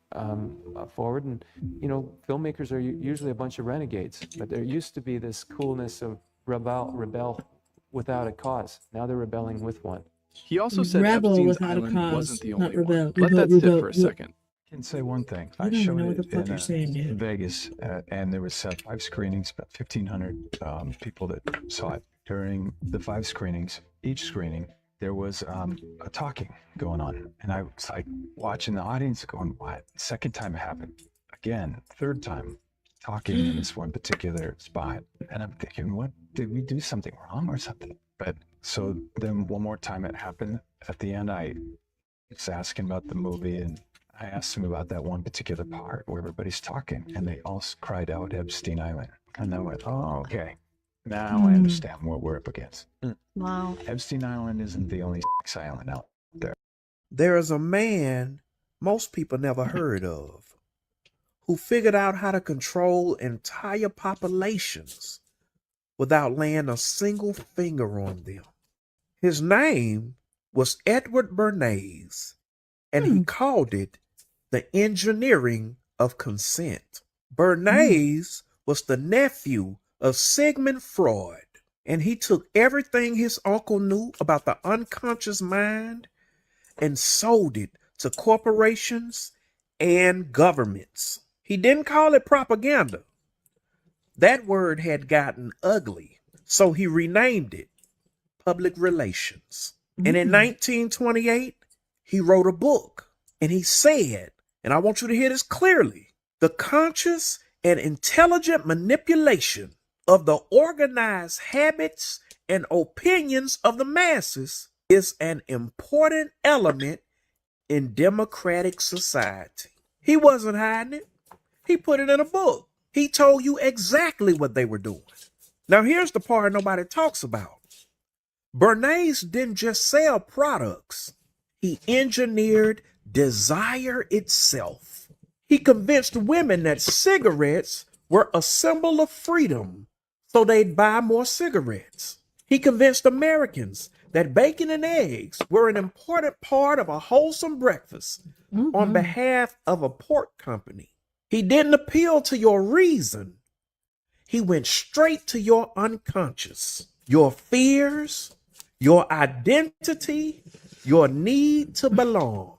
forward. And, you know, filmmakers are usually a bunch of renegades, but there used to be this coolness of rebel without a cause. Now they're rebelling with one. He also said Rebel Epstein's without a island cause, wasn't the not only rebel. one. Let that sit Rebel. for a second. I can say one thing. I I don't showed know what the it fuck you're saying, dude. in Vegas, and there was 5 screenings, about 1,500 people that saw it. During the 5 screenings, each screening, there was a talking going on. And I was like watching the audience going, what? Second time it happened. Again, third time, talking in this one particular spot. And I'm thinking, what, did we do something wrong or something? But so then one more time it happened. At the end, I was asking about the movie, and I asked them about that one particular part where everybody's talking, and they all cried out Epstein Island. And I went, oh, okay. Now I understand what we're up against. Wow. Epstein Island isn't the only island out there. There is a man most people never heard of who figured out how to control entire populations without laying a single finger on them. His name was Edward Bernays, and he called it the engineering of consent. Bernays was the nephew of Sigmund Freud, and he took everything his uncle knew about the unconscious mind and sold it to corporations and governments. He didn't call it propaganda. That word had gotten ugly, so he renamed it public relations. And in 1928, he wrote a book, and he said, and I want you to hear this clearly, the conscious and intelligent manipulation of the organized habits and opinions of the masses is an important element in democratic society. He wasn't hiding it. He put it in a book. He told you exactly what they were doing. Now here's the part nobody talks about. Bernays didn't just sell products. He engineered desire itself. He convinced women that cigarettes were a symbol of freedom, so they'd buy more cigarettes. He convinced Americans that bacon and eggs were an important part of a wholesome breakfast on behalf of a pork company. He didn't appeal to your reason. He went straight to your unconscious, your fears, your identity, your need to belong.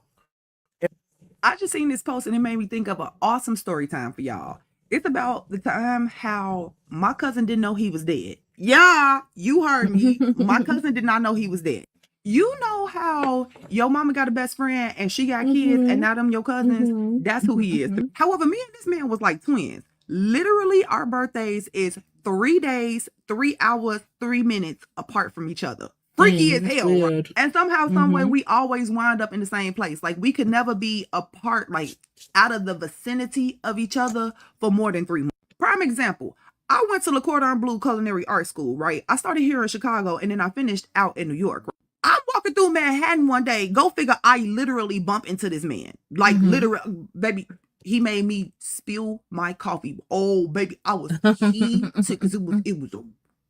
I just seen this post and it made me think of an awesome story time for y'all. It's about the time how my cousin didn't know he was dead. Yeah, you heard me. My cousin did not know he was dead. You know how your mama got a best friend and she got kids and now them your cousins? That's who he is. However, me and this man was like twins. Literally, our birthdays is 3 days, 3 hours, 3 minutes apart from each other. Freaky as hell. Right? And somehow, some way, we always wind up in the same place. Like, we could never be apart, like, out of the vicinity of each other for more than 3 months. Prime example, I went to Le Cordon Bleu Culinary Art School, right? I started here in Chicago, and then I finished out in New York. Right? I'm walking through Manhattan one day. Go figure, I literally bump into this man. Like, literally, baby, he made me spill my coffee. Oh, baby, I was heated because it was a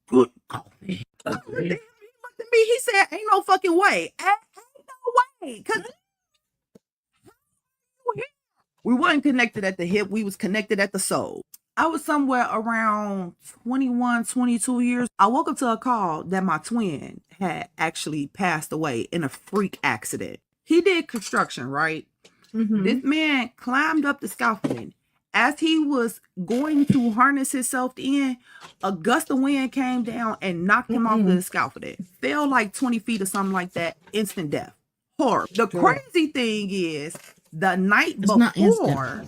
good coffee. Me, he said, ain't no fucking way. Ain't no way. Because we weren't connected at the hip. We was connected at the soul. I was somewhere around 21, 22 years. I woke up to a call that my twin had actually passed away in a freak accident. He did construction, right? This man climbed up the scaffolding. As he was going to harness himself in, a gust of wind came down and knocked him off the scaffolding. Fell like 20 feet or something like that. Instant death. Horrible. The crazy thing is, the night before,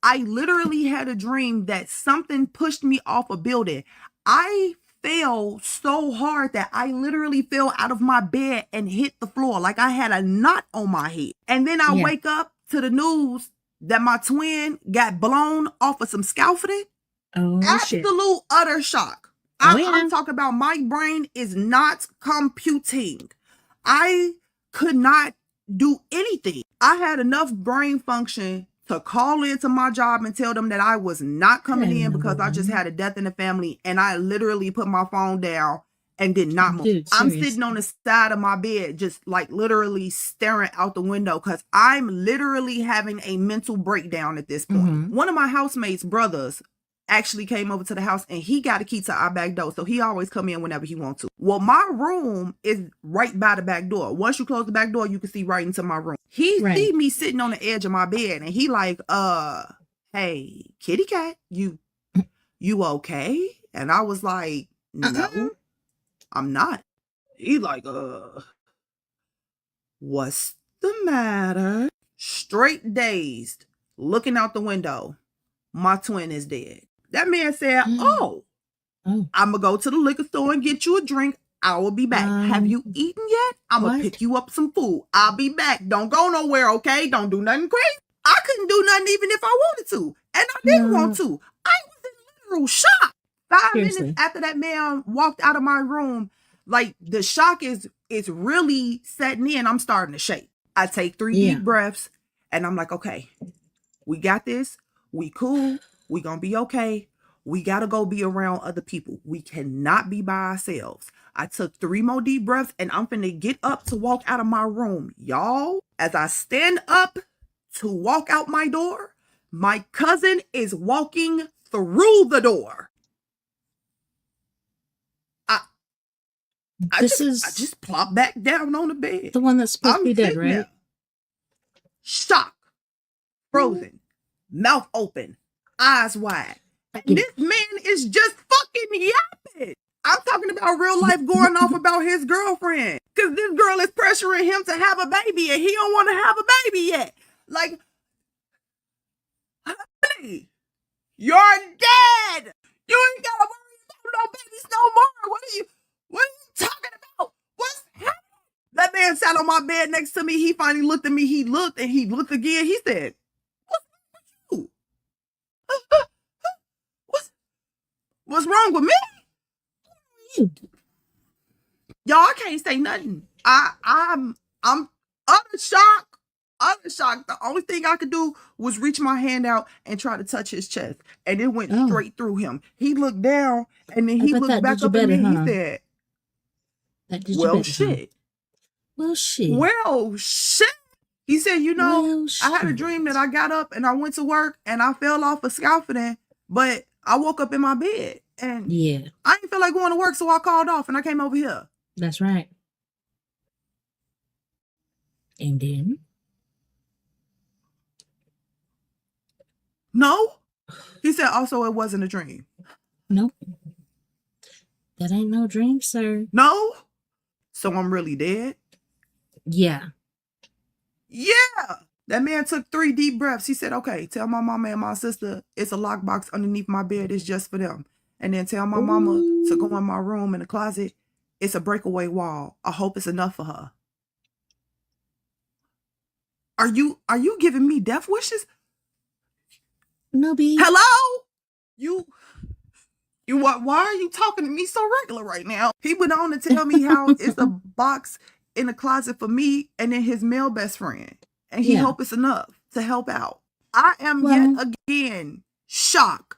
I literally had a dream that something pushed me off a building. I fell so hard that I literally fell out of my bed and hit the floor like I had a knot on my head. And then I wake up to the news that my twin got blown off of some scaffolding. Absolute utter shock. I'm talking about my brain is not computing. I could not do anything. I had enough brain function to call into my job and tell them that I was not coming in because I just had a death in the family, and I literally put my phone down and did not move. Dude, I'm seriously. sitting on the side of my bed, just like literally staring out the window because I'm literally having a mental breakdown at this point. One of my housemates' brothers actually came over to the house and he got a key to our back door, so he always come in whenever he wants to. Well, my room is right by the back door. Once you close the back door, you can see right into my room. He see me sitting on the edge of my bed and he like, hey, kitty cat, you okay? And I was like, no, I'm not. He like, what's the matter? Straight dazed, looking out the window. My twin is dead. That man said, I'm gonna go to the liquor store and get you a drink. I will be back. Have you eaten yet? I'm gonna pick you up some food. I'll be back. Don't go nowhere, okay? Don't do nothing crazy. I couldn't do nothing even if I wanted to. And I didn't want to. I was in literal shock. 5 minutes after that man walked out of my room, like the shock is really setting in. I'm starting to shake. I take 3 deep breaths and I'm like, okay, we got this. We cool. We gonna be okay. We gotta go be around other people. We cannot be by ourselves. I took 3 more deep breaths and I'm finna get up to walk out of my room. Y'all, as I stand up to walk out my door, my cousin is walking through the door. I just plopped back down on the bed. The one that's supposed to be dead, sitting right? there, shock, frozen, mouth open, eyes wide. And this man is just fucking yapping. I'm talking about real life going off about his girlfriend. Because this girl is pressuring him to have a baby and he don't want to have a baby yet. Like, honey, you're dead. You ain't got to worry about no babies no more. What are you talking about? What's happening? That man sat on my bed next to me. He finally looked at me. He looked and he looked again. He said, what's wrong with me? Y'all, I can't say nothing. I'm utter shock. Utter shock. The only thing I could do was reach my hand out and try to touch his chest. And it went straight through him. He looked down and then he looked back up at me and he said, well, shit. Well, shit. Well, shit. He said, I had a dream that I got up and I went to work and I fell off a scaffolding, but I woke up in my bed and I didn't feel like going to work, so I called off and I came over here. That's right. And then? No. He said also it wasn't a dream. Nope. That ain't no dream, sir. No? So I'm really dead? Yeah. Yeah. That man took 3 deep breaths. He said, okay, tell my mama and my sister it's a lockbox underneath my bed. It's just for them. And then tell my mama to go in my room in the closet. It's a breakaway wall. I hope it's enough for her. Are you giving me death wishes? No, B. Hello? Why are you talking to me so regular right now? He went on to tell me how it's a box in the closet for me and then his male best friend. And he hope it's enough to help out. I am yet again shocked.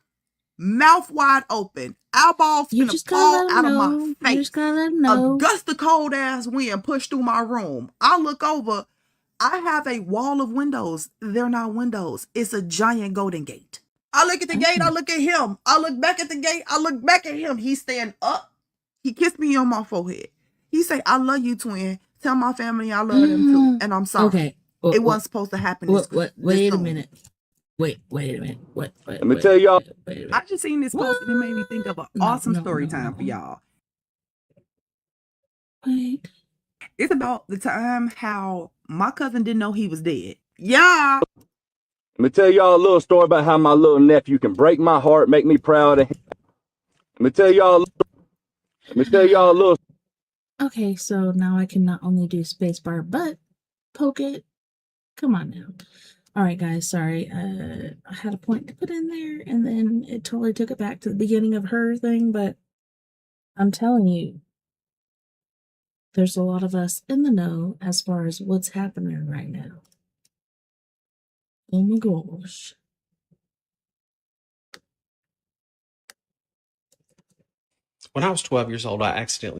Mouth wide open. Eyeballs finna fall out of my face. You just gotta let him know. A gust of cold ass wind pushed through my room. I look over. I have a wall of windows. They're not windows. It's a giant Golden Gate. I look at the gate, I look at him. I look back at the gate, I look back at him. He's standing up. He kissed me on my forehead. He say, I love you, twin. Tell my family I love them too. And I'm sorry. Okay. It wasn't supposed to happen this Wait a soon. minute. Wait a minute. Let me tell y'all. I just seen this post and it made me think of an awesome story time for y'all. Wait. It's about the time how my cousin didn't know he was dead. Yeah. Let me tell y'all a little story about how my little nephew can break my heart, make me proud of him. Let me tell y'all a little. Okay, so now I can not only do spacebar, but poke it. Come on now. All right, guys, sorry. I had a point to put in there, and then it totally took it back to the beginning of her thing, but I'm telling you, there's a lot of us in the know as far as what's happening right now. Oh my gosh. When I was 12 years old, I accidentally.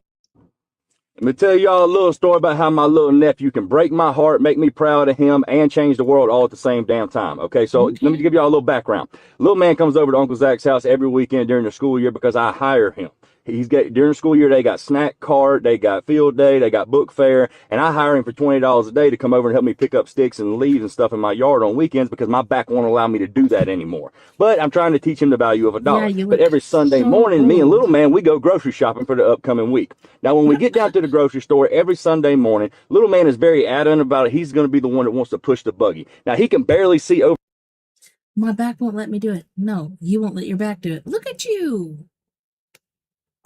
Let me tell y'all a little story about how my little nephew can break my heart, make me proud of him, and change the world all at the same damn time. Okay, so let me give y'all a little background. Little man comes over to Uncle Zach's house every weekend during the school year because I hire him. During the school year, they got snack cart, they got field day, they got book fair, and I hire him for $20 a day to come over and help me pick up sticks and leaves and stuff in my yard on weekends because my back won't allow me to do that anymore. But I'm trying to teach him the value of a dollar. But every Sunday morning, me and little man, we go grocery shopping for the upcoming week. Now, when we get down to the grocery store every Sunday morning, little man is very adamant about it. He's going to be the one that wants to push the buggy. Now, he can barely see over. My back won't let me do it. No, you won't let your back do it. Look at you.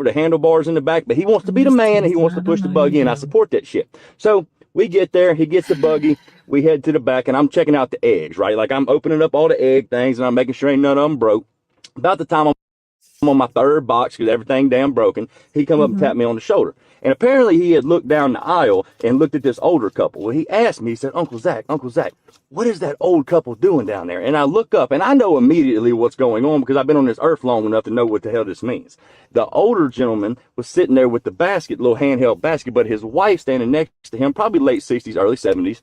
The handlebars in the back, but he wants to be the man and he wants to push the buggy, and I support that shit. So we get there, he gets the buggy, we head to the back, and I'm checking out the eggs, right? Like I'm opening up all the egg things and I'm making sure ain't none of them broke. About the time I'm on my third box because everything damn broken, he come up and tapped me on the shoulder. And apparently he had looked down the aisle and looked at this older couple. Well, he asked me, he said, Uncle Zach, what is that old couple doing down there? And I look up and I know immediately what's going on because I've been on this earth long enough to know what the hell this means. The older gentleman was sitting there with the basket, little handheld basket, but his wife standing next to him, probably late 60s, early 70s,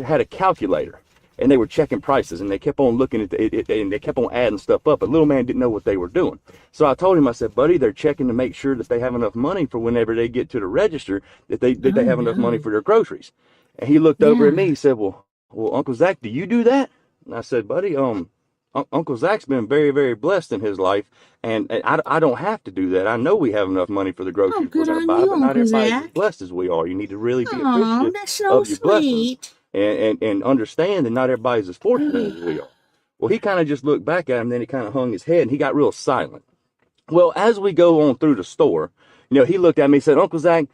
had a calculator. And they were checking prices, and they kept on looking at it, and they kept on adding stuff up. But little man didn't know what they were doing. So I told him, I said, buddy, they're checking to make sure that they have enough money for whenever they get to the register, that they have enough money for their groceries. And he looked over at me. He said, well, Uncle Zach, do you do that? And I said, buddy, Uncle Zach's been very, very blessed in his life, and I don't have to do that. I know we have enough money for the groceries we're going to buy, but not everybody's as blessed as we are. You need to really be appreciative of your blessings. And understand that not everybody's as fortunate as we are. Well, he kind of just looked back at him, then he kind of hung his head, and he got real silent. Well, as we go on through the store, he looked at me and said, Uncle Zach,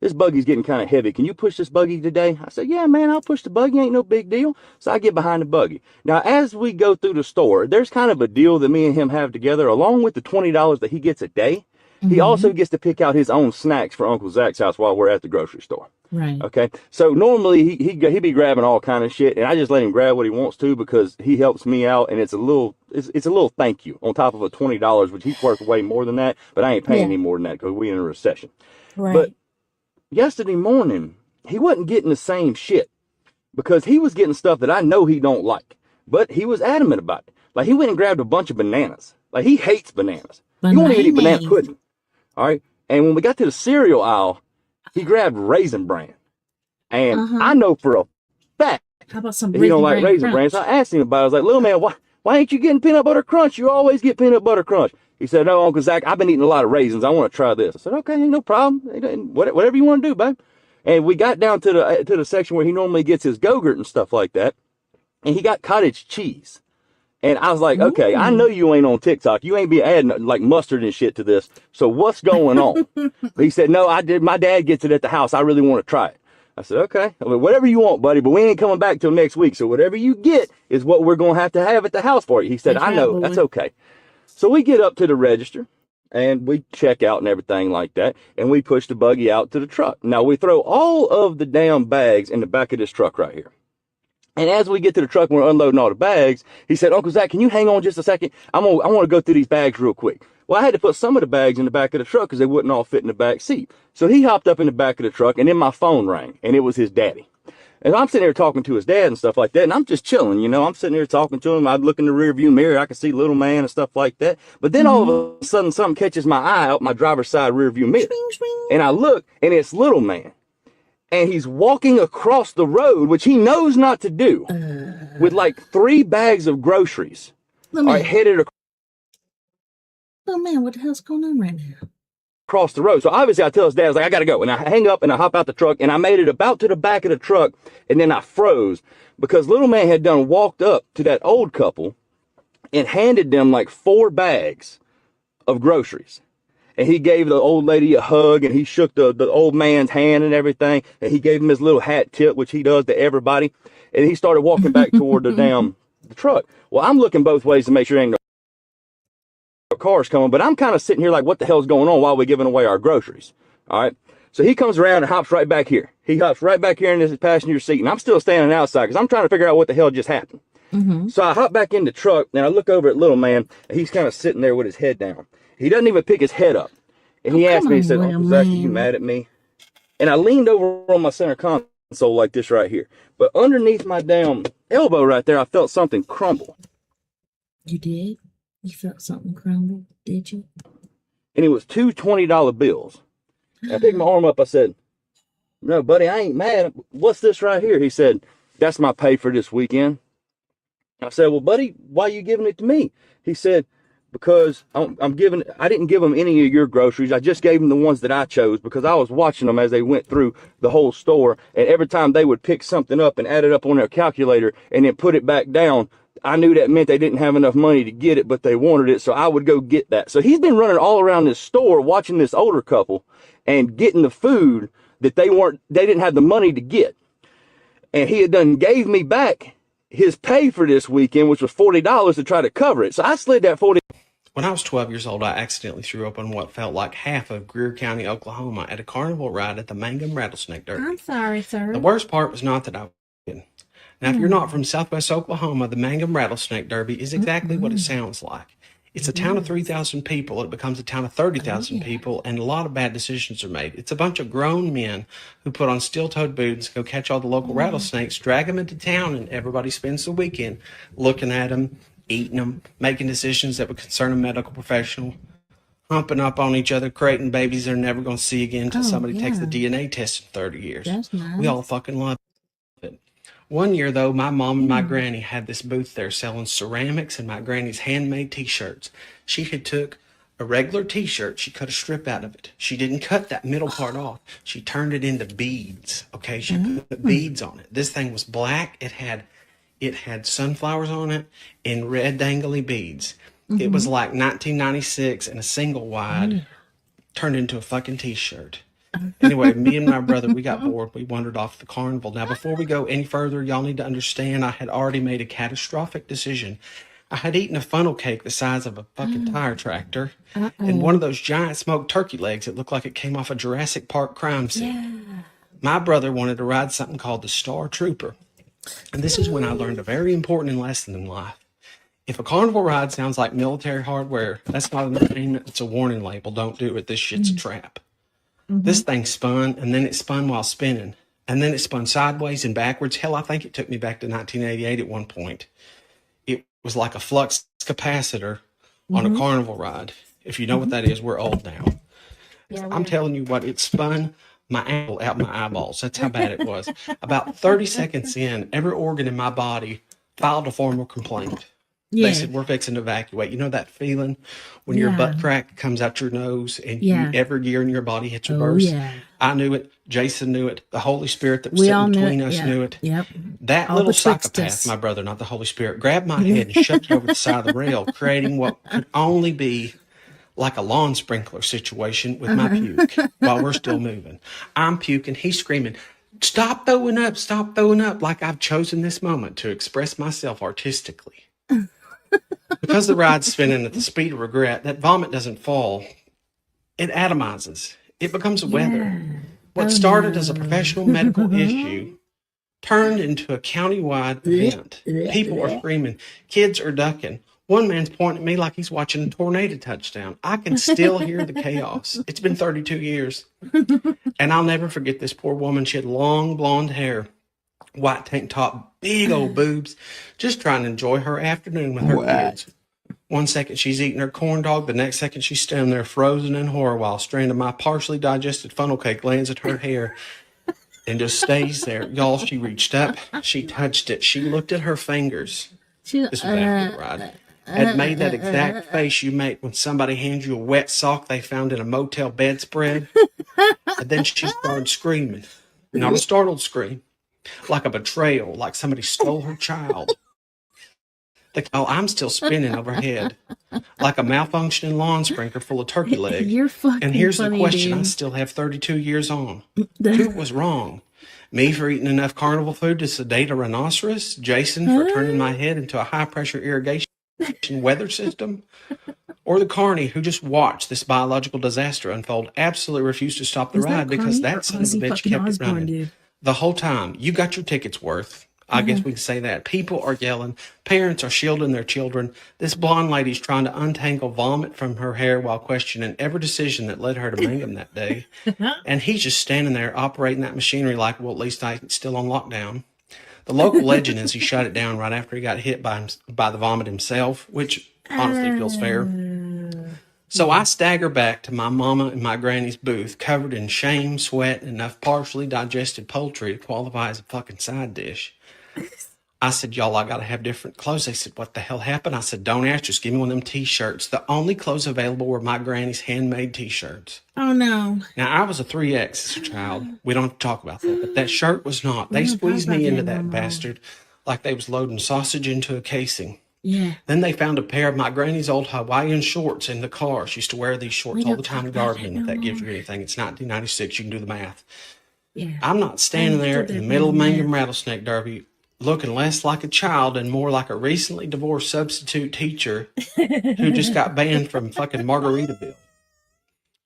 this buggy's getting kind of heavy. Can you push this buggy today? I said, yeah, man, I'll push the buggy. Ain't no big deal. So I get behind the buggy. Now, as we go through the store, there's kind of a deal that me and him have together. Along with the $20 that he gets a day, he also gets to pick out his own snacks for Uncle Zach's house while we're at the grocery store. Right. Okay. So normally he'd be grabbing all kind of shit, and I just let him grab what he wants to because he helps me out, and it's a little thank you on top of a $20, which he's worth way more than that, but I ain't paying any more than that because we're in a recession. Right. But yesterday morning, he wasn't getting the same shit because he was getting stuff that I know he don't like, but he was adamant about it. Like he went and grabbed a bunch of bananas. Like he hates bananas. He won't even eat banana pudding. All right. And when we got to the cereal aisle, he grabbed Raisin Bran. And I know for a fact how about some he don't like Raisin Bran. So I asked him about it. I was like, little man, why ain't you getting peanut butter crunch? You always get peanut butter crunch. He said, no, Uncle Zach, I've been eating a lot of raisins. I want to try this. I said, okay, ain't no problem. Whatever you want to do, babe. And we got down to the section where he normally gets his Go-Gurt and stuff like that. And he got cottage cheese. And I was like, okay, I know you ain't on TikTok. You ain't be adding like mustard and shit to this. So what's going on? He said, no, I did. My dad gets it at the house. I really want to try it. I said, okay, whatever you want, buddy, but we ain't coming back till next week. So whatever you get is what we're going to have at the house for you. He said, I know, that's okay. So we get up to the register and we check out and everything like that. And we push the buggy out to the truck. Now we throw all of the damn bags in the back of this truck right here. And as we get to the truck and we're unloading all the bags, he said, Uncle Zach, can you hang on just a second? I want to go through these bags real quick. Well, I had to put some of the bags in the back of the truck because they wouldn't all fit in the back seat. So he hopped up in the back of the truck and then my phone rang and it was his daddy. And I'm sitting here talking to his dad and stuff like that, and I'm just chilling, you know. I'm sitting here talking to him. I'd look in the rear view mirror. I could see little man and stuff like that. But then all of a sudden, something catches my eye out my driver's side rear view mirror. And I look, and it's little man. And he's walking across the road, which he knows not to do, with like 3 bags of groceries. All right, headed Oh man, what the hell's going on right now? across the road. So obviously I tell his dad, I was like, I gotta go. And I hang up and I hop out the truck, and I made it about to the back of the truck, and then I froze because little man had done walked up to that old couple and handed them like 4 bags of groceries. And he gave the old lady a hug, and he shook the old man's hand and everything. And he gave him his little hat tip, which he does to everybody. And he started walking back toward the truck. Well, I'm looking both ways to make sure there ain't no cars coming, but I'm kind of sitting here like, what the hell's going on while we're giving away our groceries? All right. So he comes around and hops right back here. He hops right back here in this passenger seat, and I'm still standing outside because I'm trying to figure out what the hell just happened. So I hop back in the truck, and I look over at little man, and he's kind of sitting there with his head down. He doesn't even pick his head up. And he asked me, he said, Uncle Zach, are you mad at me? And I leaned over on my center console like this right here. But underneath my damn elbow right there, I felt something crumble. You did? You felt something crumble, did you? And it was 2 $20 bills. And I picked my arm up. I said, no, buddy, I ain't mad. What's this right here? He said, that's my pay for this weekend. I said, well, buddy, why are you giving it to me? He said, because I didn't give them any of your groceries. I just gave them the ones that I chose because I was watching them as they went through the whole store. And every time they would pick something up and add it up on their calculator and then put it back down, I knew that meant they didn't have enough money to get it, but they wanted it. So I would go get that. So he's been running all around this store watching this older couple and getting the food that they didn't have the money to get. And he had done gave me back his pay for this weekend, which was $40 to try to cover it. So I slid that $40. When I was 12 years old, I accidentally threw up on what felt like half of Greer County, Oklahoma at a carnival ride at the Mangum Rattlesnake Derby. I'm sorry, sir. The worst part was not that I was in. Now, if you're not from Southwest Oklahoma, the Mangum Rattlesnake Derby is exactly what it sounds like. It's a town of 3,000 people. It becomes a town of 30,000 people, and a lot of bad decisions are made. It's a bunch of grown men who put on steel-toed boots, go catch all the local rattlesnakes, drag them into town, and everybody spends the weekend looking at them, eating them, making decisions that would concern a medical professional, humping up on each other, creating babies they're never going to see again until somebody takes the DNA test in 30 years. That's nice. We all fucking love it. One year, though, my mom and my granny had this booth there selling ceramics and my granny's handmade T-shirts. She had took a regular T-shirt, she cut a strip out of it. She didn't cut that middle part off. She turned it into beads, okay? She put beads on it. This thing was black. It had sunflowers on it and red dangly beads. It was like 1996 and a single wide turned into a fucking T-shirt. Anyway, me and my brother, we got bored. We wandered off the carnival. Now, before we go any further, y'all need to understand I had already made a catastrophic decision. I had eaten a funnel cake the size of a fucking tire tractor and one of those giant smoked turkey legs that looked like it came off a Jurassic Park crime scene. My brother wanted to ride something called the Star Trooper. And this is when I learned a very important lesson in life. If a carnival ride sounds like military hardware, that's not entertainment. It's a warning label. Don't do it. This shit's a trap. This thing spun, and then it spun while spinning. And then it spun sideways and backwards. Hell, I think it took me back to 1988 at one point. It was like a flux capacitor on a carnival ride. If you know what that is, we're old now. I'm telling you what, it spun my apple out my eyeballs. That's how bad it was. About 30 seconds in, every organ in my body filed a formal complaint. They said, we're fixing to evacuate. You know that feeling when your butt crack comes out your nose and every gear in your body hits reverse? I knew it. Jason knew it. The Holy Spirit that was sitting between us knew it. That little psychopath, my brother, not the Holy Spirit, grabbed my head and shoved it over the side of the rail, creating what could only be like a lawn sprinkler situation with my puke while we're still moving. I'm puking. He's screaming, stop throwing up, like I've chosen this moment to express myself artistically. Because the ride's spinning at the speed of regret, that vomit doesn't fall. It atomizes. It becomes a weather. What started as a professional medical issue turned into a county-wide event. People are screaming. Kids are ducking. One man's pointing at me like he's watching a tornado touchdown. I can still hear the chaos. It's been 32 years. And I'll never forget this poor woman. She had long blonde hair. white tank top, big old boobs, just trying to enjoy her afternoon with her kids. One second she's eating her corn dog, the next second she's standing there frozen in horror while a strand of my partially digested funnel cake lands at her hair and just stays there. Y'all, she reached up, she touched it, she looked at her fingers. This was after the ride. Had made that exact face you make when somebody hands you a wet sock they found in a motel bedspread. And then she started screaming. Not a startled scream, like a betrayal, like somebody stole her child. I'm still spinning overhead, like a malfunctioning lawn sprinkler full of turkey legs. You're fucking And here's funny, the question dude. I still have 32 years on. Who was wrong? Me for eating enough carnival food to sedate a rhinoceros? Jason for turning my head into a high-pressure irrigation weather system? Or the carny who just watched this biological disaster unfold, absolutely refused to stop the Is that ride because Carney or that son of a Ozzy bitch fucking kept it Osbourne, running. dude? The whole time. You got your tickets worth. I guess we can say that. People are yelling. Parents are shielding their children. This blonde lady's trying to untangle vomit from her hair while questioning every decision that led her to Mangum that day. And he's just standing there operating that machinery like, well, at least I'm still on lockdown. The local legend is he shut it down right after he got hit by the vomit himself, which honestly feels fair. So I stagger back to my mama and my granny's booth, covered in shame, sweat, and enough partially digested poultry to qualify as a fucking side dish. I said, y'all, I gotta have different clothes. They said, what the hell happened? I said, don't ask, just give me one of them t-shirts. The only clothes available were my granny's handmade t-shirts. Oh no. Now, I was a 3X as a child. We don't have to talk about that, but that shirt was not. They We don't talk squeezed me about into that that no more. bastard like they was loading sausage into a casing. Yeah. Then they found a pair of my granny's old Hawaiian shorts in the car. She used to wear these shorts all the time gardening. If that gives you anything, it's 1996. You can do the math. Yeah. I'm not standing there in the middle of Mangum Rattlesnake Derby looking less like a child and more like a recently divorced substitute teacher who just got banned from fucking Margaritaville.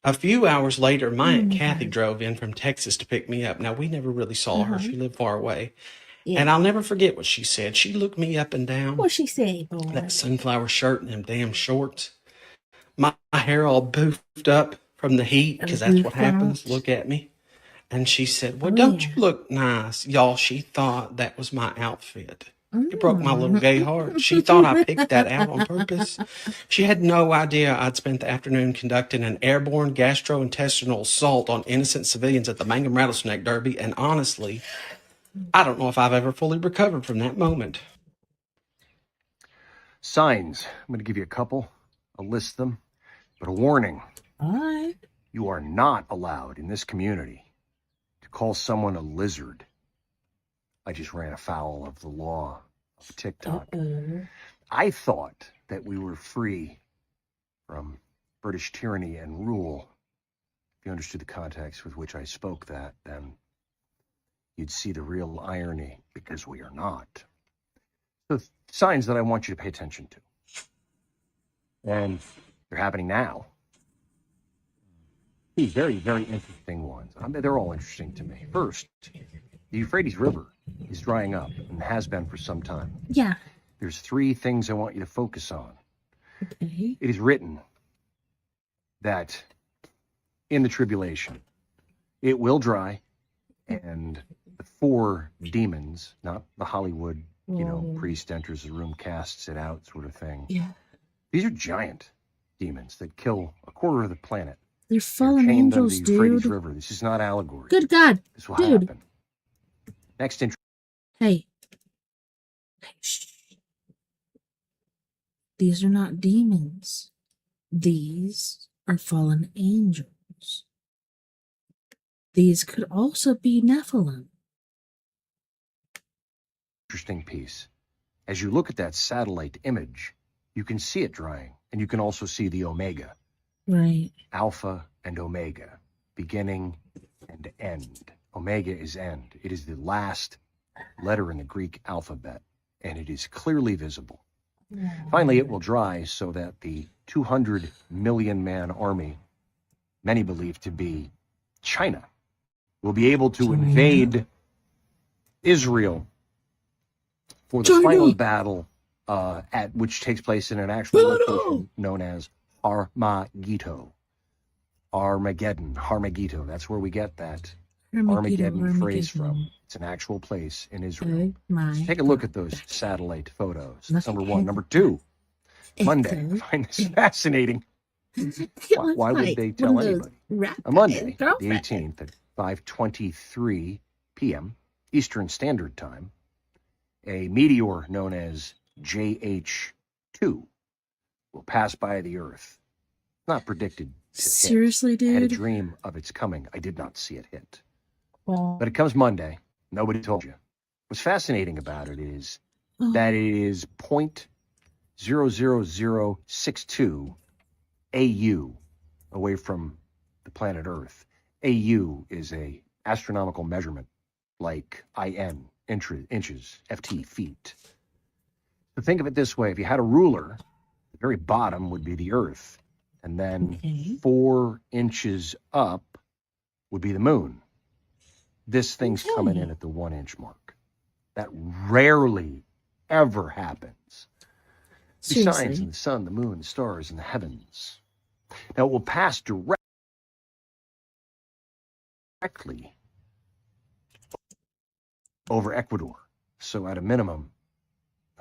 A few hours later, my Aunt Kathy drove in from Texas to pick me up. Now, we never really saw her. She lived far away. Yeah. And I'll never forget what she said. She looked me up and down. What'd she say, boy? That sunflower shirt and them damn shorts. My hair all boofed up from the heat, because that's what happens. Look at me. And she said, well, don't you look nice? Y'all, she thought that was my outfit. It broke my little gay heart. She thought I picked that out on purpose. She had no idea I'd spent the afternoon conducting an airborne gastrointestinal assault on innocent civilians at the Mangum Rattlesnake Derby. And honestly, I don't know if I've ever fully recovered from that moment. Signs. I'm going to give you a couple. I'll list them. But a warning. All right. You are not allowed in this community to call someone a lizard. I just ran afoul of the law of TikTok. I thought that we were free from British tyranny and rule. If you understood the context with which I spoke that, then you'd see the real irony, because we are not. The signs that I want you to pay attention to. And they're happening now. These very, very interesting ones. I mean, they're all interesting to me. First, the Euphrates River is drying up and has been for some time. Yeah. There's three things I want you to focus on. Okay. It is written that in the tribulation, it will dry, and the four demons, not the Hollywood, priest enters the room, casts it out sort of thing. Yeah. These are giant demons that kill a quarter of the planet. They're fallen Chained angels, under the Euphrates dude. River. This is not allegory. Good God. This will Dude. happen. Next intro. Hey. Shh. These are not demons. These are fallen angels. These could also be Nephilim. Interesting piece. As you look at that satellite image, you can see it drying, and you can also see the omega. Right. Alpha and omega, beginning and end. Omega is end. It is the last letter in the Greek alphabet, and it is clearly visible. Finally, it will dry so that the 200 million man army, many believe to be China, will be able to invade Israel for the final battle, at which takes place in an actual location known as Armageddon. Armageddon. That's where we get that Armageddon phrase from. It's an actual place in Israel. Take a look at those satellite photos. That's number one. Number two, Monday. I find this fascinating. Why would they tell anybody? On Monday, the 18th at 5:23 p.m. Eastern Standard Time, a meteor known as JH2 will pass by the Earth. Not predicted to Seriously, hit. I had a dude? dream of its coming. I did not see it hit. Well, But it comes Monday. Nobody told you. What's fascinating about it is that it is 0.00062 AU away from the planet Earth. AU is a astronomical measurement like IN, inches, FT, feet. So think of it this way. If you had a ruler, the very bottom would be the Earth. And then 4 inches up would be the moon. This thing's coming in at the 1 inch mark. That rarely ever happens. Besides Seriously? in the sun, the moon, the stars, and the heavens. Now it will pass directly over Ecuador. So at a minimum,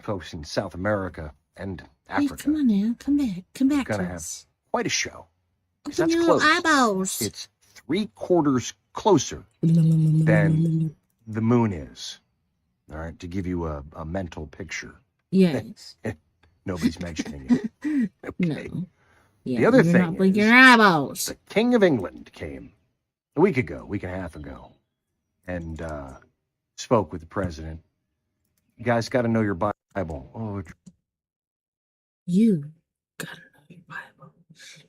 folks in South America and Hey, Africa come on now. Come back. Come back are to going to have us. quite a show. 'Cause Open that's your close. eyeballs. It's 3/4 closer than the moon is. All right, to give you a mental picture. Yes. Nobody's mentioning it. Okay. No. Yeah, The other you're thing not blinking is, your eyeballs. the King of England came a week and a half ago, and spoke with the president. You guys got to know your Bible. Oh, You gotta know your Bible.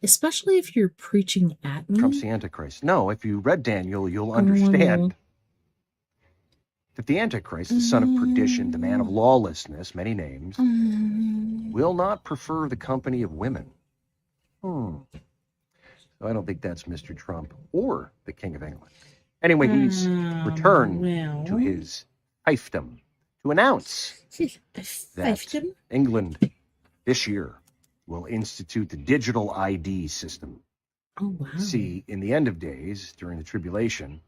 Especially if you're preaching at me. Trump's the Antichrist. No, if you read Daniel, you'll understand that the Antichrist, the son of perdition, the man of lawlessness, many names, will not prefer the company of women. So I don't think that's Mr. Trump or the King of England. Anyway, he's returned to his fiefdom to announce that England this year will institute the digital ID system. Oh, wow. See, in the end of days, during the tribulation,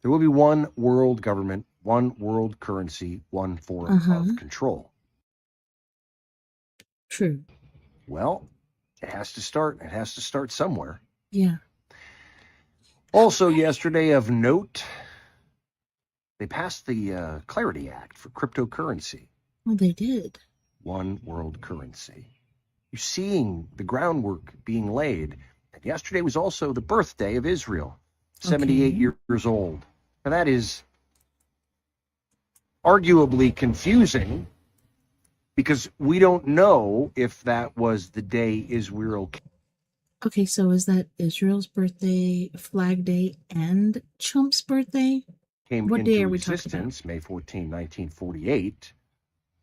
there will be one world government, one world currency, one form of control. True. Well, it has to start. It has to start somewhere. Yeah. Also, yesterday of note, they passed the Clarity Act for cryptocurrency. Well, they did. One world currency. You're seeing the groundwork being laid. And yesterday was also the birthday of Israel, 78 years old. Now that is arguably confusing because we don't know if that was the day Israel Okay, so is that Israel's birthday, Flag Day, and Trump's birthday? came What day into are we talking about? existence, May 14, 1948,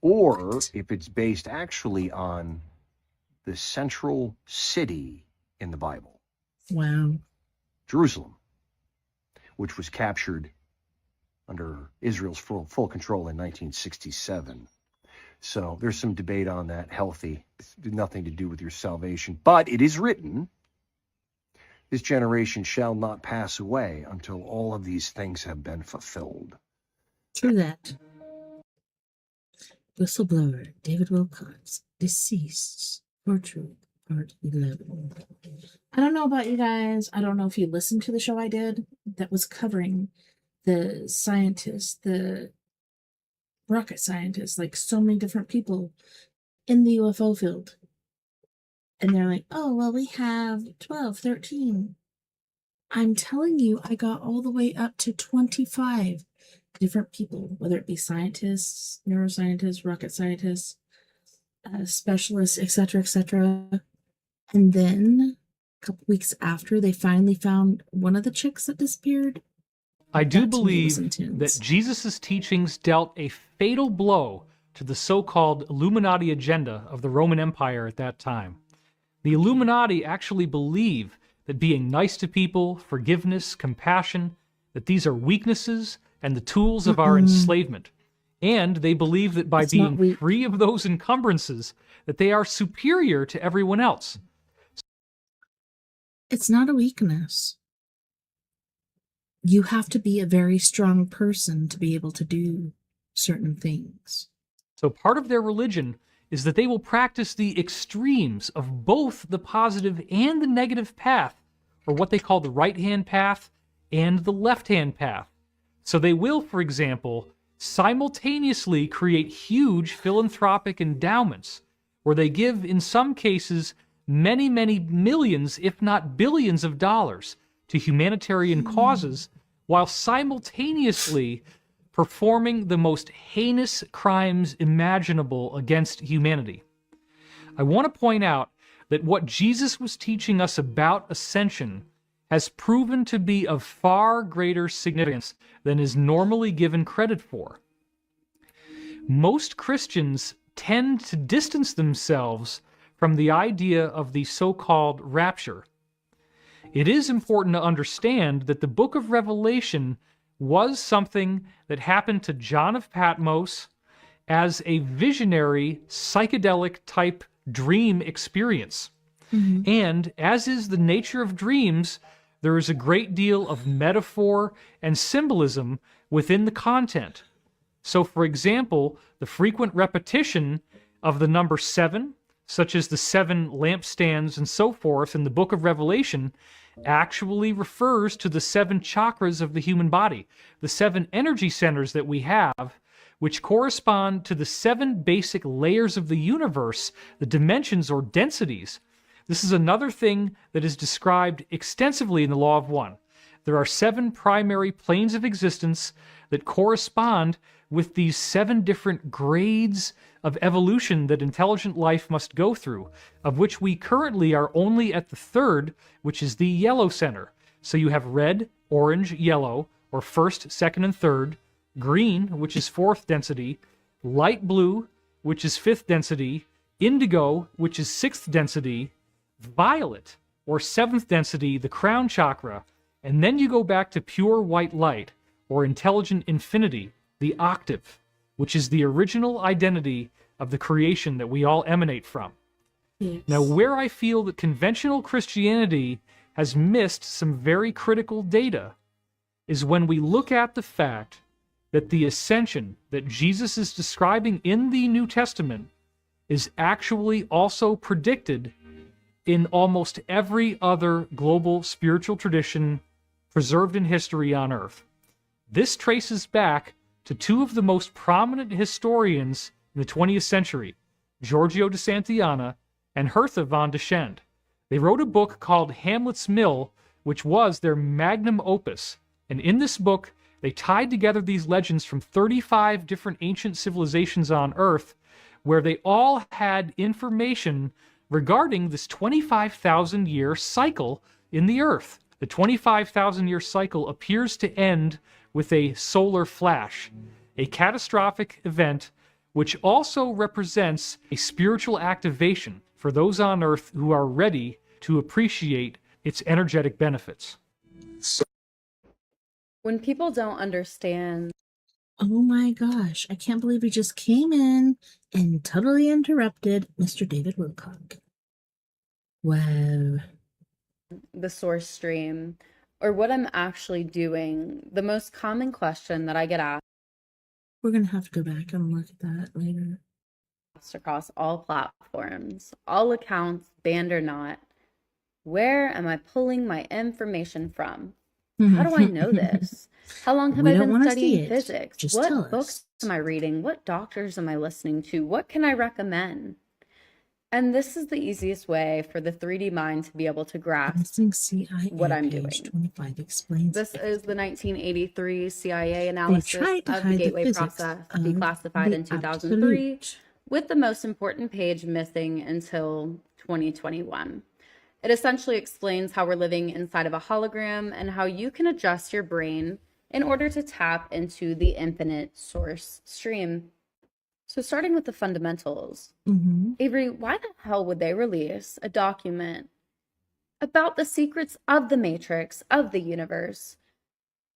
or if it's based actually on the central city in the Bible, Wow. Jerusalem, which was captured under Israel's full control in 1967. So there's some debate on that, healthy. It's nothing to do with your salvation. But it is written, this generation shall not pass away until all of these things have been fulfilled. True that. Whistleblower David Wilcox, deceased for truth, part 11. I don't know about you guys. I don't know if you listened to the show I did that was covering the scientists, the rocket scientists, like so many different people in the UFO field. And they're like, oh, well, we have 12, 13. I'm telling you, I got all the way up to 25 different people, whether it be scientists, neuroscientists, rocket scientists, specialists, etc., etc. And then a couple weeks after, they finally found one of the chicks that disappeared. I do That to me was believe intense. that Jesus' teachings dealt a fatal blow to the so-called Illuminati agenda of the Roman Empire at that time. The Illuminati actually believe that being nice to people, forgiveness, compassion, that these are weaknesses and the tools of our enslavement. And they believe that by It's not being weak. free of those encumbrances, that they are superior to everyone else. It's not a weakness. You have to be a very strong person to be able to do certain things. So part of their religion is that they will practice the extremes of both the positive and the negative path, or what they call the right-hand path and the left-hand path. So they will, for example, simultaneously create huge philanthropic endowments, where they give, in some cases, many, many millions, if not billions of dollars to humanitarian causes, while simultaneously performing the most heinous crimes imaginable against humanity. I want to point out that what Jesus was teaching us about ascension has proven to be of far greater significance than is normally given credit for. Most Christians tend to distance themselves from the idea of the so-called rapture. It is important to understand that the book of Revelation was something that happened to John of Patmos as a visionary, psychedelic type dream experience. And as is the nature of dreams, there is a great deal of metaphor and symbolism within the content. So, for example, the frequent repetition of the number 7, such as the 7 lampstands and so forth in the book of Revelation, actually refers to the 7 chakras of the human body, the 7 energy centers that we have, which correspond to the 7 basic layers of the universe, the dimensions or densities. This is another thing that is described extensively in the Law of One. There are 7 primary planes of existence that correspond with these 7 different grades of evolution that intelligent life must go through, of which we currently are only at the 3rd, which is the yellow center. So you have red, orange, yellow, or 1st, 2nd, and 3rd, green, which is 4th density, light blue, which is 5th density, indigo, which is 6th density, violet, or 7th density, the crown chakra, and then you go back to pure white light, or intelligent infinity, the octave, which is the original identity of the creation that we all emanate from. Yes. Now, where I feel that conventional Christianity has missed some very critical data is when we look at the fact that the ascension that Jesus is describing in the New Testament is actually also predicted in almost every other global spiritual tradition preserved in history on Earth. This traces back to 2 of the most prominent historians in the 20th century, Giorgio de Santillana and Hertha von Deschend. They wrote a book called Hamlet's Mill, which was their magnum opus. And in this book, they tied together these legends from 35 different ancient civilizations on Earth, where they all had information regarding this 25,000-year cycle in the Earth. The 25,000-year cycle appears to end with a solar flash, a catastrophic event which also represents a spiritual activation for those on Earth who are ready to appreciate its energetic benefits. When people don't understand. Oh my gosh, I can't believe we just came in and totally interrupted Mr. David Wilcock. Wow. The source stream, or what I'm actually doing, the most common question that I get asked. We're going to have to go back and look at that later. Across all platforms, all accounts, banned or not. Where am I pulling my information from? How do I know this? How long have I been studying physics? Just What books am I reading? What doctors am I listening to? What can I recommend? And this is the easiest way for the 3D mind to be able to grasp what I'm doing. 25 explains This is the 1983 CIA analysis of the Gateway process, declassified in 2003, with the most important page missing until 2021. It essentially explains how we're living inside of a hologram and how you can adjust your brain in order to tap into the infinite source stream. So starting with the fundamentals, Avery, why the hell would they release a document about the secrets of the matrix, of the universe,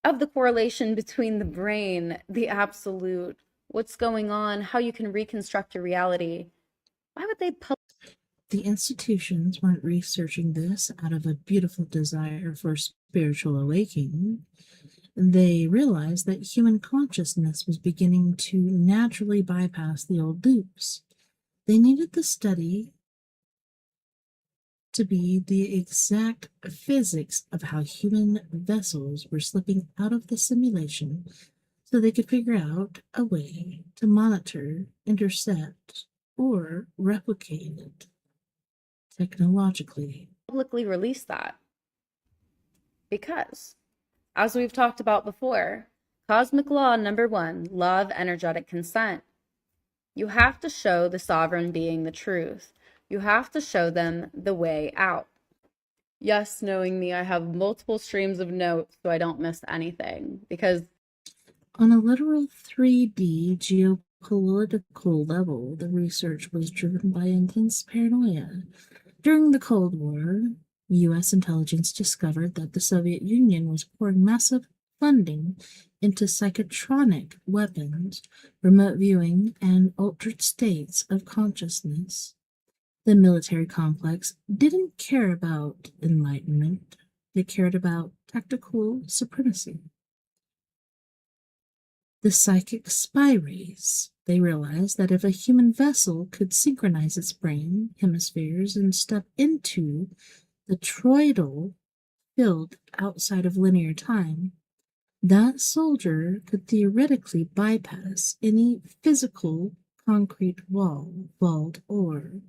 of the correlation between the brain, the absolute, what's going on, how you can reconstruct your reality? Why would they publish? The institutions weren't researching this out of a beautiful desire for spiritual awakening. They realized that human consciousness was beginning to naturally bypass the old loops. They needed the study to be the exact physics of how human vessels were slipping out of the simulation so they could figure out a way to monitor, intercept, or replicate it technologically. Publicly release that. Because, as we've talked about before, cosmic law number 1, law of energetic consent. You have to show the sovereign being the truth. You have to show them the way out. Yes, knowing me, I have multiple streams of notes so I don't miss anything, because on a literal 3D geopolitical level, the research was driven by intense paranoia. During the Cold War, U.S. intelligence discovered that the Soviet Union was pouring massive funding into psychotronic weapons, remote viewing, and altered states of consciousness. The military complex didn't care about enlightenment. They cared about tactical supremacy. The psychic spy race. They realized that if a human vessel could synchronize its brain hemispheres and step into the toroidal field outside of linear time, that soldier could theoretically bypass any physical concrete wall, vault, or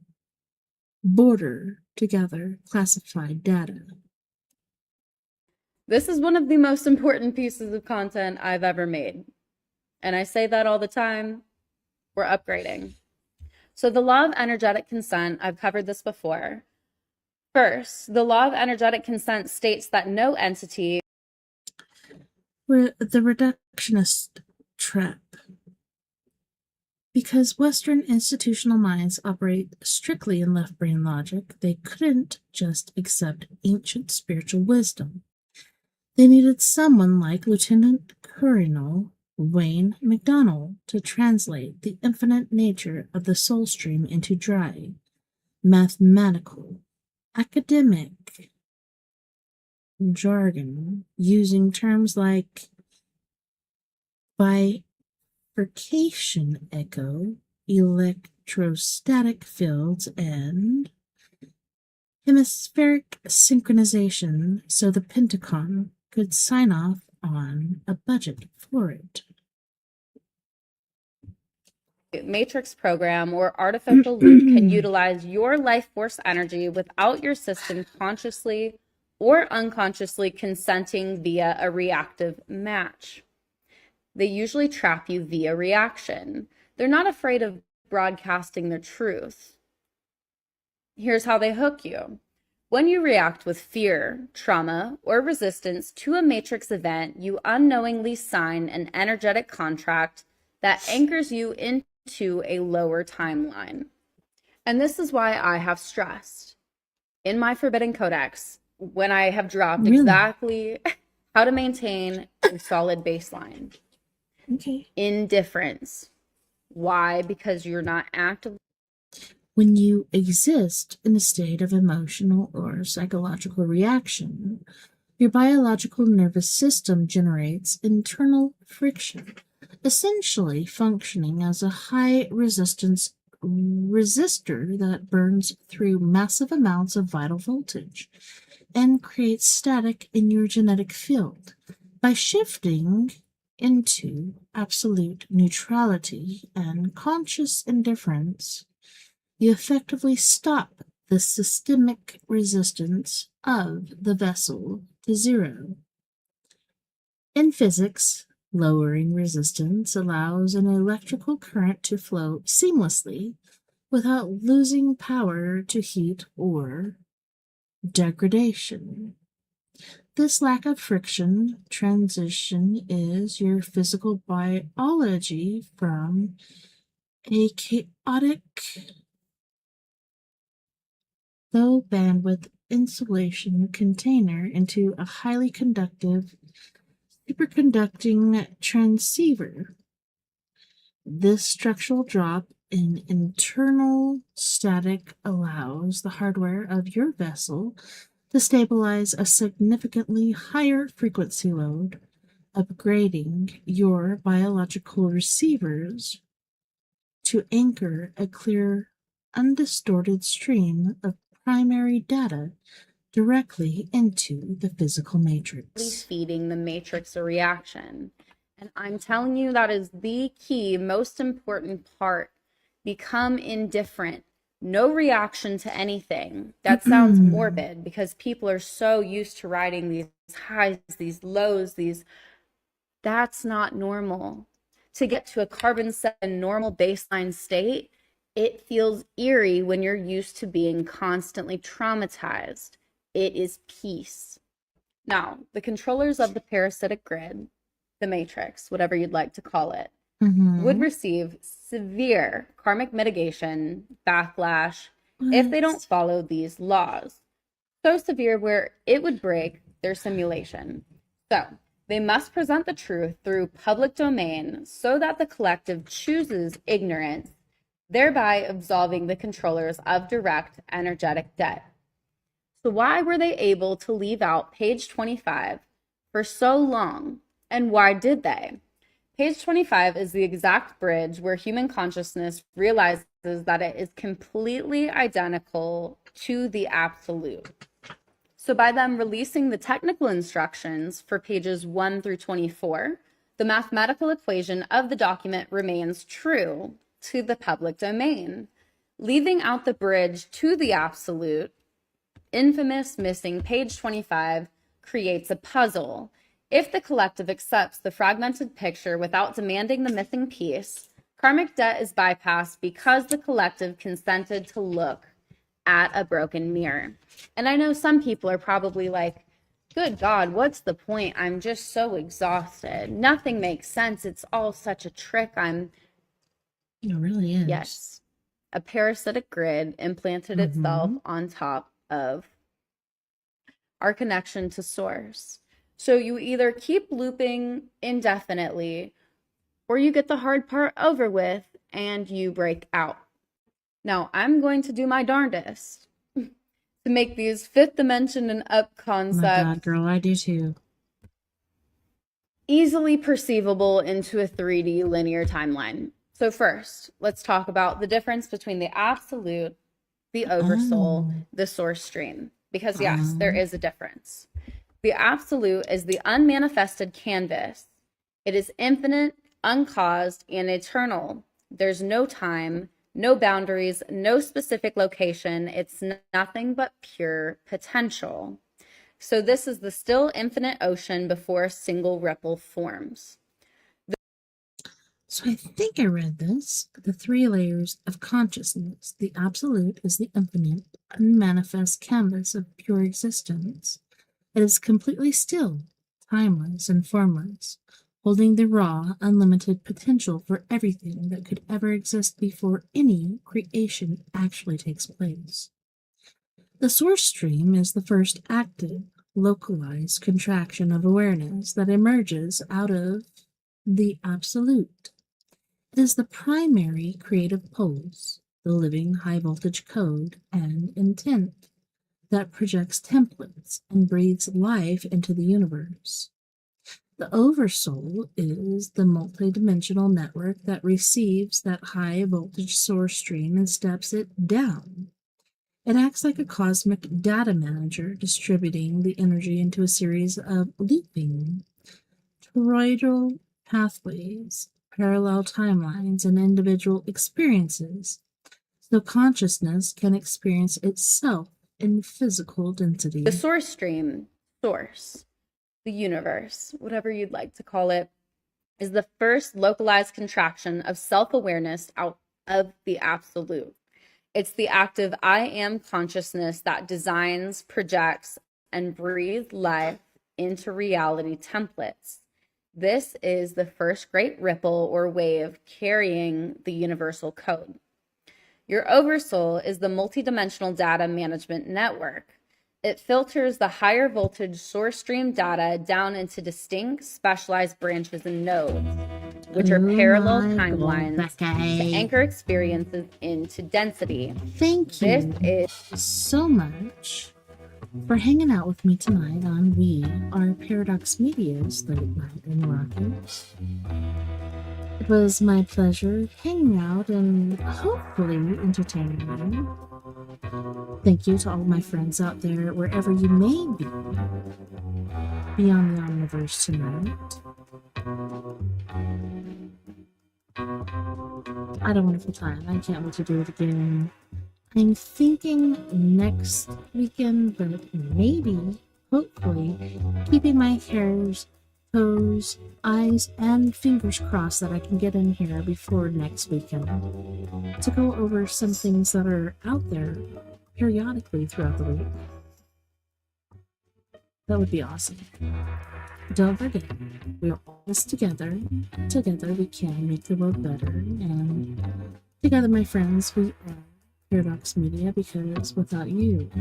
border to gather classified data. this is one of the most important pieces of content I've ever made. And I say that all the time. We're upgrading. So the law of energetic consent, I've covered this before. First, the law of energetic consent states that no entity... The reductionist trap. Because Western institutional minds operate strictly in left brain logic, they couldn't just accept ancient spiritual wisdom. They needed someone like Lieutenant Colonel Wayne McDonnell to translate the infinite nature of the soul stream into dry, mathematical, academic jargon, using terms like bifurcation echo, electrostatic fields, and hemispheric synchronization so the Pentagon could sign off on a budget for it. Matrix program or artificial loop can utilize your life force energy without your system consciously or unconsciously consenting via a reactive match. They usually trap you via reaction. They're not afraid of broadcasting their truth. Here's how they hook you. When you react with fear, trauma, or resistance to a matrix event, you unknowingly sign an energetic contract that anchors you into a lower timeline. And this is why I have stressed in my Forbidden Codex, when I have dropped exactly how to maintain a solid baseline. Indifference. Why? Because you're not actively... When you exist in a state of emotional or psychological reaction, your biological nervous system generates internal friction, essentially functioning as a high-resistance resistor that burns through massive amounts of vital voltage and creates static in your genetic field. By shifting into absolute neutrality and conscious indifference, you effectively stop the systemic resistance of the vessel to zero. In physics, lowering resistance allows an electrical current to flow seamlessly without losing power to heat or degradation. This lack of friction transition is your physical biology from a chaotic, low bandwidth insulation container into a highly conductive, superconducting transceiver. This structural drop in internal static allows the hardware of your vessel to stabilize a significantly higher frequency load upgrading your biological receivers to anchor a clear, undistorted stream of primary data directly into the physical matrix. Feeding the matrix a reaction. And I'm telling you, that is the key, most important part. Become indifferent. No reaction to anything. That sounds morbid because people are so used to riding these highs, these lows, that's not normal. To get to a carbon 7 normal baseline state, it feels eerie when you're used to being constantly traumatized. It is peace. Now, the controllers of the parasitic grid, the matrix, whatever you'd like to call it, would receive severe karmic mitigation, backlash, if they don't follow these laws. So severe where it would break their simulation. So, they must present the truth through public domain so that the collective chooses ignorance, thereby absolving the controllers of direct energetic debt. So why were they able to leave out page 25 for so long? And why did they? Page 25 is the exact bridge where human consciousness realizes that it is completely identical to the absolute. So by them releasing the technical instructions for pages 1 through 24, the mathematical equation of the document remains true to the public domain. Leaving out the bridge to the absolute, infamous missing page 25, creates a puzzle. If the collective accepts the fragmented picture without demanding the missing piece, karmic debt is bypassed because the collective consented to look at a broken mirror. And I know some people are probably like, good God, what's the point? I'm just so exhausted. Nothing makes sense. It's all such a trick. It really is. Yes. A parasitic grid implanted itself on top of our connection to source. So you either keep looping indefinitely, or you get the hard part over with and you break out. Now, I'm going to do my darndest to make these fifth dimension and up concepts. Oh my God, girl, I do too. Easily perceivable into a 3D linear timeline. So first, let's talk about the difference between the absolute, the oversoul, the source stream. Because yes, there is a difference. The absolute is the unmanifested canvas. It is infinite, uncaused, and eternal. There's no time, no boundaries, no specific location. It's nothing but pure potential. So this is the still infinite ocean before a single ripple forms. So I think I read this. The 3 layers of consciousness. The absolute is the infinite, unmanifest canvas of pure existence. It is completely still, timeless, and formless, holding the raw, unlimited potential for everything that could ever exist before any creation actually takes place. The source stream is the first active, localized contraction of awareness that emerges out of the absolute. It is the primary creative pulse, the living high-voltage code and intent that projects templates and breathes life into the universe. The oversoul is the multidimensional network that receives that high-voltage source stream and steps it down. It acts like a cosmic data manager, distributing the energy into a series of looping, toroidal pathways, parallel timelines, and individual experiences, so consciousness can experience itself in physical density. The source stream, source, the universe, whatever you'd like to call it, is the first localized contraction of self-awareness out of the absolute. It's the active I am consciousness that designs, projects, and breathes life into reality templates. This is the first great ripple or wave carrying the universal code. Your oversoul is the multidimensional data management network. It filters the higher voltage source stream data down into distinct specialized branches and nodes, which are parallel timelines to anchor experiences into density. Thank you so much for hanging out with me tonight on We Are Paradox Media's Late Night in Rocket. It was my pleasure hanging out and hopefully entertaining you. Thank you to all my friends out there, wherever you may be, beyond the omniverse tonight. I had a wonderful time. I can't wait to do it again. I'm thinking next weekend, but maybe, hopefully, keeping my hairs, toes, eyes, and fingers crossed that I can get in here before next weekend to go over some things that are out there periodically throughout the week. That would be awesome. Don't forget, we're all this together. Together we can make the world better, and together, my friends, we are Paradox Media, because without you,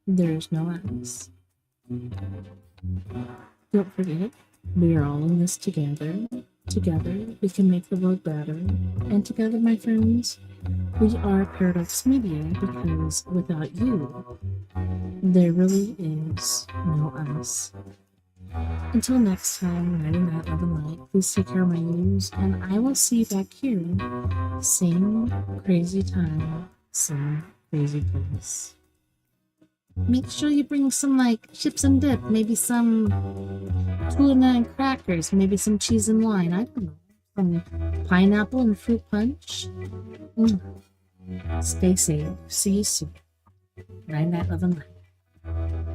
there's no us. Don't forget, we are all in this together. Together, we can make the world better. And together, my friends, we are Paradox Media, because without you, there really is no us. Until next time, nighty night, love and light, please take care of my news, and I will see you back here, same crazy time, same crazy place. Make sure you bring some, like, chips and dip, maybe some tuna and crackers, maybe some cheese and wine, I don't know, some pineapple and fruit punch. Stay safe. See you soon. Night night, love and light.